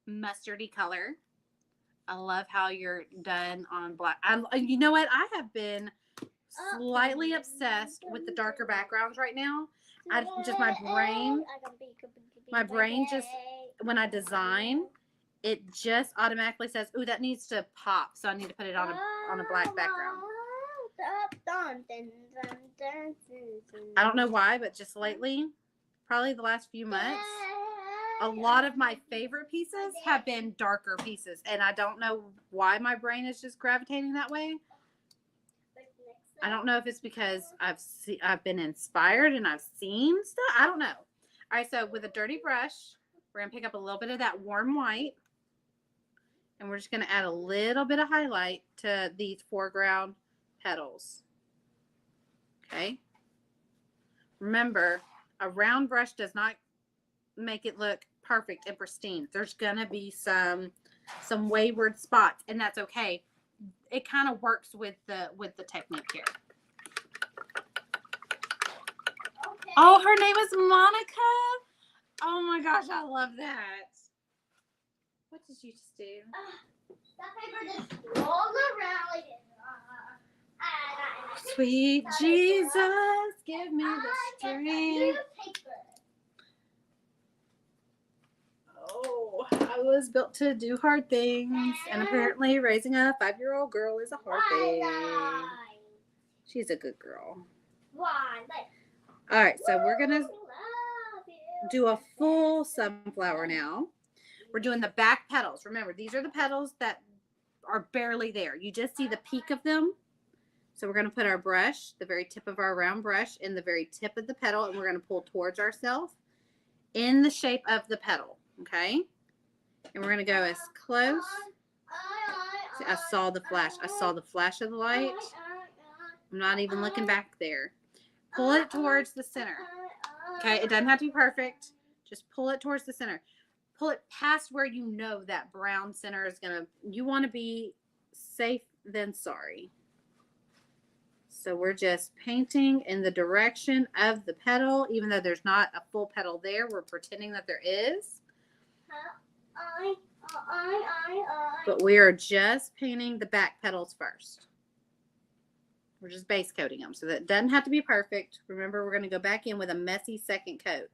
mustardy color. I love how you're done on black. You know what? I have been slightly obsessed with the darker backgrounds right now. My brain just, when I design, it just automatically says, "Ooh, that needs to pop." So I need to put it on a black background. I don't know why, but just lately, probably the last few months, a lot of my favorite pieces have been darker pieces, and I don't know why my brain is just gravitating that way. I don't know if it's because I've been inspired and I've seen stuff. I don't know. All right, so with a dirty brush, we're gonna pick up a little bit of that warm white, and we're just gonna add a little bit of highlight to these foreground petals. Okay. Remember, a round brush does not make it look perfect and pristine. There's gonna be some wayward spots, and that's okay. It kind of works with the technique here. Okay. Oh, her name is Monica. Oh my gosh, I love that. What did you just do? That paper just rolled around like Sweet Jesus, give me the strength. Oh, I was built to do hard things, and apparently raising a 5-year-old girl is a hard thing. She's a good girl. All right, so we're going to do a full sunflower now. We're doing the back petals. Remember, these are the petals that are barely there. You just see the peak of them. So we're going to put our brush, the very tip of our round brush, in the very tip of the petal, and we're going to pull towards ourselves in the shape of the petal. Okay, and we're going to go as close. See, I saw the flash. I saw the flash of the light. I'm not even looking back there. Pull it towards the center. Okay, it doesn't have to be perfect. Just pull it towards the center. Pull it past where you know that brown center is going to, you want to be safe than sorry. So we're just painting in the direction of the petal, even though there's not a full petal there. We're pretending that there is. But we are just painting the back petals first. We're just base coating them. So that doesn't have to be perfect. Remember, we're going to go back in with a messy second coat.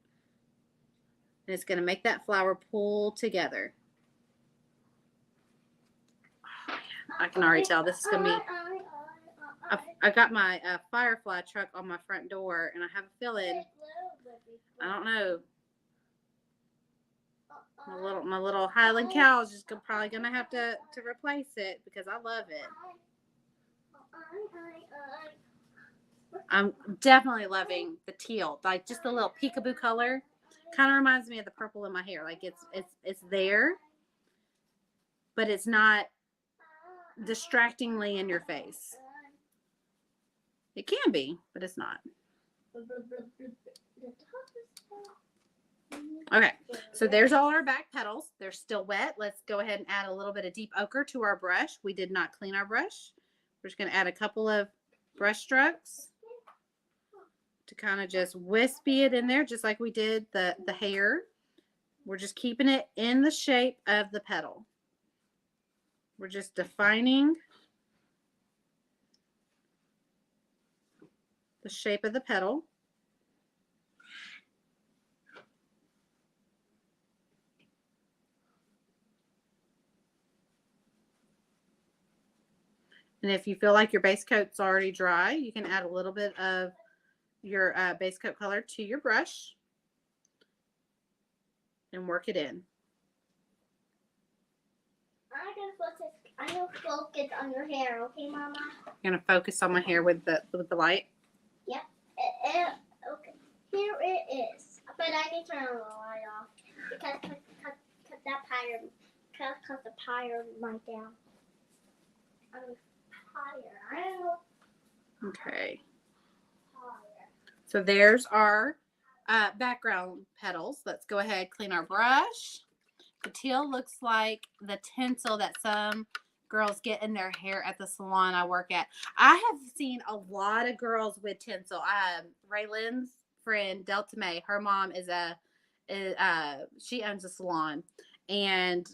And it's going to make that flower pull together. I can already tell this is going to be... I got my Firefly truck on my front door, and I have a feeling, I don't know, my little Highland cow is just probably going to have to replace it because I love it. I'm definitely loving the teal, like just the little peekaboo color. Kind of reminds me of the purple in my hair. Like it's there, but it's not distractingly in your face. It can be, but it's not. Okay, so there's all our back petals. They're still wet. Let's go ahead and add a little bit of deep ochre to our brush. We did not clean our brush. We're just going to add a couple of brush strokes to kind of just wispy it in there, just like we did the hair. We're just keeping it in the shape of the petal. We're just defining the shape of the petal. And if you feel like your base coat's already dry, you can add a little bit of your base coat color to your brush and work it in. I'm gonna focus on your hair, okay, Mama? You're gonna focus on my hair with the light. Yep. Okay. Here it is. But I need to turn the light off because that fire, cause the fire went down. Fire. I don't know. Okay. Fire. So there's our background petals. Let's go ahead, clean our brush. The teal looks like the tinsel that some girls get in their hair at the salon I work at. I have seen a lot of girls with tinsel. Raylan's friend, Delta May, her mom she owns a salon. And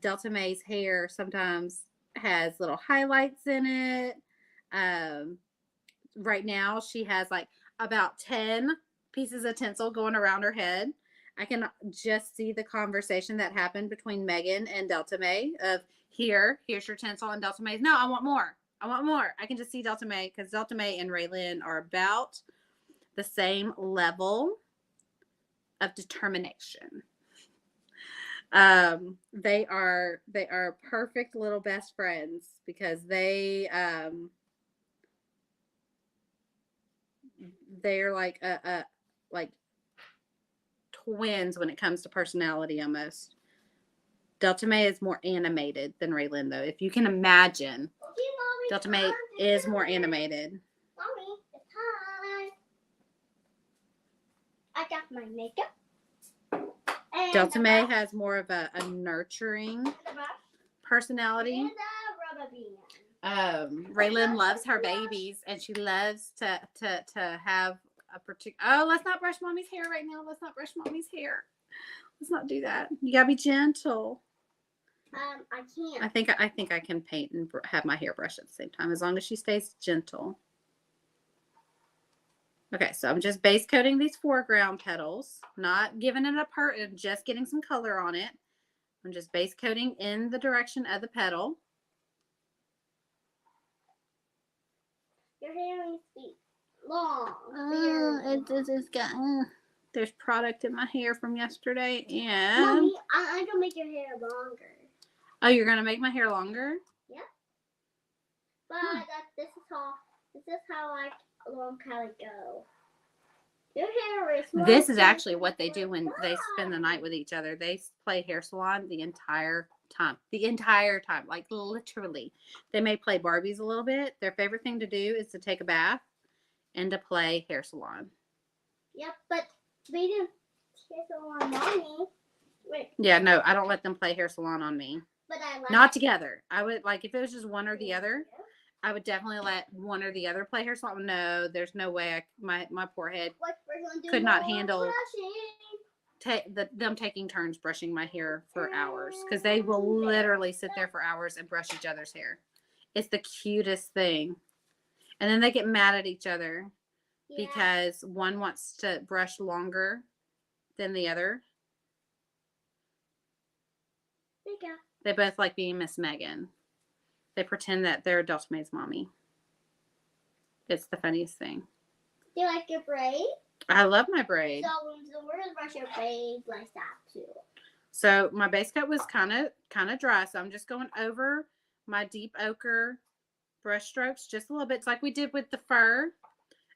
Delta May's hair sometimes has little highlights in it. Right now she has like about 10 pieces of tinsel going around her head. I can just see the conversation that happened between Megan and Delta May of here's your tinsel, and Delta May's, no, I want more. I want more. I can just see Delta May because Delta May and Raylyn are about the same level of determination. They are perfect little best friends because they're like twins when it comes to personality almost. Delta May is more animated than Raylyn, though. If you can imagine, Delta May is more animated. Mommy, it's time. I got my makeup. And Delta May has more of a nurturing personality. And a rubber band. Raylyn loves her babies, and she loves to have a particular. Oh, let's not brush mommy's hair right now. Let's not brush mommy's hair. Let's not do that. You gotta be gentle. I can't. I think I can paint and have my hair brush at the same time as long as she stays gentle. Okay, so I'm just base coating these foreground petals, not giving it a part, just getting some color on it. I'm just base coating in the direction of the petal. Your hair needs to be long. It's got there's product in my hair from yesterday, and Mommy, I'm gonna make your hair longer. Oh, you're gonna make my hair longer? Yeah. But this is how long can it go? Your hair is long. This is actually what they do when they spend the night with each other. They play hair salon the entire time. The entire time. Like literally. They may play Barbies a little bit. Their favorite thing to do is to take a bath and to play hair salon. Yep, but we didn't hair salon Mommy. Wait. Yeah, no, I don't let them play hair salon on me. But I like Not together. I would like if it was just one or the other. I would definitely let one or the other play hair salon. No, there's no way. My poor head could not handle them taking turns brushing my hair for hours because they will literally sit there for hours and brush each other's hair. It's the cutest thing. And then they get mad at each other because one wants to brush longer than the other. There you go. They both like being Miss Megan. They pretend that they're Delta May's mommy. It's the funniest thing. Do you like your braid? I love my braid. So we're gonna brush your braid like that too. So my base coat was kind of dry, so I'm just going over my deep ochre brush strokes just a little bit. It's like we did with the fur.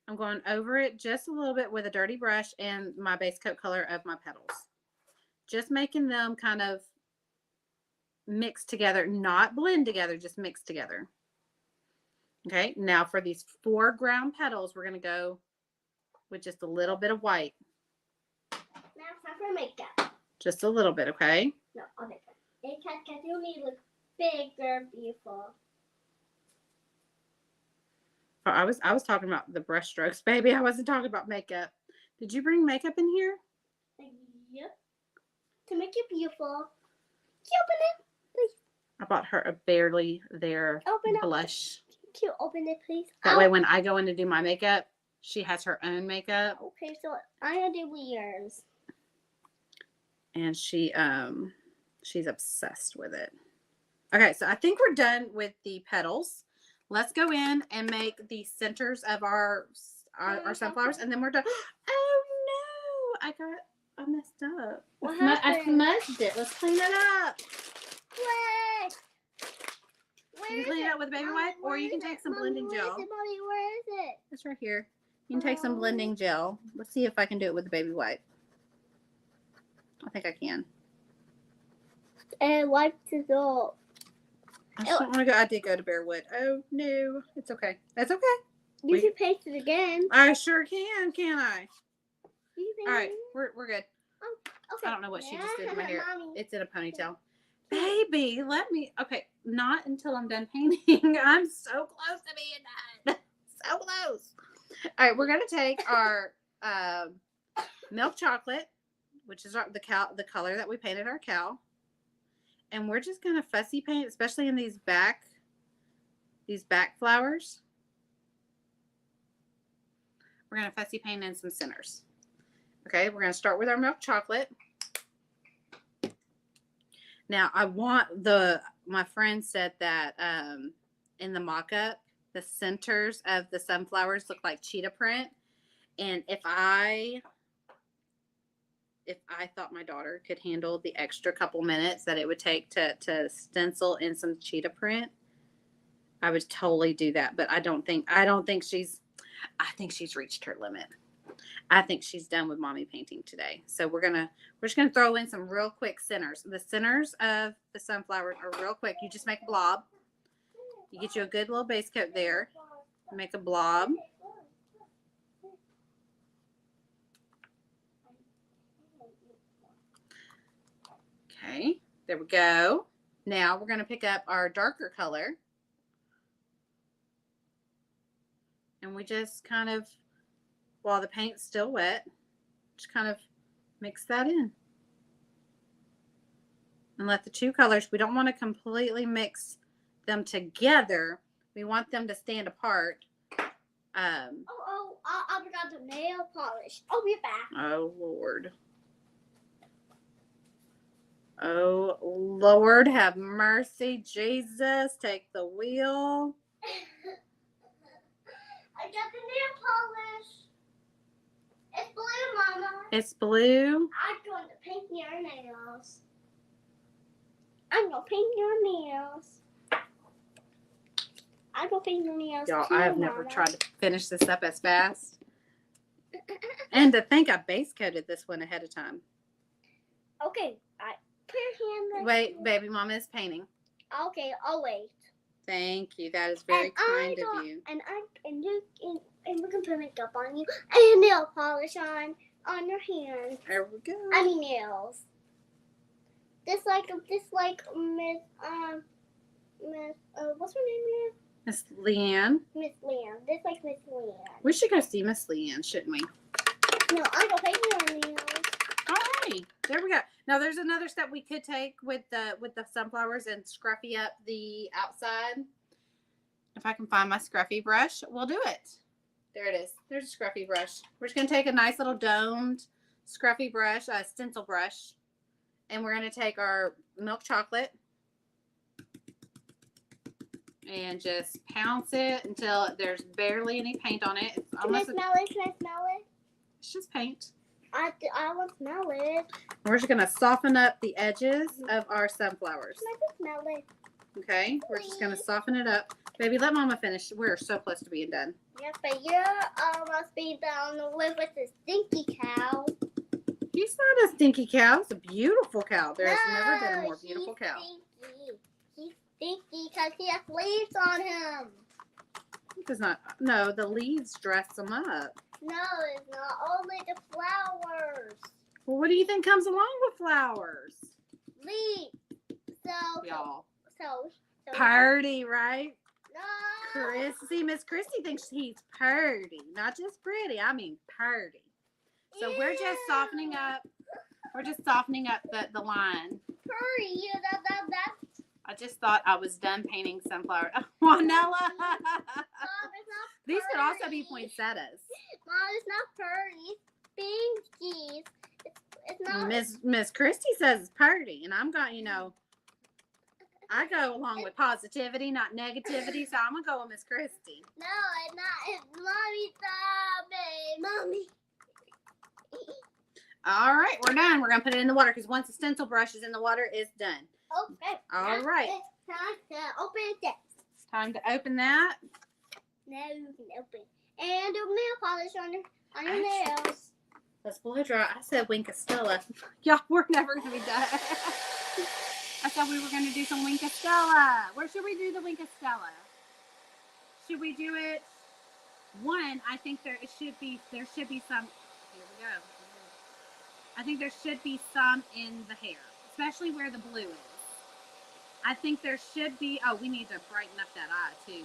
I'm going over it just a little bit with a dirty brush and my base coat color of my petals. Just making them kind of mix together, not blend together, just mix together. Okay, now for these foreground petals, we're going to go with just a little bit of white. Now it's time for makeup. Just a little bit, okay? No, I'll make it. Because you need to look bigger, beautiful. Oh, I was talking about the brush strokes, baby. I wasn't talking about makeup. Did you bring makeup in here? Yep. To make it beautiful. Can you open it, please? I bought her a barely there blush. Can you open it, please? That way when I go in to do my makeup, she has her own makeup. Okay, so I'm gonna do yours. And she's obsessed with it. Okay, so I think we're done with the petals. let's go in and make the centers of our sunflowers, and then we're done. Oh no, I messed up. What I happened? smudged it. Let's clean it up. Wait. You can clean it up with a baby wipe, or you can take some blending gel. Mommy, where is it? It's right here. You can take some blending gel. Let's see if I can do it with a baby wipe. I think I can. And wiped it off. I just don't want to go. I did go to Bearwood. Oh no, it's okay. That's okay. You can paste it again. I sure can I? You can All right, we're good. Okay. I don't know what she just did to my hair. Mommy. It's in a ponytail. Baby, let me. Okay, not until I'm done painting. I'm so close to being done. So close. All right, we're gonna take our milk chocolate, which is the color that we painted our cow, and we're just gonna fussy paint, especially in these back flowers. We're gonna fussy paint in some centers. Okay, we're gonna start with our milk chocolate. Now I want my friend said that in the mock-up, the centers of the sunflowers look like cheetah print. And if I thought my daughter could handle the extra couple minutes that it would take to stencil in some cheetah print, I would totally do that. But I think she's reached her limit. I think she's done with mommy painting today. So we're just gonna throw in some real quick centers. The centers of the sunflowers are real quick. You just make a blob. You get you a good little base coat there. Make a blob. Okay, there we go. Now we're gonna pick up our darker color. And we just kind of, while the paint's still wet, just kind of mix that in. And let the two colors, we don't want to completely mix them together. We want them to stand apart. I forgot the nail polish. I'll be back. Oh, Lord. Oh, Lord, have mercy. Jesus, take the wheel. I got the nail polish. It's blue, Mama. It's blue. I'm going to paint your nails. I'm going to paint your nails. I'm going to paint your nails. Y'all, too, I have never Mama. tried to finish this up as fast. And to think I base coated this one ahead of time. Okay, put your hand. Wait, baby mama is painting. Okay, I'll wait. Thank you. That is very kind of you. And we can put makeup on you and nail polish on your hands. There we go. I mean nails. Just like Miss what's her name again? Miss Leanne. Miss Leanne. Just like Miss Leanne. We should go see Miss Leanne, shouldn't we? No, I'm gonna paint your nails. All right. There we go. Now there's another step we could take with the sunflowers and scruffy up the outside. If I can find my scruffy brush, we'll do it. There it is. There's a scruffy brush. We're just gonna take a nice little domed scruffy brush, a stencil brush, and we're gonna take our milk chocolate and just pounce it until there's barely any paint on it. Can I smell it? Can I smell it? It's just paint. I want to smell it. We're just gonna soften up the edges of our sunflowers. Can I just smell it? Okay, we're just gonna soften it up. Baby, let mama finish. We're so close to being done. Yes, but you're almost be done with the stinky cow. He's not a stinky cow. It's a beautiful cow. There's never been a more beautiful cow. Stinky. He's stinky because he has leaves on him. Does not. No, the leaves dress him up. No, it's not. Only the flowers. Well, what do you think comes along with flowers? Leaves. Y'all. So. Purdy, right? No. Miss Christy thinks he's purdy. Not just pretty. I mean purdy. So we're just softening up. We're just softening up the line. Purdy. That. I just thought I was done painting sunflower. Wanella. Mom, it's not These could also be purdy. poinsettias. Mom, it's not purdy. It's pinkies. It's not. Miss Christy says it's purdy, and I'm going, I go along with positivity, not negativity, so I'm going to go with Miss Christie. No, it's not. It's Mommy. Stop it. Mommy. All right, we're done. We're going to put it in the water because once the stencil brush is in the water, it's done. Okay. All right. It's time to open it. It's time to open that. Now you can open it. And do nail polish on your nails. Let's blow dry. I said Winkastella. Y'all, we're never going to be done. I thought we were going to do some Winkastella. Where should we do the Winkastella? Should we do it? One, I think there should be some. Here we go. I think there should be some in the hair, especially where the blue is. I think there should be. Oh, we need to brighten up that eye too.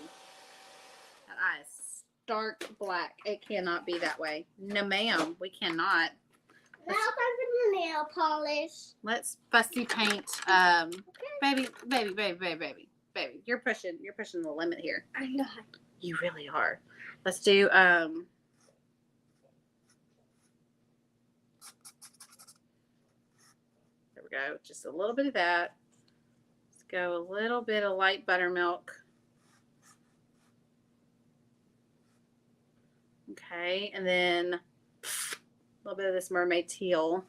That eye is dark black. It cannot be that way. No, ma'am, we cannot. Now time for the nail polish. Let's fussy paint. Baby. You're pushing the limit here. I'm not. You really are. Let's do there we go. Just a little bit of that. Let's go a little bit of light buttermilk. Okay, and then a little bit of this mermaid tail.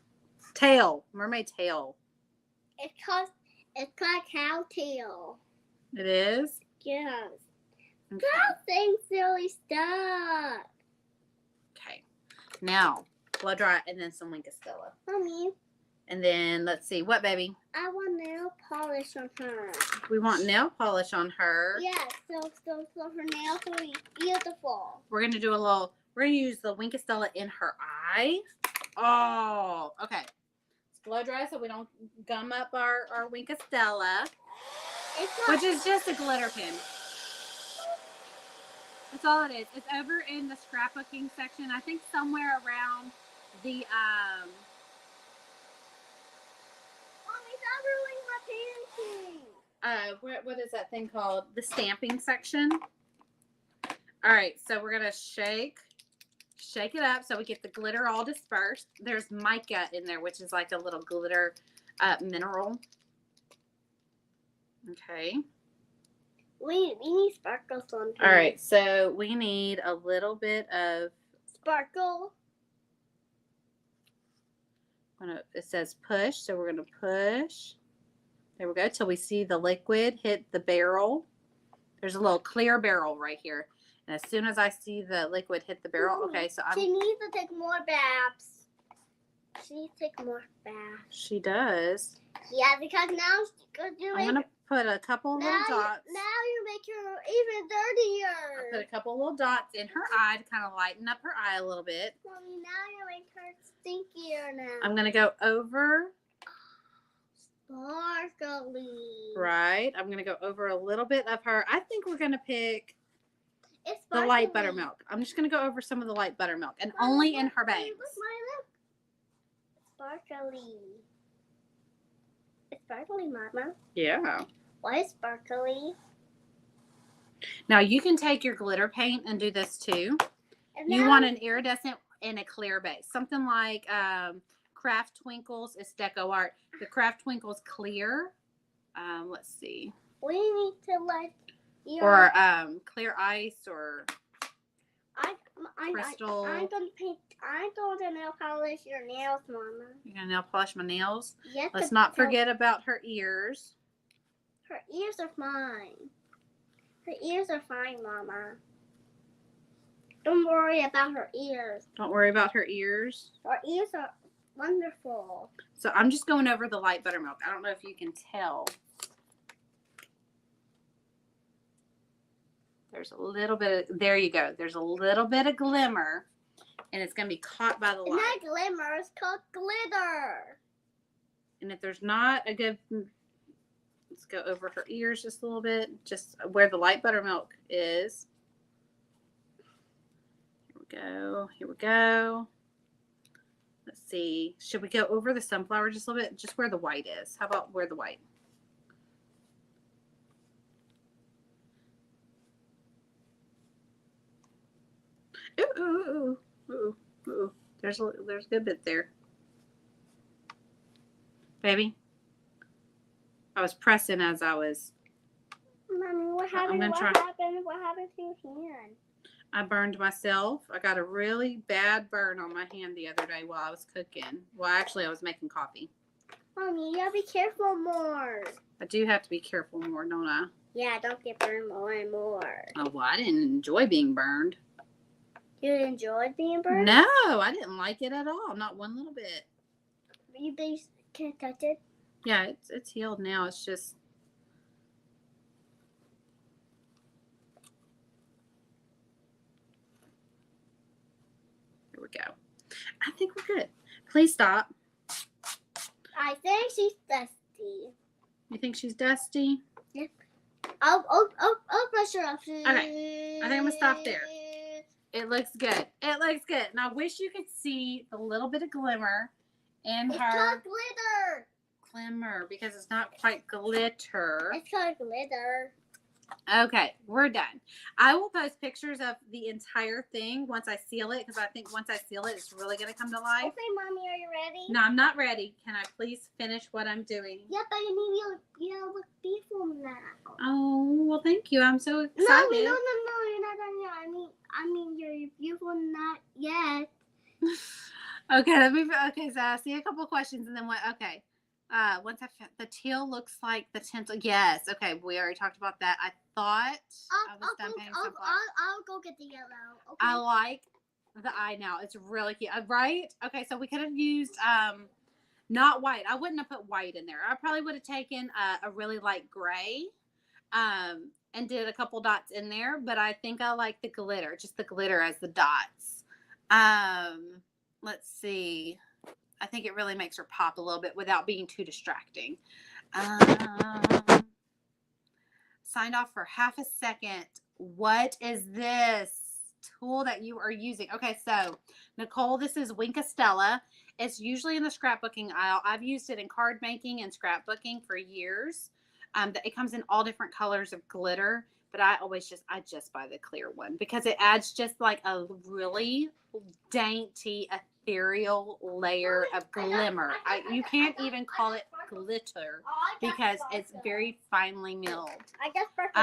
Mermaid tail. It's called cow tail. It is? Yes. Okay. Stop saying silly stuff. Okay. Now, blow dry and then some Winkastella. Mommy, And then let's see, what baby? I want nail polish on her. We want nail polish on her. Yes, so her nails will be beautiful. We're gonna use the Winkastella in her eye. Oh, okay. Let's blow dry so we don't gum up our Winkastella, which is just a glitter pen. That's all it is. It's over in the scrapbooking section. I think somewhere around the Mommy, stop ruining my painting. what is that thing called? The stamping section. All right, so we're gonna shake it up so we get the glitter all dispersed. There's mica in there, which is like a little glitter mineral. Okay. We need sparkles on here. All right, so we need a little bit of Sparkle. it says push, so we're gonna push. There we go, till we see the liquid hit the barrel. There's a little clear barrel right here. And as soon as I see the liquid hit the barrel, okay, so She needs to take more baths. She needs to take more baths. She does. Yeah, because now she's going to do I'm gonna put a couple little dots. Now you make her even dirtier. I put a couple little dots in her eye to kind of lighten up her eye a little bit. Mommy, now you make her stinkier now. I'm gonna go over. Sparkly. Right. I'm gonna go over a little bit of her. I think we're gonna pick It's the light buttermilk. I'm just gonna go over some of the light buttermilk, and only in her bangs. Look. Sparkly. It's sparkly, Mama. Yeah. Why is sparkly? Now you can take your glitter paint and do this too. And You now- want an iridescent and a clear base. Something like Craft Twinkles is Deco Art. The Craft Twinkles clear. Let's see. We need to like Or clear ice or crystal. I'm gonna paint. I'm gonna nail polish your nails, Mama. You're gonna nail polish my nails. Yes. Let's not forget about her ears. Her ears are fine. Her ears are fine, Mama. Don't worry about her ears. Don't worry about her ears. Her ears are wonderful. So I'm just going over the light buttermilk. I don't know if you can tell. There's a little bit of, there you go. There's a little bit of glimmer, and it's going to be caught by the It's light. not glimmer, it's called glitter. And if there's not a good, let's go over her ears just a little bit, just where the light buttermilk is. Here we go. Here we go. Let's see. Should we go over the sunflower just a little bit? Just where the white is. How about where the white? Ooh. There's a good bit there. Baby. I was pressing as I was. Mommy, what happened? gonna try. What happened to your hand? I burned myself. I got a really bad burn on my hand the other day while I was cooking. Well, actually, I was making coffee. Mommy, you gotta be careful more. I do have to be careful more, don't I? Yeah, don't get burned more and more. Oh, well, I didn't enjoy being burned. You enjoyed being burned? No, I didn't like it at all. Not one little bit. You can't touch it? Yeah, it's healed now. It's just. Here we go. I think we're good. Please stop. I think she's dusty. You think she's dusty? Yep. I'll brush her off. Okay. I think I'm gonna stop there. It looks good. It looks good. And I wish you could see the little bit of glimmer in It's her. called glitter. Glimmer, because it's not quite glitter. It's called glitter. Okay, we're done. I will post pictures of the entire thing once I seal it, because I think once I seal it, it's really going to come to life. Okay, Mommy, are you ready? No, I'm not ready. Can I please finish what I'm doing? Yeah, but you look beautiful now. Oh, well, thank you. I'm so excited. No, you're not done yet. I mean, you're beautiful not yet. Okay, so I see a couple questions and then what? Okay. Once the teal looks like the tinsel. Yes. Okay. We already talked about that. I thought I was done painting so far. I'll go get the yellow. Okay. I like the eye now. It's really cute. Right? Okay. So we could have used, not white. I wouldn't have put white in there. I probably would have taken a really light gray, and did a couple dots in there, but I think I like the glitter, just the glitter as the dots. Let's see. I think it really makes her pop a little bit without being too distracting. Signed off for half a second. What is this tool that you are using? Okay, so Nicole, this is Winkastella. It's usually in the scrapbooking aisle. I've used it in card making and scrapbooking for years. It comes in all different colors of glitter, but I just buy the clear one because it adds just like a really dainty, ethereal layer of glimmer. You can't even call it glitter because it's very finely milled. I just brushed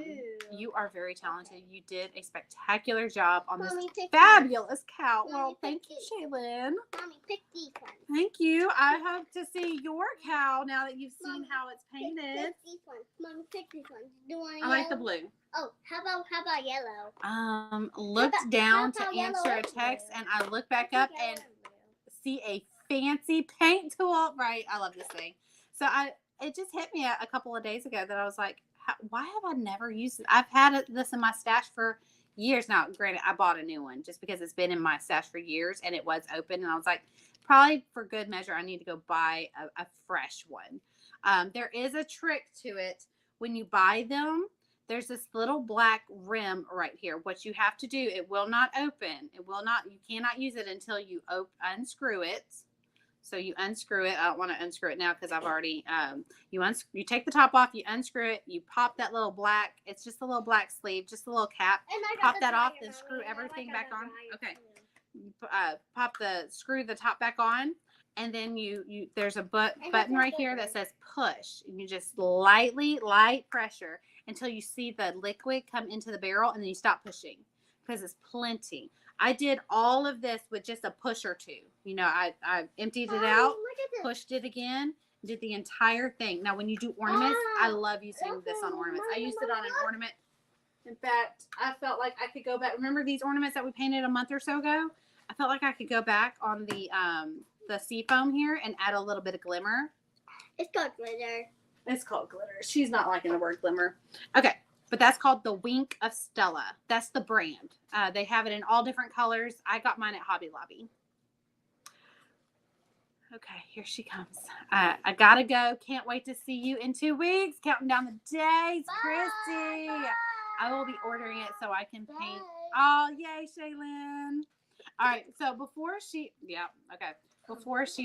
too. You are very talented. You did a spectacular job on this Mommy, pick fabulous cow. Mommy, Well, thank pick you, Shaylin. Mommy, pick these ones. Thank you. I hope to see your cow now that you've seen how it's painted. Pick these ones. Mommy, pick these ones. Do you want I like the blue. Oh, how about yellow? Looked down how to about yellow answer a and text, blue? and I look back up and see a fancy paint tool. Right, I love this thing. So it just hit me a couple of days ago that I was like, why have I never used it? I've had this in my stash for years now. Granted, I bought a new one just because it's been in my stash for years, and it was open, and I was like, probably for good measure, I need to go buy a fresh one. There is a trick to it. When you buy them, there's this little black rim right here. What you have to do, it will not open. You cannot use it until you unscrew it. So you unscrew it. I don't want to unscrew it now because I've already, you take the top off, you unscrew it, you pop that little black, it's just a little black sleeve, just a little cap. Pop that off, then screw everything back on. Okay. Screw the top back on. And then there's a button right here that says push. And you just light pressure until you see the liquid come into the barrel, and then you stop pushing because it's plenty. I did all of this with just a push or two. I emptied it out, pushed it again, did the entire thing. Now, when you do ornaments, I love using this on ornaments. I used it on an ornament. In fact, I felt like I could go back. Remember these ornaments that we painted a month or so ago? I felt like I could go back on the seafoam here and add a little bit of glimmer. It's called glitter. It's called glitter. She's not liking the word glimmer. Okay, but that's called the Wink of Stella. That's the brand. They have it in all different colors. I got mine at Hobby Lobby. Okay, here she comes. I gotta go. Can't wait to see you in 2 weeks. Counting down the days, Christy. Bye. I will be ordering it so I can paint. Bye. Oh, yay, Shaylin. All right, so before she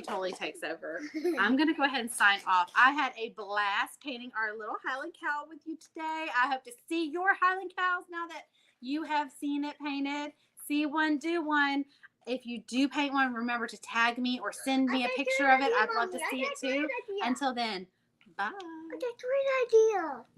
totally takes over, I'm going to go ahead and sign off. I had a blast painting our little Highland cow with you today. I hope to see your Highland cows now that you have seen it painted. See one, do one. If you do paint one, remember to tag me or send me a picture of it. I'd love to see it too. Until then, bye. That's a great idea.